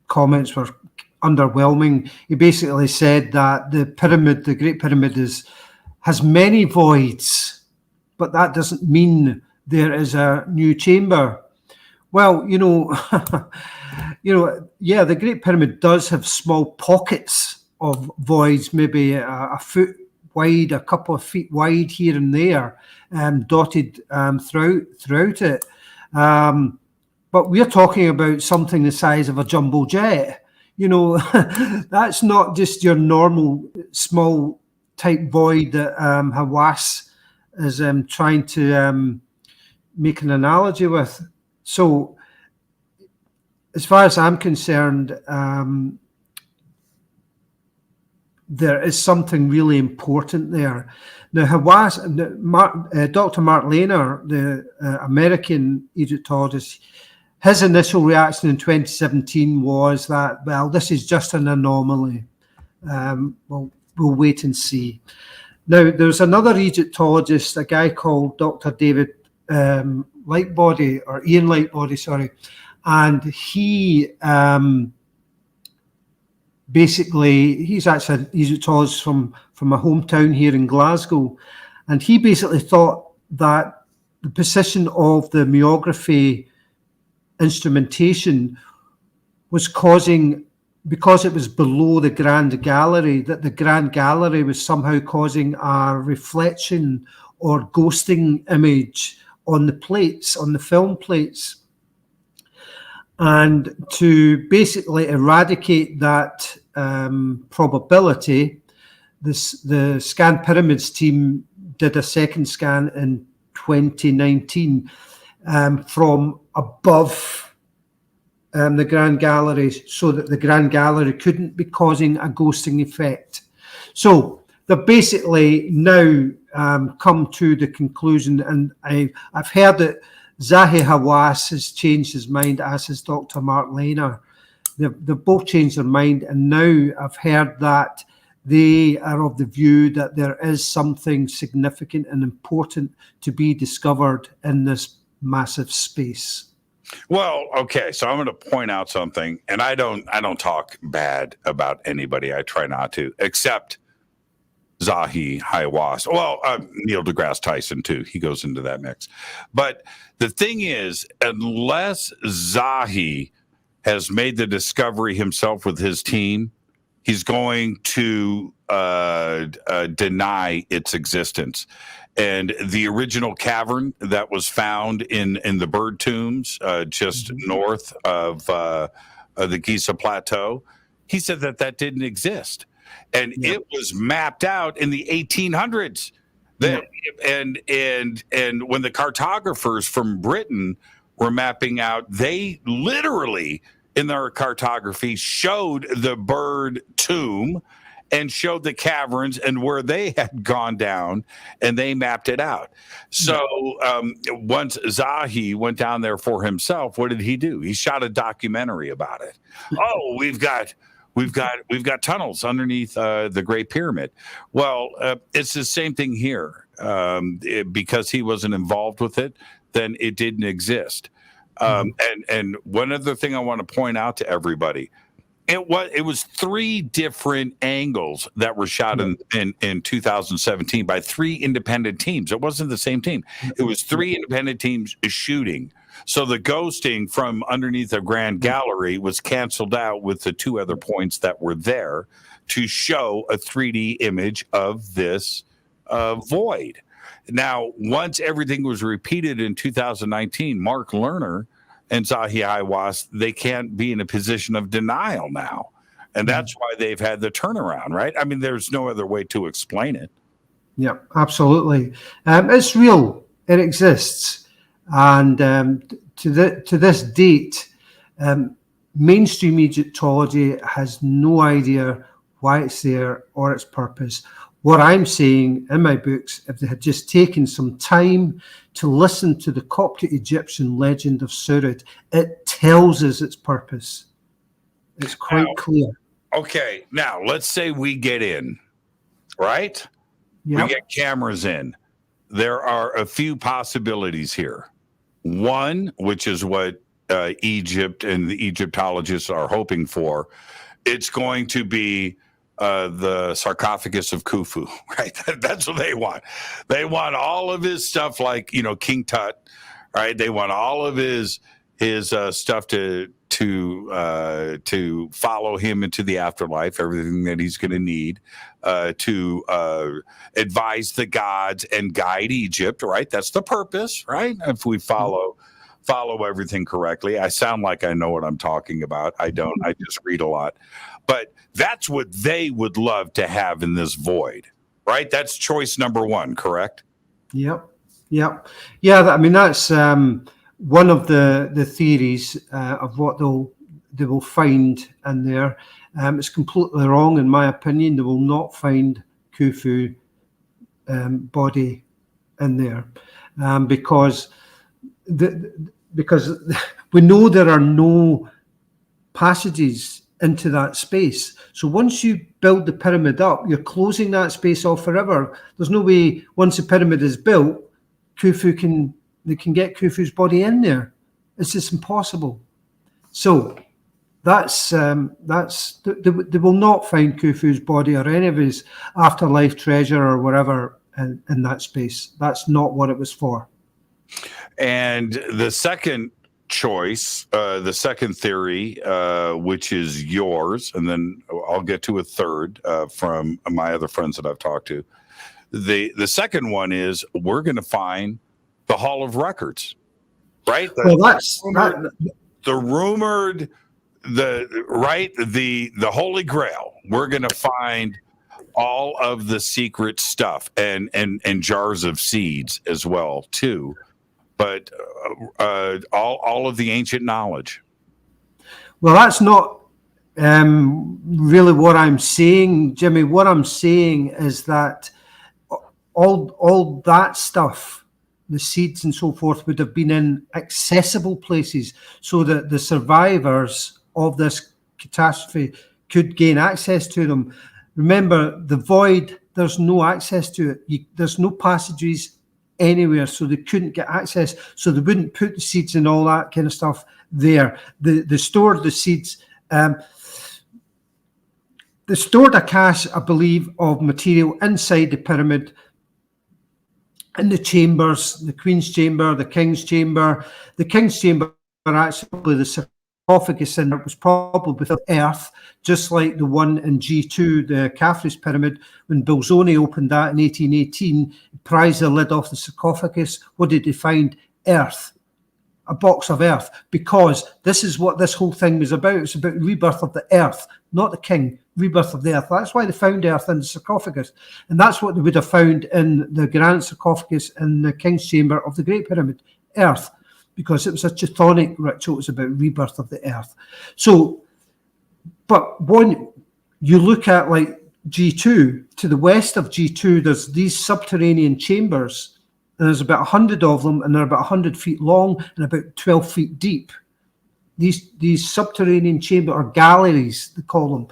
comments were underwhelming. He basically said that the Great Pyramid has many voids, but that doesn't mean there is a new chamber. Well, the Great Pyramid does have small pockets of voids, maybe a foot wide, a couple of feet wide here and there, dotted throughout it. But we're talking about something the size of a jumbo jet. That's not just your normal small type void that Hawass is trying to make an analogy with. So, as far as I'm concerned, there is something really important there. Now, Hawass, Dr. Mark Lehner, the American Egyptologist, his initial reaction in 2017 was that, well, this is just an anomaly. We'll wait and see. Now, there's another Egyptologist, a guy called Dr. David Lightbody, or Ian Lightbody, sorry, and he basically, he's actually an Egyptologist from my hometown here in Glasgow, and he basically thought that the position of the myography instrumentation was causing, because it was below the Grand Gallery, that the Grand Gallery was somehow causing a reflection or ghosting image on the plates, on the film plates. And to basically eradicate that probability, the Scan Pyramids team did a second scan in 2019 from above the Grand Gallery so that the Grand Gallery couldn't be causing a ghosting effect. So they've basically now come to the conclusion, and I've heard that Zahi Hawass has changed his mind, as has Dr. Mark Lehner. They've both changed their mind, and now I've heard that they are of the view that there is something significant and important to be discovered in this massive space. Well, okay, so I'm going to point out something, and I don't talk bad about anybody. I try not to, except Zahi Hawass. Well, Neil deGrasse Tyson too. He goes into that mix. But the thing is, unless Zahi has made the discovery himself with his team, he's going to deny its existence. And the original cavern that was found in the bird tombs just north of the Giza Plateau, he said that didn't exist. And it was mapped out in the 1800s. And when the cartographers from Britain were mapping out, they literally, in their cartography, showed the bird tomb and showed the caverns and where they had gone down, and they mapped it out. So once Zahi went down there for himself, what did he do? He shot a documentary about it. Oh, we've got tunnels underneath the Great Pyramid. Well, it's the same thing here. Because he wasn't involved with it, then it didn't exist. And one other thing I want to point out to everybody, it was 3 different angles that were shot in 2017 by 3 independent teams. It wasn't the same team. It was 3 independent teams shooting. So the ghosting from underneath the Grand Gallery was canceled out with the 2 other points that were there to show a 3D image of this void. Now, once everything was repeated in 2019, Mark Lerner and Zahi Hawass, they can't be in a position of denial now. And that's why they've had the turnaround, right? I mean, there's no other way to explain it. Yeah, absolutely. It's real. It exists. And to this date, mainstream Egyptology has no idea why it's there or its purpose. What I'm saying in my books, if they had just taken some time to listen to the Coptic Egyptian legend of Saurod, it tells us its purpose. It's quite clear. Okay, now let's say we get in, right? Yep. We get cameras in. There are a few possibilities here. One, which is what Egypt and the Egyptologists are hoping for, it's going to be the sarcophagus of Khufu, right? That's what they want. They want all of his stuff, like, King Tut, right? They want all of his stuff to follow him into the afterlife, everything that he's going to need to advise the gods and guide Egypt, right? That's the purpose, right? If we follow everything correctly. I sound like I know what I'm talking about. I don't. I just read a lot. But that's what they would love to have in this void, right? That's choice number 1, correct? Yep. Yeah, I mean, that's one of the theories of what they will find in there. It's completely wrong, in my opinion. They will not find Khufu body in there because we know there are no passages into that space. So once you build the pyramid up, you're closing that space off forever. There's no way, once the pyramid is built, they can get Khufu's body in there. It's just impossible. So that's they will not find Khufu's body or any of his afterlife treasure or whatever in that space. That's not what it was for. And the second choice, the second theory, which is yours, and then I'll get to a third from my other friends that I've talked to. The second one is we're going to find the Hall of Records, right? The Holy Grail. We're going to find all of the secret stuff and jars of seeds as well too. But all of the ancient knowledge. Well, that's not really what I'm saying, Jimmy. What I'm saying is that all that stuff, the seeds and so forth, would have been in accessible places so that the survivors of this catastrophe could gain access to them. Remember, the void, there's no access to it. There's no passageways anywhere, so they couldn't get access. So they wouldn't put the seeds and all that kind of stuff there. They stored the seeds. They stored a cache, I believe, of material inside the pyramid, in the chambers, the Queen's chamber, the King's chamber. The King's chamber, actually, the sarcophagus in it was probably with earth, just like the one in G2, the Khafre's pyramid. When Bolzoni opened that in 1818, he prized the lid off the sarcophagus. What did he find? Earth. A box of earth, because this is what this whole thing was about. It's about rebirth of the earth, not the king, rebirth of the earth. That's why they found earth in the sarcophagus. And that's what they would have found in the granite sarcophagus in the King's chamber of the Great Pyramid, earth, because it was a chthonic ritual. It was about rebirth of the earth. So, but when you look at like G2, to the west of G2, there's these subterranean chambers. And there's about 100 of them, and they're about 100 feet long and about 12 feet deep. These subterranean chamber, or galleries, they call them.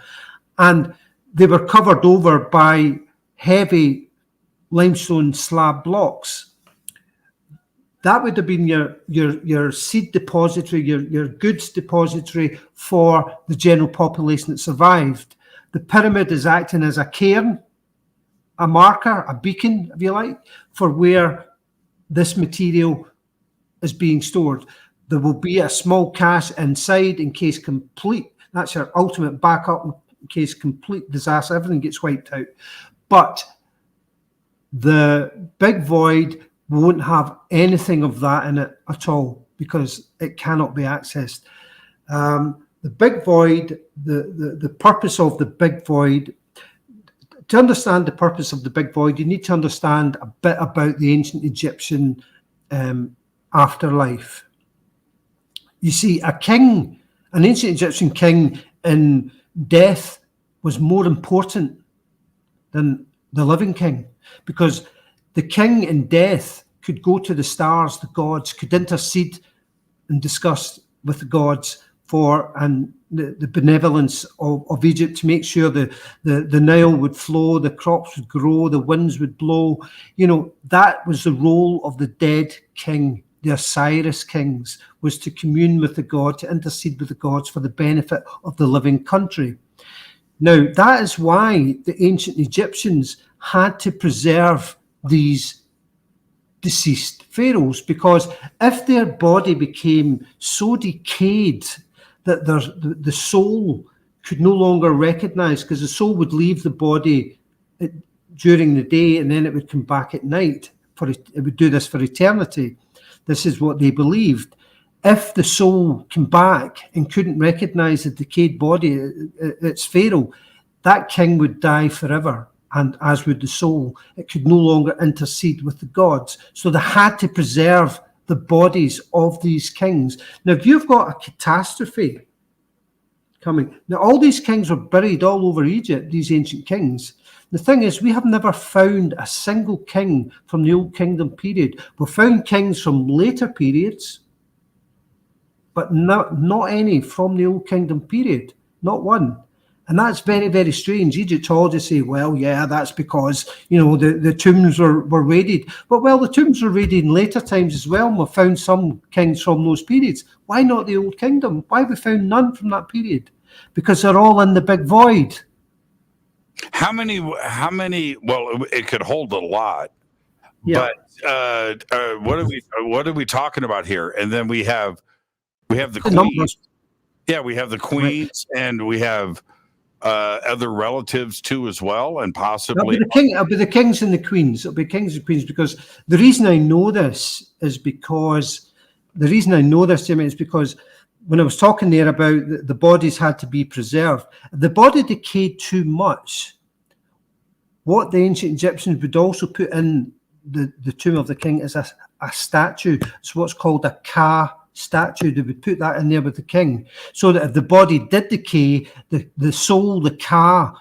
And they were covered over by heavy limestone slab blocks. That would have been your seed depository, your goods depository for the general population that survived. The pyramid is acting as a cairn, a marker, a beacon, if you like, for where this material is being stored. There will be a small cache inside in case complete. That's your ultimate backup in case complete disaster, everything gets wiped out. But the big void won't have anything of that in it at all because it cannot be accessed. The big void, the purpose of the big void, to understand the purpose of the big void, you need to understand a bit about the ancient Egyptian afterlife. You see, a king, an ancient Egyptian king in death was more important than the living king, because the king in death could go to the stars, the gods, could intercede and discuss with the gods for the benevolence of Egypt, to make sure the Nile would flow, the crops would grow, the winds would blow. You know, that was the role of the dead king. The Osiris kings was to commune with the god, to intercede with the gods for the benefit of the living country. Now, that is why the ancient Egyptians had to preserve these deceased pharaohs, because if their body became so decayed that the soul could no longer recognize, because the soul would leave the body during the day and then it would come back at night. It would do this for eternity. This is what they believed. If the soul came back and couldn't recognize the decayed body, its pharaoh, that king would die forever, and as would the soul. It could no longer intercede with the gods. So they had to preserve the bodies of these kings. Now, if you've got a catastrophe coming, now all these kings were buried all over Egypt, these ancient kings. The thing is, we have never found a single king from the Old Kingdom period. We've found kings from later periods, but not any from the Old Kingdom period, not one. And that's very, very strange. Egyptologists say, well, yeah, that's because, you know, the tombs were raided. But, well, the tombs were raided in later times as well, and we've found some kings from those periods. Why not the Old Kingdom? Why have we found none from that period? Because they're all in the big void. How many, well, it could hold a lot. Yeah. But what are we talking about here? And then we have the queens. Yeah, we have the queens, and we have other relatives too as well, and possibly it'll be the kings and the queens. It'll be kings and queens, because the reason I know this is because Jimmy, is because when I was talking there about the bodies had to be preserved, the body decayed too much. What the ancient Egyptians would also put in the tomb of the king is a statue. It's what's called a Ka statue. They would put that in there with the king, so that if the body did decay, the soul, the Ka,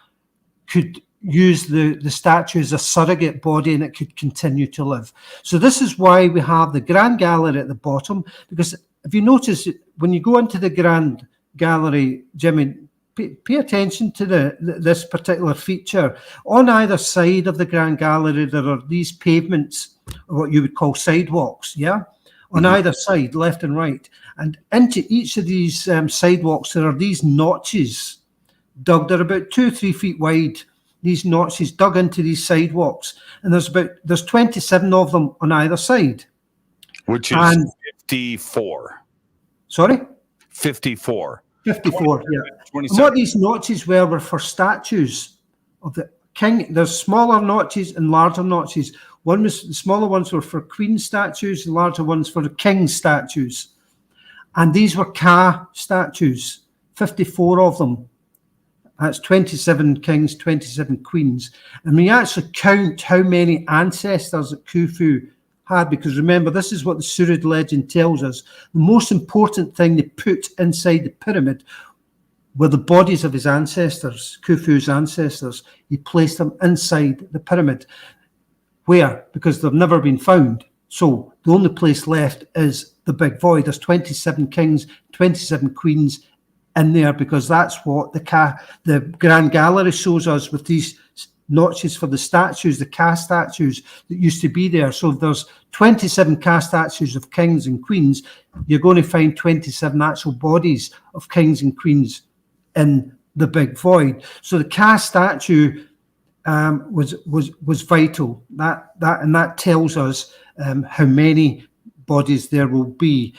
could use the statue as a surrogate body and it could continue to live. So this is why we have the Grand Gallery at the bottom, because if you notice, when you go into the Grand Gallery, Jimmy, pay attention to this particular feature. On either side of the Grand Gallery, there are these pavements, what you would call sidewalks, yeah? On either side, left and right. And into each of these sidewalks, there are these notches dug. They're about 2 or 3 feet wide. These notches dug into these sidewalks, and there's 27 of them on either side, which is 54. Sorry, 54. 54. Yeah. And what these notches were for statues of the king. There's smaller notches and larger notches. The smaller ones were for queen statues, the larger ones for the king statues, and these were Ka statues. 54 of them. That's 27 kings, 27 queens. And we actually count how many ancestors that Khufu had, because remember, this is what the Saurod legend tells us. The most important thing they put inside the pyramid were the bodies of his ancestors, Khufu's ancestors. He placed them inside the pyramid. Where? Because they've never been found. So the only place left is the big void. There's 27 kings, 27 queens in there, because that's what the Grand Gallery shows us, with these notches for the statues, the Ka statues that used to be there. So if there's 27 Ka statues of kings and queens, you're going to find 27 actual bodies of kings and queens in the big void. So the Ka statue was vital. That tells us how many bodies there will be.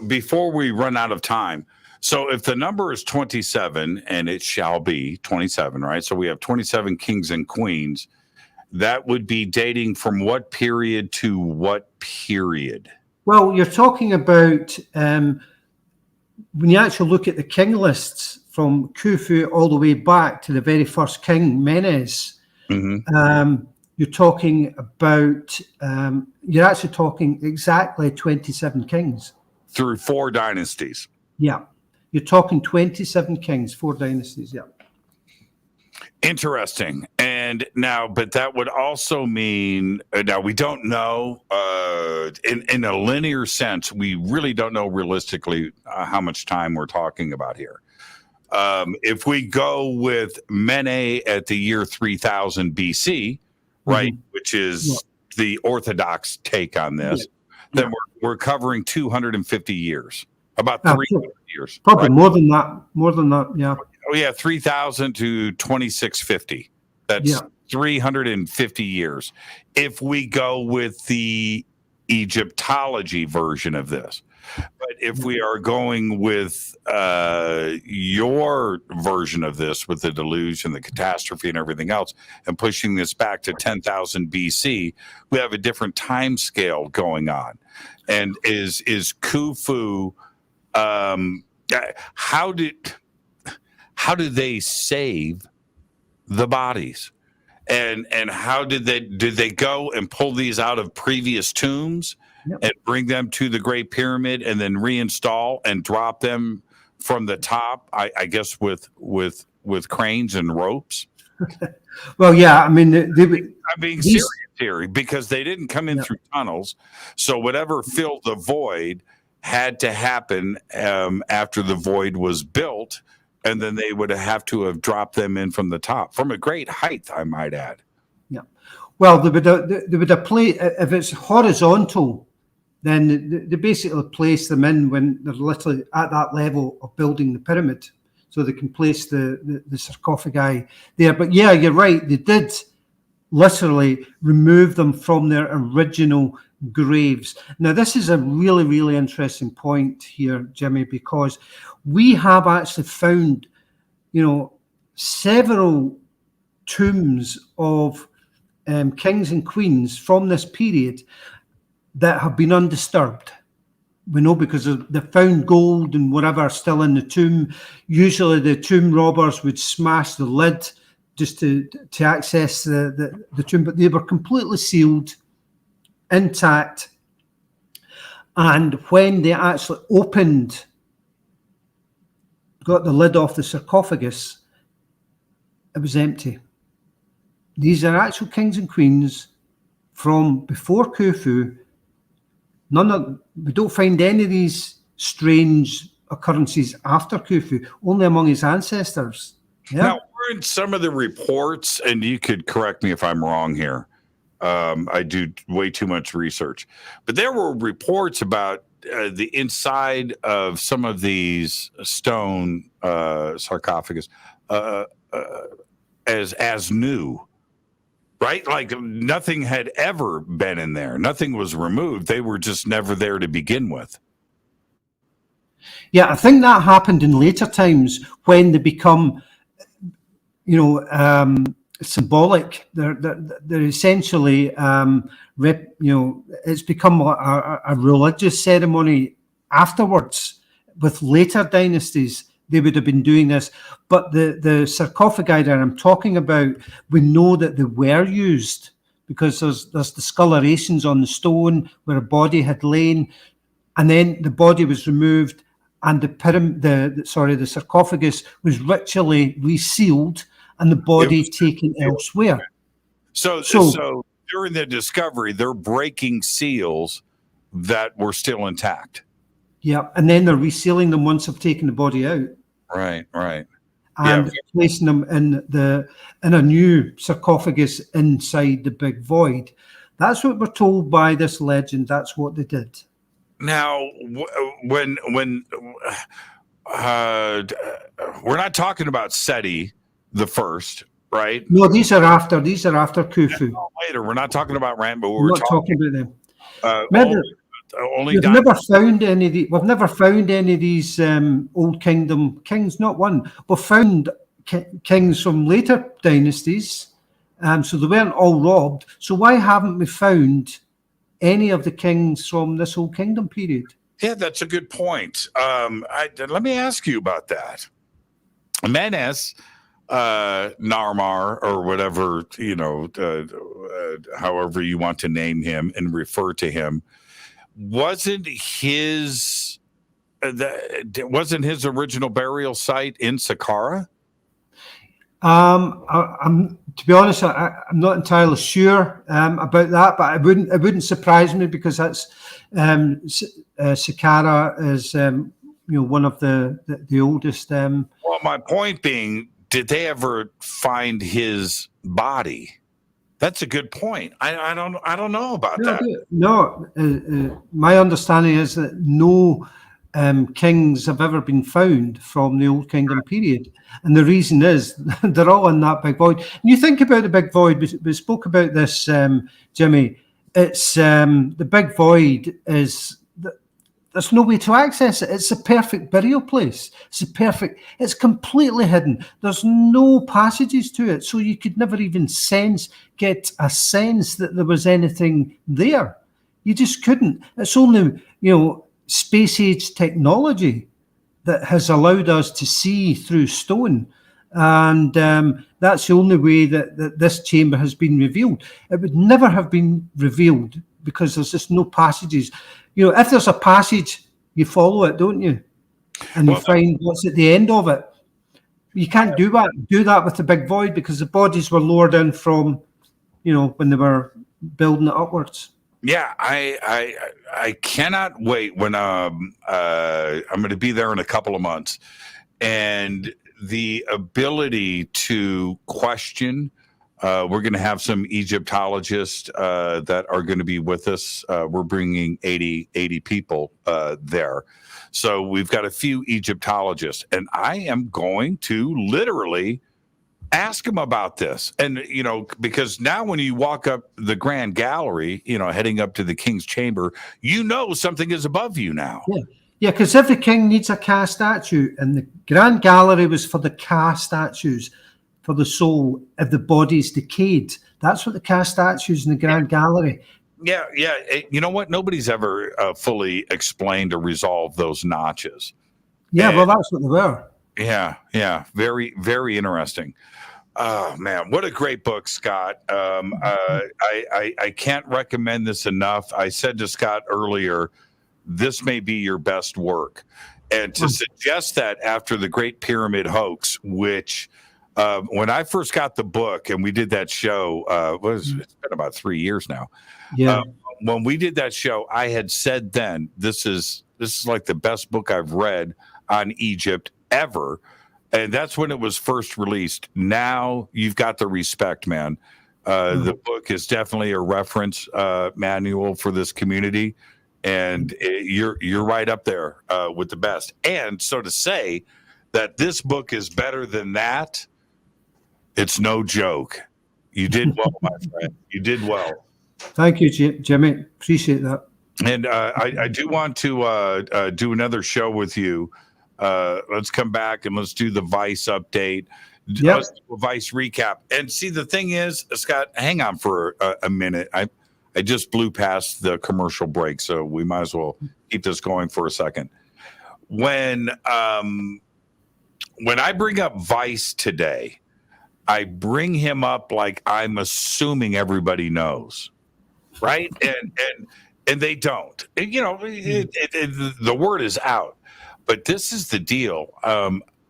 Before we run out of time, so if the number is 27, and it shall be 27, right? So we have 27 kings and queens. That would be dating from what period to what period? Well, you're talking about when you actually look at the king lists from Khufu all the way back to the very first king, Menes. You're talking about, you're actually talking exactly 27 kings. Through 4 dynasties. Yeah. You're talking 27 kings, 4 dynasties, yeah. Interesting. And now, but that would also mean, now we don't know, in a linear sense, we really don't know realistically how much time we're talking about here. If we go with Mene at the year 3000 BC, right, which is the Orthodox take on this, then we're covering 250 years, about 300 years. Probably more than that, yeah. Oh, yeah, 3000 to 2650. That's 350 years. If we go with the Egyptology version of this. But if we are going with your version of this, with the deluge and the catastrophe and everything else, and pushing this back to 10,000 BC, we have a different time scale going on. And is Khufu, how did they save the bodies? And how did they go and pull these out of previous tombs and bring them to the Great Pyramid and then reinstall and drop them from the top? I guess with cranes and ropes. Well, yeah, I mean, I'm being serious here, because they didn't come in through tunnels. So whatever filled the void had to happen after the void was built. And then they would have to have dropped them in from the top, from a great height, I might add. Yeah. Well, they would have placed, if it's horizontal, then they basically place them in when they're literally at that level of building the pyramid, so they can place the sarcophagi there. But yeah, you're right. They did literally remove them from their original graves. Now, this is a really, really interesting point here, Jimmy, because we have actually found, several tombs of kings and queens from this period that have been undisturbed. We know because they found gold and whatever still in the tomb. Usually the tomb robbers would smash the lid just to access the tomb, but they were completely sealed. intact. And when they actually got the lid off the sarcophagus, it was empty. These are actual kings and queens from before Khufu. We don't find any of these strange occurrences after Khufu, only among his ancestors. Yeah. Now, we're in some of the reports, and you could correct me if I'm wrong here. I do way too much research, but there were reports about the inside of some of these stone sarcophagus as new, right? Like nothing had ever been in there. Nothing was removed. They were just never there to begin with. Yeah, I think that happened in later times when they become, symbolic. They're essentially, it's become a religious ceremony afterwards. With later dynasties, they would have been doing this. But the sarcophagi that I'm talking about, we know that they were used because there's discolorations on the stone where a body had lain, and then the body was removed, and the sarcophagus was ritually resealed, and the body taken elsewhere. So during the discovery, they're breaking seals that were still intact. Yeah, and then they're resealing them once they've taken the body out. Right. And placing them in a new sarcophagus inside the big void. That's what we're told by this legend. That's what they did. Now, when we're not talking about Seti the first, right? No, these are after Khufu. Later, we're not talking about Ram, but we're not talking about them. Remember, we've never found any of these Old Kingdom kings. Not one. We've found kings from later dynasties, so they weren't all robbed. So why haven't we found any of the kings from this Old Kingdom period? Yeah, that's a good point. Let me ask you about that. Menes, Narmar, or whatever, however you want to name him and refer to him, wasn't his original burial site in Saqqara? To be honest, I'm not entirely sure about that, but it wouldn't surprise me because that's Saqqara is one of the oldest. Well, my point being, did they ever find his body? That's a good point. I don't know about that. No, my understanding is that no kings have ever been found from the Old Kingdom period, and the reason is they're all in that big void. And you think about the big void. We spoke about this, Jimmy. It's the big void is. There's no way to access it. It's a perfect burial place. It's completely hidden. There's no passages to it. So you could never even get a sense that there was anything there. You just couldn't. It's only, space age technology that has allowed us to see through stone. And that's the only way that this chamber has been revealed. It would never have been revealed because there's just no passages. If there's a passage, you follow it, don't you? And you find what's at the end of it. You can't do that with the big void because the bodies were lowered in from, when they were building it upwards. Yeah, I cannot wait when I'm going to be there in a couple of months, and the ability to question. We're going to have some Egyptologists that are going to be with us. We're bringing 80 people there. So we've got a few Egyptologists, and I am going to literally ask them about this. And, because now when you walk up the Grand Gallery, heading up to the King's Chamber, something is above you now. Yeah, because every king needs a Ka statue, and the Grand Gallery was for the Ka statues. For the soul if the body's decayed. That's what the Ka statues in the Grand Gallery. Yeah. You know what? Nobody's ever fully explained or resolved those notches. Yeah, well, that's what they were. Yeah. Very, very interesting. Oh man, what a great book, Scott. I can't recommend this enough. I said to Scott earlier, this may be your best work. And to suggest that after the Great Pyramid Hoax, which when I first got the book and we did that show, it's been about 3 years now. Yeah. When we did that show, I had said then, this is like the best book I've read on Egypt ever. And that's when it was first released. Now you've got the respect, man. The book is definitely a reference manual for this community. And you're right up there with the best. And so to say that this book is better than that, it's no joke. You did well, my friend. You did well. Thank you, Jimmy. Appreciate that. And I do want to do another show with you. Let's come back and let's do the Vice update. Yep. Let's do a Vice recap. And see, the thing is, Scott, hang on for a minute. I just blew past the commercial break, so we might as well keep this going for a second. When I bring up Vice today, I bring him up like I'm assuming everybody knows, right? And they don't. The word is out. But this is the deal.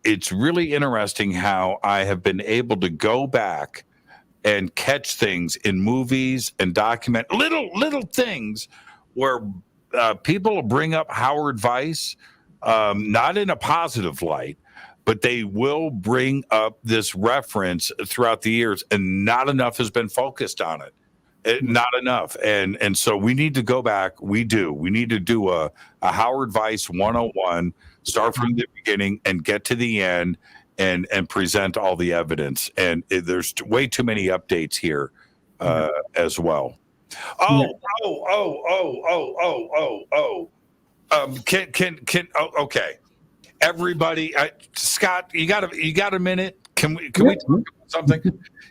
It's really interesting how I have been able to go back and catch things in movies and document little things where people will bring up Howard Weiss, not in a positive light, but they will bring up this reference throughout the years, and not enough has been focused on it. Not enough. And so we need to go back. We need to do a Howard Weiss 101, start from the beginning and get to the end and present all the evidence. And there's way too many updates here as well. Okay. Everybody, Scott, you got a minute? Can we talk about something?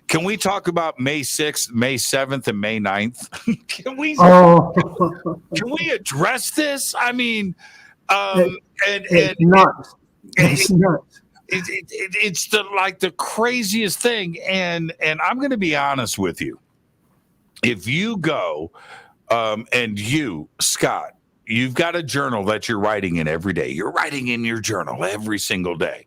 Can we talk about May 6th, May 7th, and May 9th? Can we address this? I mean, it's nuts. It's nuts. It's the craziest thing. And I'm going to be honest with you. If you go and you, Scott, you've got a journal that you're writing in every day. You're writing in your journal every single day.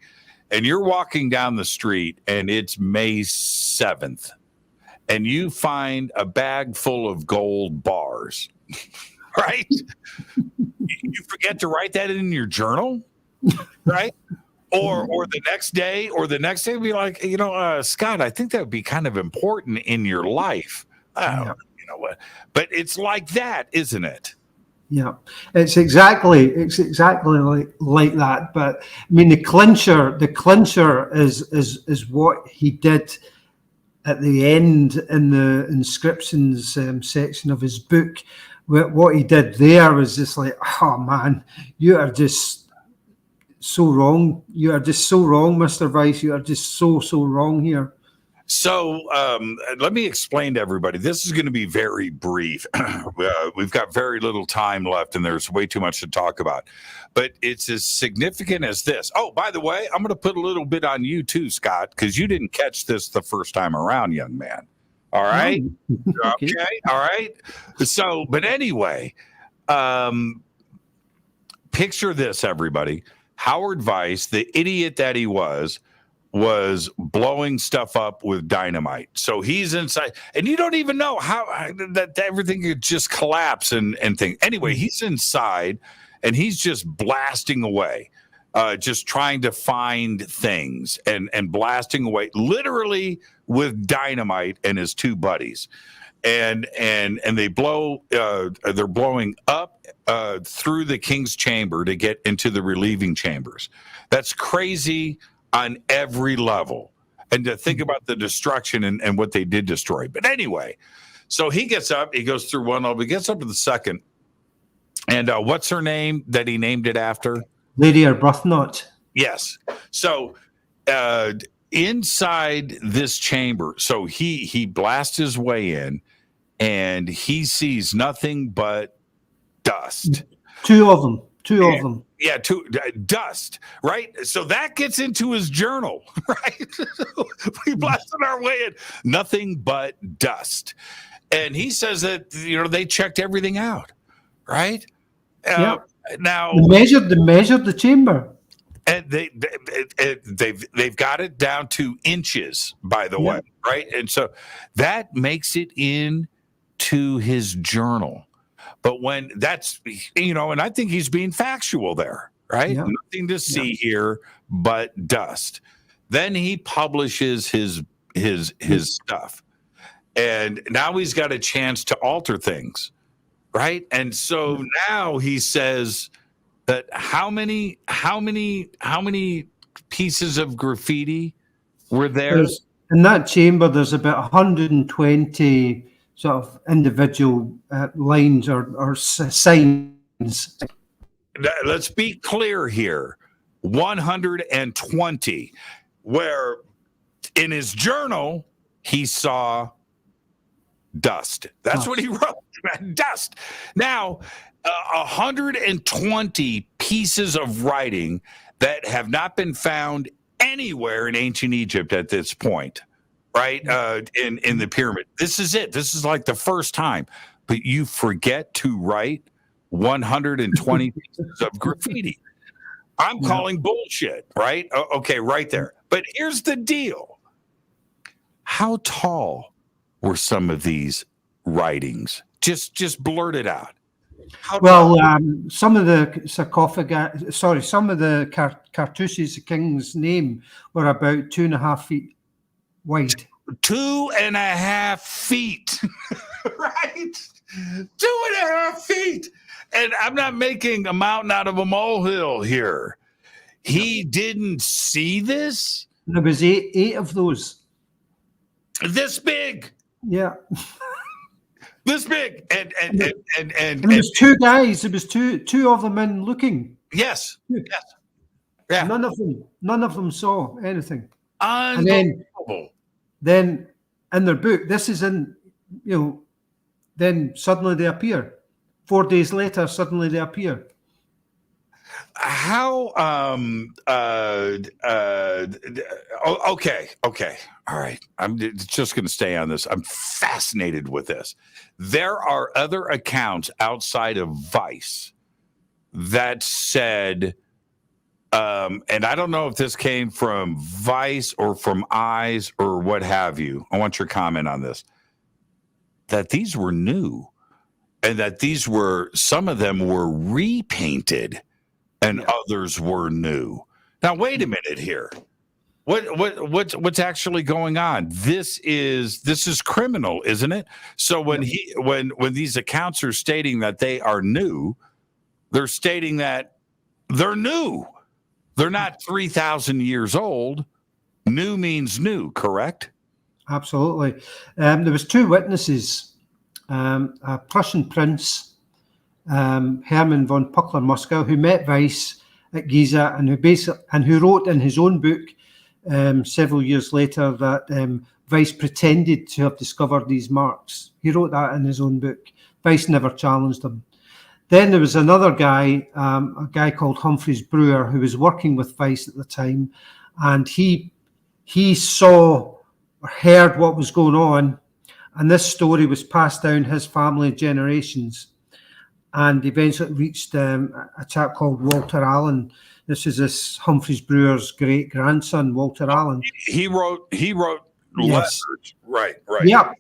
And you're walking down the street and it's May 7th and you find a bag full of gold bars, right? You forget to write that in your journal, right? Or the next day be like, Scott, I think that would be kind of important in your life. You know what? But it's like that, isn't it? Yeah, it's exactly like that. But I mean, the clincher is what he did at the end in the inscriptions section of his book. What he did there was just like, oh man, you are just so wrong. You are just so wrong, Mr. Weiss. You are just so wrong here. So let me explain to everybody. This is going to be very brief. We've got very little time left, and there's way too much to talk about. But it's as significant as this. Oh, by the way, I'm going to put a little bit on you too, Scott, because you didn't catch this the first time around, young man. All right? Okay. All right. So, but anyway, picture this, everybody. Howard Weiss, the idiot that he was blowing stuff up with dynamite. So he's inside, and you don't even know how that everything could just collapse and thing. Anyway, he's inside, and he's just blasting away, just trying to find things and blasting away, literally with dynamite and his two buddies, and they blow. They're blowing up through the king's chamber to get into the relieving chambers. That's crazy on every level, and to think about the destruction and what they did destroy. But anyway, so he gets up, he goes through one level, he gets up to the second, and what's her name that he named it after? Lady Arbuthnot. Yes. So inside this chamber, so he blasts his way in, and he sees nothing but dust. Two of them. dust, right? So that gets into his journal, right? We blasted our way in nothing but dust. And he says that, they checked everything out, right? Now they measured the chamber. And they've got it down to inches, by the way, right? And so that makes it into his journal. But when that's, and I think he's being factual there, right? Yeah. Nothing to see here but dust. Then he publishes his stuff. And now he's got a chance to alter things, right? And so now he says that how many pieces of graffiti were there? In that chamber, there's about 120 sort of individual lines or signs. Let's be clear here. 120, where in his journal, he saw dust. That's what he wrote, dust. Now, 120 pieces of writing that have not been found anywhere in ancient Egypt at this point, right? In the pyramid. This is it. This is like the first time. But you forget to write 120 pieces of graffiti. I'm calling bullshit, right? Okay, right there. But here's the deal. How tall were some of these writings? Just blurt it out. Some of the some of the cartouches, the king's name, were about 2.5 feet wide. 2.5 feet, right? 2.5 feet. And I'm not making a mountain out of a molehill here. He didn't see this? There was eight of those. This big. Yeah. This big. And there was two guys. There was two of them in looking. Yes. Yes. Yeah. None of them saw anything. Unbelievable. Then in their book, this is in, then suddenly they appear. 4 days later, suddenly they appear. How okay. All right. I'm just going to stay on this. I'm fascinated with this. There are other accounts outside of Vice that said, and I don't know if this came from Vice or from Eyes or what have you. I want your comment on this. That these were new, and that some of them were repainted, and others were new. Now, wait a minute here. What's actually going on? This is criminal, isn't it? So when these accounts are stating that they are new, they're stating that they're new. They're not 3,000 years old. New means new, correct? Absolutely. There was two witnesses, a Prussian prince, Hermann von Puckler-Muskau, who met Weiss at Giza and who wrote in his own book several years later that Weiss pretended to have discovered these marks. He wrote that in his own book. Weiss never challenged him. Then there was another guy, a guy called Humphreys Brewer, who was working with Weiss at the time, and he saw or heard what was going on, and this story was passed down his family generations, and eventually reached a chap called Walter Allen. This is this Humphreys Brewer's great grandson, Walter Allen. He wrote Yes. letters. Right.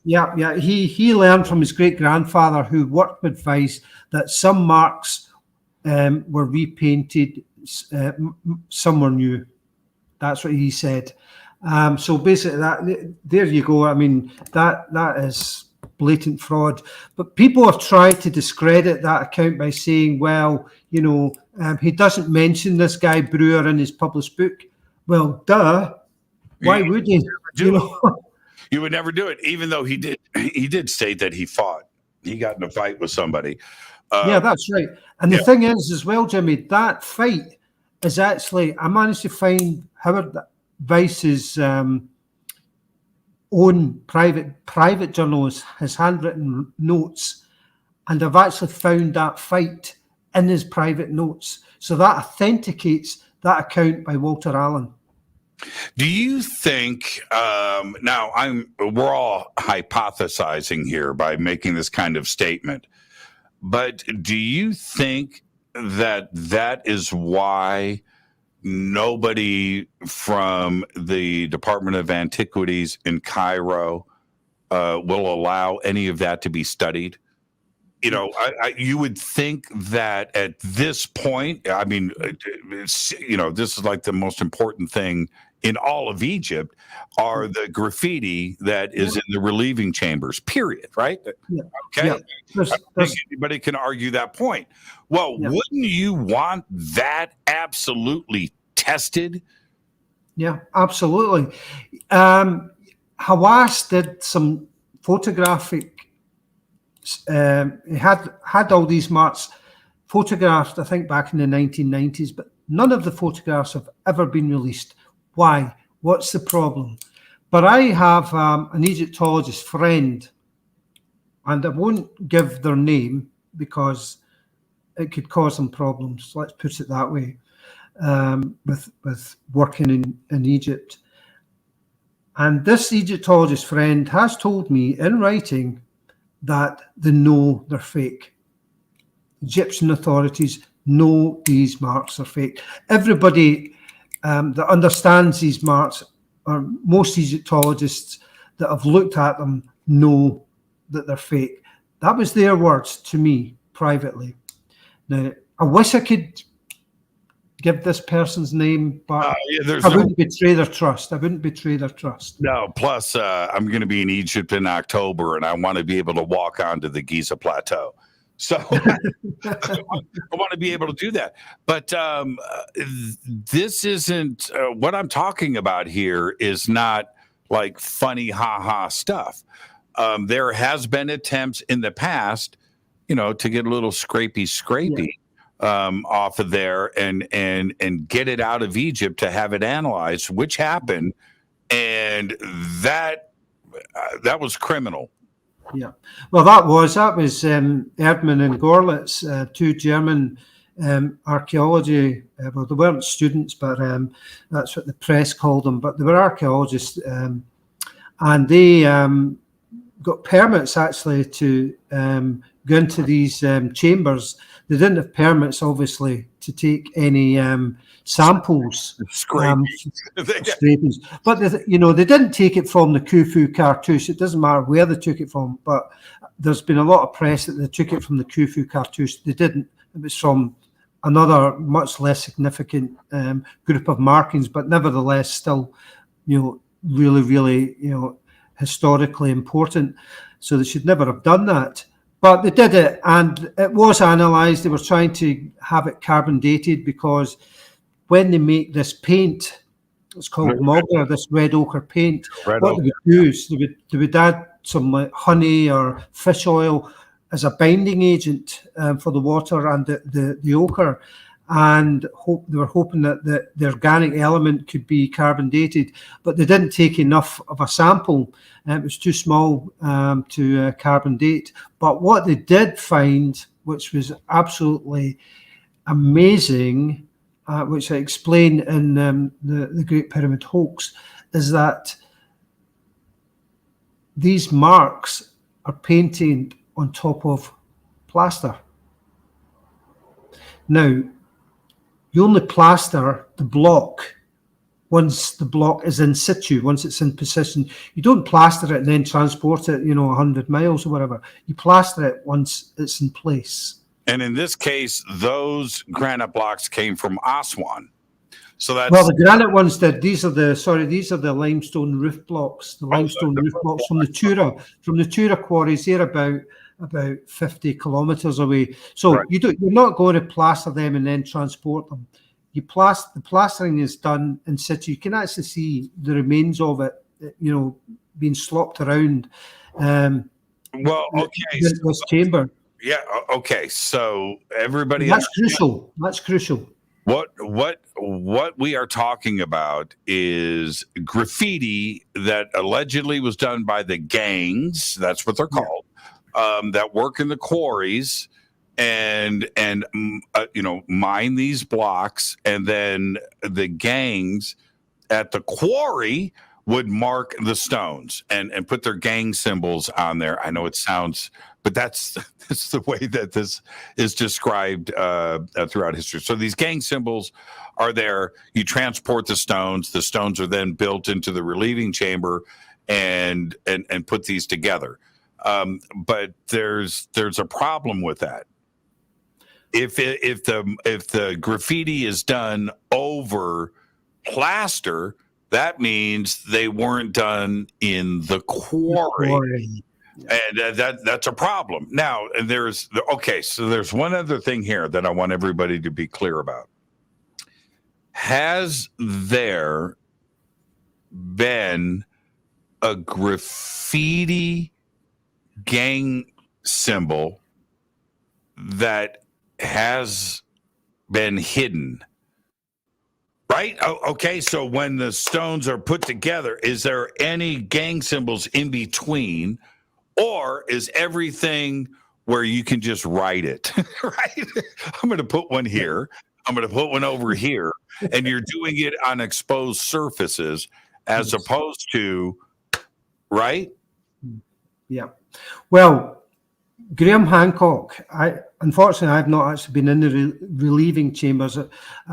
Yeah. He learned from his great grandfather, who worked with Weiss, that some marks were repainted, some were new. That's what he said. So basically, there you go. I mean, that is blatant fraud. But people have tried to discredit that account by saying, well, he doesn't mention this guy Brewer in his published book. Well, duh. Why would he? You would never do it, even though he did state that he fought. He got in a fight with somebody. Yeah, that's right. And the thing is, as well, Jimmy, that fight is actually, I managed to find Howard Weiss's own private journalist, his handwritten notes, and I've actually found that fight in his private notes. So that authenticates that account by Walter Allen. Do you think now we're all hypothesizing here by making this kind of statement, but do you think that is why nobody from the Department of Antiquities in Cairo will allow any of that to be studied? You know, you would think that at this point, I mean, this is like the most important thing in all of Egypt are the graffiti that is in the relieving chambers, period, right? Yeah. Okay. Yeah. I don't think anybody can argue that point. Well, wouldn't you want that absolutely tested? Yeah, absolutely. Hawass did some photographic. He had all these marks photographed, I think, back in the 1990s, but none of the photographs have ever been released. Why? What's the problem? But I have an Egyptologist friend, and I won't give their name because it could cause them problems. Let's put it that way. With working in Egypt, and this Egyptologist friend has told me in writing that they know they're fake. Egyptian authorities know these marks are fake. Everybody that understands these marks, or most Egyptologists that have looked at them, know that they're fake. That was their words to me privately. Now, I wish I could give this person's name, but I wouldn't betray their trust. I wouldn't betray their trust. No, plus I'm going to be in Egypt in October, and I want to be able to walk onto the Giza Plateau. So I want to be able to do that. But this isn't what I'm talking about here is not like funny ha-ha stuff. There has been attempts in the past, to get a little scrapey off of there and get it out of Egypt to have it analyzed, which happened. And that was criminal. Yeah, well, that was Erdmann and Gorlitz, two German archaeology. Well, they weren't students, but that's what the press called them. But they were archaeologists, and they got permits actually to go into these chambers. They didn't have permits, obviously, to take any samples, scrapings. But they didn't take it from the Khufu cartouche. It doesn't matter where they took it from. But there's been a lot of press that they took it from the Khufu cartouche. They didn't. It was from another much less significant group of markings, but nevertheless, still, really, really, historically important. So they should never have done that. But they did it, and it was analysed. They were trying to have it carbon dated because when they make this paint, it's called Mogra, this red ochre paint, what they would do is they would add some like honey or fish oil as a binding agent for the water and the ochre, and they were hoping that the organic element could be carbon dated, but they didn't take enough of a sample. It was too small to carbon date. But what they did find, which was absolutely amazing, which I explain in the Great Pyramid Hoax, is that these marks are painted on top of plaster. Now, you only plaster the block once the block is in situ, once it's in position. You don't plaster it and then transport it, 100 miles or whatever. You plaster it once it's in place. And in this case, those granite blocks came from Aswan. So that's the granite ones did. These are the limestone roof blocks. The limestone roof blocks from the Tura quarries. They're about 50 kilometers away. So you're not going to plaster them and then transport them. The plastering is done in situ. You can actually see the remains of it, being slopped around. This chamber. Yeah. Okay. So everybody. That's crucial. That's crucial. What we are talking about is graffiti that allegedly was done by the gangs. That's what they're called. That work in the quarries, and mine these blocks, and then the gangs at the quarry would mark the stones and put their gang symbols on there. I know it sounds, but that's the way that this is described throughout history. So these gang symbols are there. You transport the stones. The stones are then built into the relieving chamber and put these together. But there's a problem with that. If the graffiti is done over plaster, that means they weren't done in the quarry. And that's a problem. Now, there's one other thing here that I want everybody to be clear about. Has there been a graffiti gang symbol that has been hidden? Right? Okay, so when the stones are put together, is there any gang symbols in between, or is everything where you can just write it? Right? I'm going to put one here. I'm going to put one over here, and you're doing it on exposed surfaces as opposed to, right? Yeah. Well, Graham Hancock, unfortunately, I've not actually been in the relieving chambers. I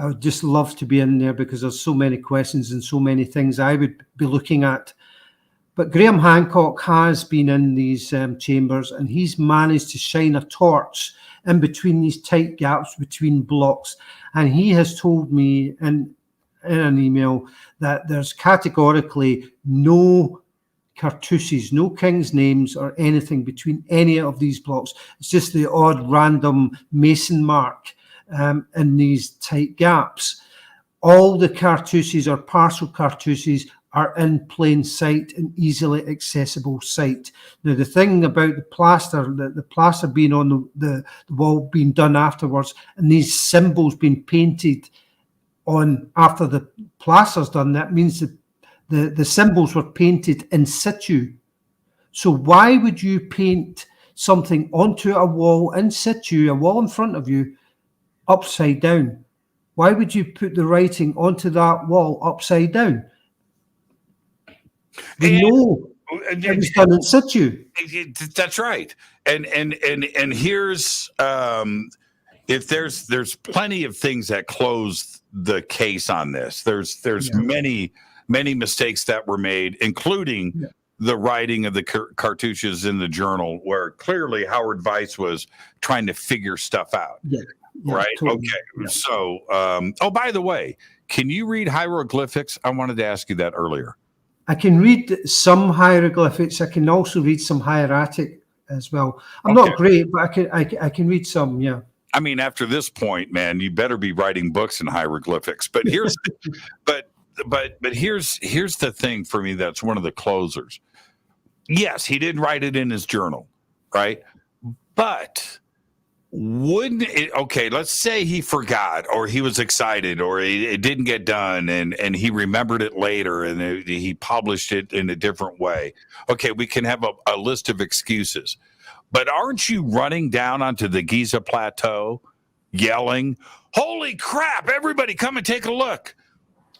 would just love to be in there because there's so many questions and so many things I would be looking at. But Graham Hancock has been in these chambers, and he's managed to shine a torch in between these tight gaps between blocks. And he has told me in an email that there's categorically no cartouches, no king's names or anything between any of these blocks. It's just the odd random mason mark in these tight gaps. All the cartouches or partial cartouches are in plain sight and easily accessible sight. Now, the thing about the plaster, the plaster being on the wall being done afterwards, and these symbols being painted on after the plaster's done, that means that the symbols were painted in situ. So why would you paint something onto a wall in situ, a wall in front of you, upside down? Why would you put the writing onto that wall upside down? You know it was done in situ. That's right. And here's if there's plenty of things that close the case on this. There's many mistakes that were made, including the writing of the cartouches in the journal, where clearly Howard Weiss was trying to figure stuff out. Right? Totally. Okay. So, by the way, can you read hieroglyphics? I wanted to ask you that earlier. I can read some hieroglyphics. I can also read some hieratic as well. I'm not great, but I can read some, yeah. I mean, after this point, man, you better be writing books in hieroglyphics. But here's but here's the thing for me that's one of the closers. Yes, he did write it in his journal, right? But wouldn't it, let's say he forgot, or he was excited, or it didn't get done, and he remembered it later, and he published it in a different way. Okay, we can have a list of excuses. But aren't you running down onto the Giza Plateau yelling, "Holy crap, everybody come and take a look,"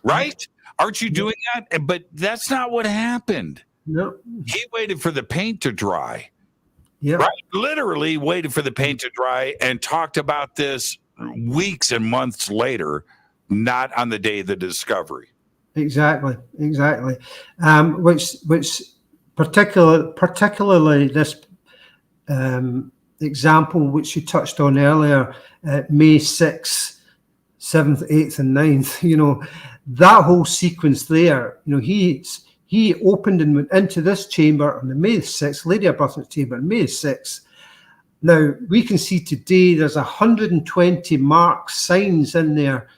right? Aren't you doing that? But that's not what happened. No. He waited for the paint to dry. Yeah. Right? Literally waited for the paint to dry and talked about this weeks and months later, not on the day of the discovery. Exactly. Which particularly this example which you touched on earlier, May 6th, 7th, 8th, and 9th, that whole sequence there, he opened and went into this chamber on the May 6th, Lady Arbuthnot's chamber on May 6th. Now, we can see today there's 120 marked signs in there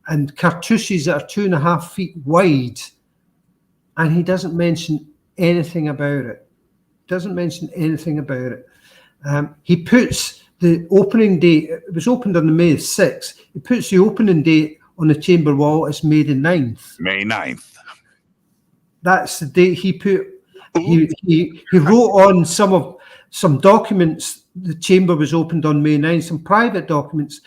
and cartouches that are 2.5 feet wide. And he doesn't mention anything about it. He puts the opening date, it was opened on the May 6th. He puts the opening date on the chamber wall as May the 9th. May 9th. That's the date he put. He wrote on some some documents. The chamber was opened on May 9, some private documents,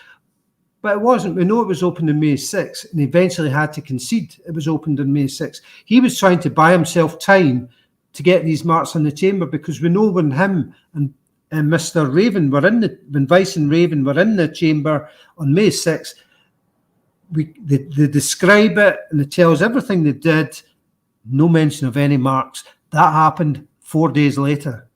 but it wasn't. We know it was opened on May 6, and he eventually had to concede it was opened on May 6. He was trying to buy himself time to get these marks on the chamber, because we know when him and Mr. Raven were when Weiss and Raven were in the chamber on May 6, they describe it and it tells everything they did. No mention of any marks. That happened 4 days later.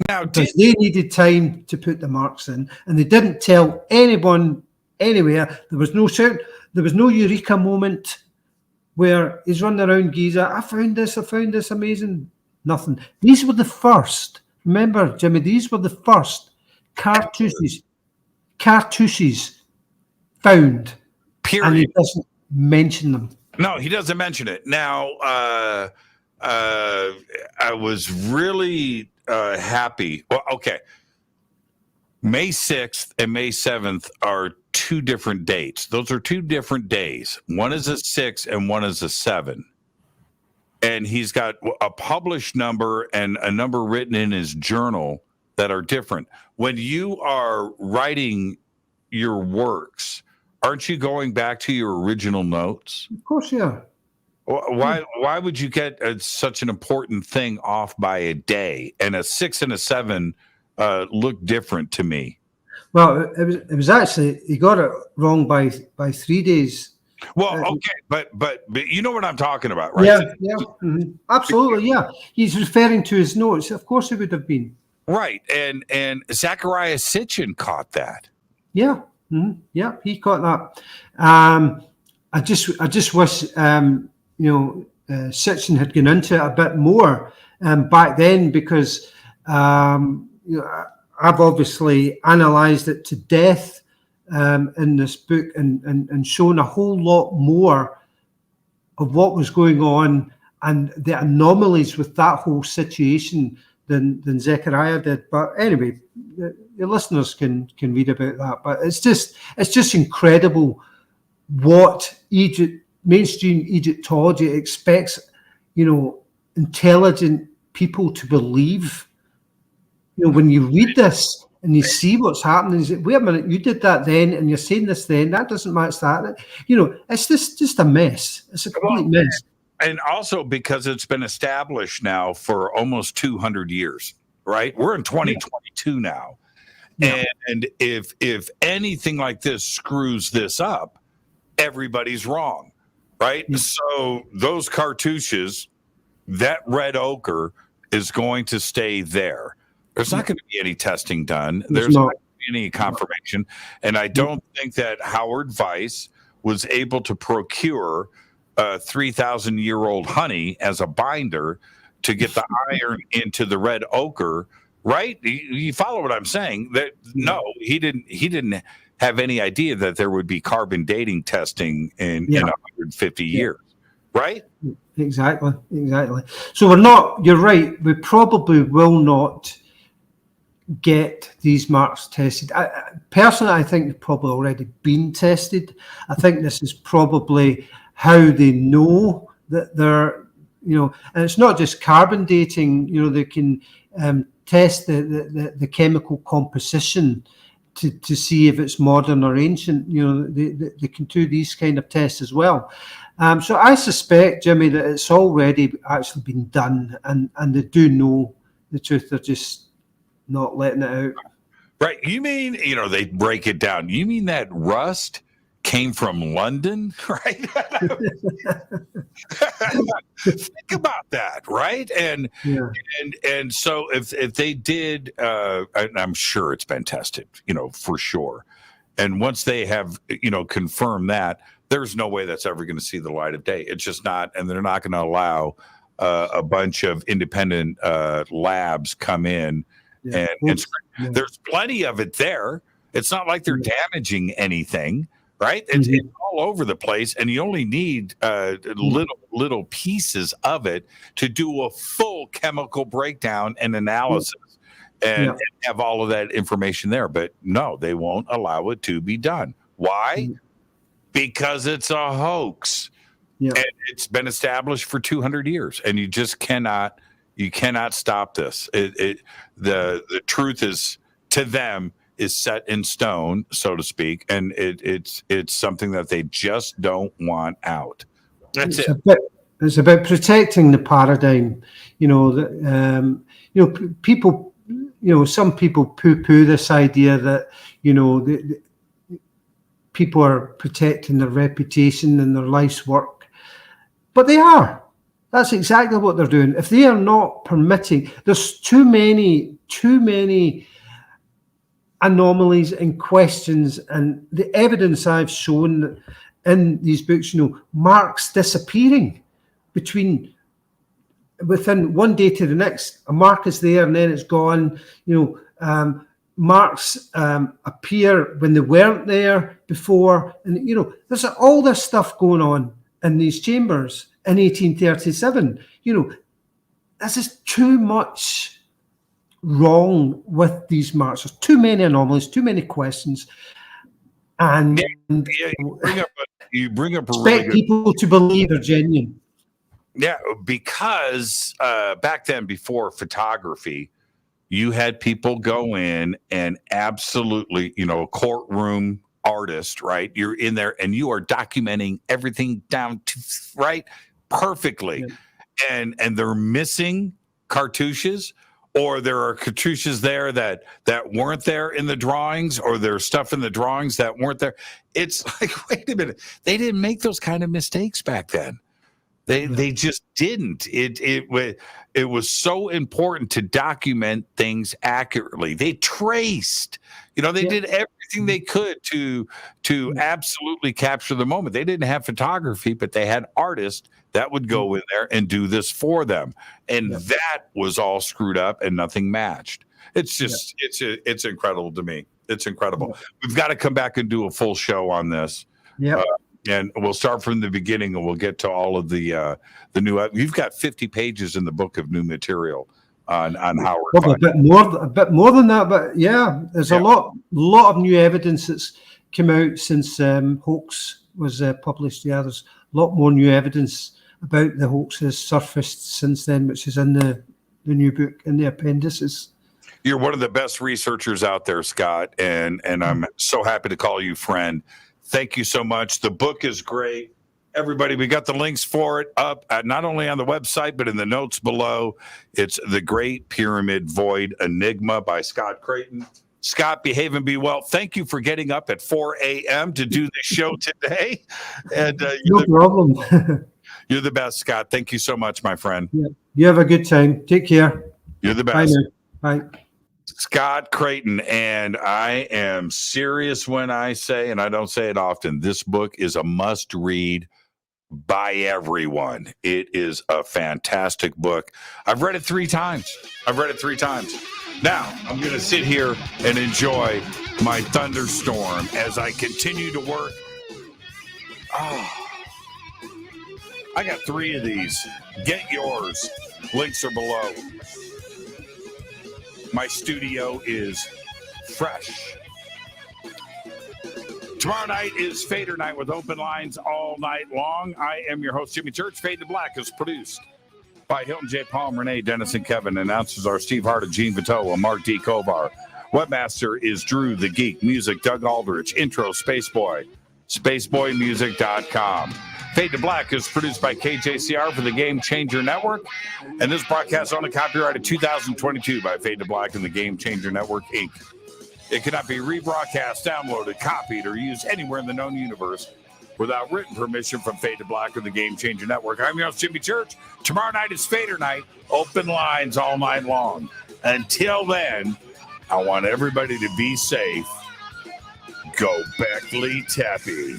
Now, because they needed time to put the marks in, and they didn't tell anyone anywhere. There was no eureka moment where he's running around Giza. I found this amazing. Nothing. These were the first. Remember, Jimmy, these were the first cartouches found. Period. And he doesn't mention them. No, he doesn't mention it. Now, I was really happy. Well, okay. May 6th and May 7th are two different dates. Those are two different days. One is a 6 and one is a 7. And he's got a published number and a number written in his journal that are different. When you are writing your works, aren't you going back to your original notes? Of course, yeah. Why would you get such an important thing off by a day? And a 6 and a 7 look different to me. Well, it was actually, he got it wrong by 3 days. Well, okay, but you know what I'm talking about, right? Yeah, mm-hmm. Absolutely, yeah. He's referring to his notes. Of course, it would have been right. And Zachariah Sitchin caught that. Yeah, mm-hmm. Yeah, he caught that. I just wish Sitchin had gone into it a bit more back then, because I've obviously analysed it to death in this book and shown a whole lot more of what was going on and the anomalies with that whole situation than Zechariah did. But anyway, the listeners can read about that. But it's just incredible what mainstream Egyptology expects, intelligent people to believe. When you read this and you see what's happening, you say, wait a minute, you did that then, and you're saying this then, that doesn't match that. It's just a mess. It's a complete mess. And also because it's been established now for almost 200 years, right? We're in 2022 now. Yeah. And if anything like this screws this up, everybody's wrong, right? Yeah. So those cartouches, that red ochre is going to stay there. There's not going to be any testing done. There's not any confirmation. And I don't think that Howard Weiss was able to procure 3,000-year-old honey as a binder to get the iron into the red ochre, right? You follow what I'm saying? That no, he didn't have any idea that there would be carbon dating testing in 150 years, right? Exactly. So you're right, we probably will not get these marks tested. Personally, I think they've probably already been tested. I think this is probably how they know that they're, and it's not just carbon dating. They can test the chemical composition to see if it's modern or ancient. They can do these kind of tests as well. So I suspect, Jimmy, that it's already actually been done, and they do know the truth. They're just not letting it out. Right. You mean, they break it down. You mean that rust came from London, right? Think about that, right? And so if they did, I'm sure it's been tested, for sure. And once they have, confirmed that, there's no way that's ever going to see the light of day. It's just not, and they're not going to allow a bunch of independent labs come in. And there's plenty of it there. It's not like they're damaging anything, right? It's all over the place, and you only need little pieces of it to do a full chemical breakdown and analysis and have all of that information there. But no, they won't allow it to be done. Why? Because it's a hoax. And it's been established for 200 years, and you just cannot You cannot stop this. The truth is, to them, is set in stone, so to speak, and it's something that they just don't want out. That's it. It's about protecting the paradigm. People. Some people poo-poo this idea that people are protecting their reputation and their life's work, but they are. That's exactly what they're doing. If they are not permitting, there's too many anomalies and questions, and the evidence I've shown in these books, marks disappearing within one day to the next. A mark is there and then it's gone. Marks appear when they weren't there before, and there's all this stuff going on in these chambers in 1837. This is too much wrong with these marks. There's too many anomalies, too many questions, and you bring up a expect really good people to believe they're genuine. Yeah, because back then, before photography, you had people go in and absolutely, a courtroom artist, right? You're in there and you are documenting everything down to right perfectly, and they're missing cartouches. Or there are cartouches there that weren't there in the drawings, or there's stuff in the drawings that weren't there. It's like, wait a minute, they didn't make those kind of mistakes back then. They just didn't. It was so important to document things accurately. They traced, they did everything they could to absolutely capture the moment. They didn't have photography, but they had artists that would go in there and do this for them. And that was all screwed up and nothing matched. It's just, it's incredible to me. It's incredible. We've got to come back and do a full show on this. Yeah. And we'll start from the beginning, and we'll get to all of the new. You've got 50 pages in the book of new material on Howard. Well, a bit more than that, but there's a lot of new evidence that's come out since Hoax was published. Yeah, there's a lot more new evidence about the hoax has surfaced since then, which is in the new book in the appendices. You're one of the best researchers out there, Scott, and I'm so happy to call you friend. Thank you so much. The book is great. Everybody, we got the links for it up not only on the website, but in the notes below. It's The Great Pyramid Void Enigma by Scott Creighton. Scott, behave and be well. Thank you for getting up at 4 a.m. to do the show today. And no problem. You're the best, Scott. Thank you so much, my friend. Yeah. You have a good time. Take care. You're the best. Bye. Scott Creighton, and I am serious when I say, and I don't say it often, this book is a must-read by everyone. It is a fantastic book. I've read it 3 times. Now, I'm going to sit here and enjoy my Thunderstorm as I continue to work. I got 3 of these. Get yours. Links are below. My studio is fresh. Tomorrow night is Fader Night with open lines all night long. I am your host, Jimmy Church. Fade to Black is produced by Hilton J. Palm, Renee, Dennis, and Kevin. Announcers are Steve Hart, Gene Vitoa, Mark D. Kovar. Webmaster is Drew the Geek. Music, Doug Aldrich. Intro, Spaceboy. SpaceboyMusic.com. Fade to Black is produced by KJCR for the Game Changer Network. And this broadcast is only copyrighted 2022 by Fade to Black and the Game Changer Network, Inc. It cannot be rebroadcast, downloaded, copied, or used anywhere in the known universe without written permission from Fade to Black and the Game Changer Network. I'm your host, Jimmy Church. Tomorrow night is Fader Night. Open lines all night long. Until then, I want everybody to be safe. Go Beckley Tappy.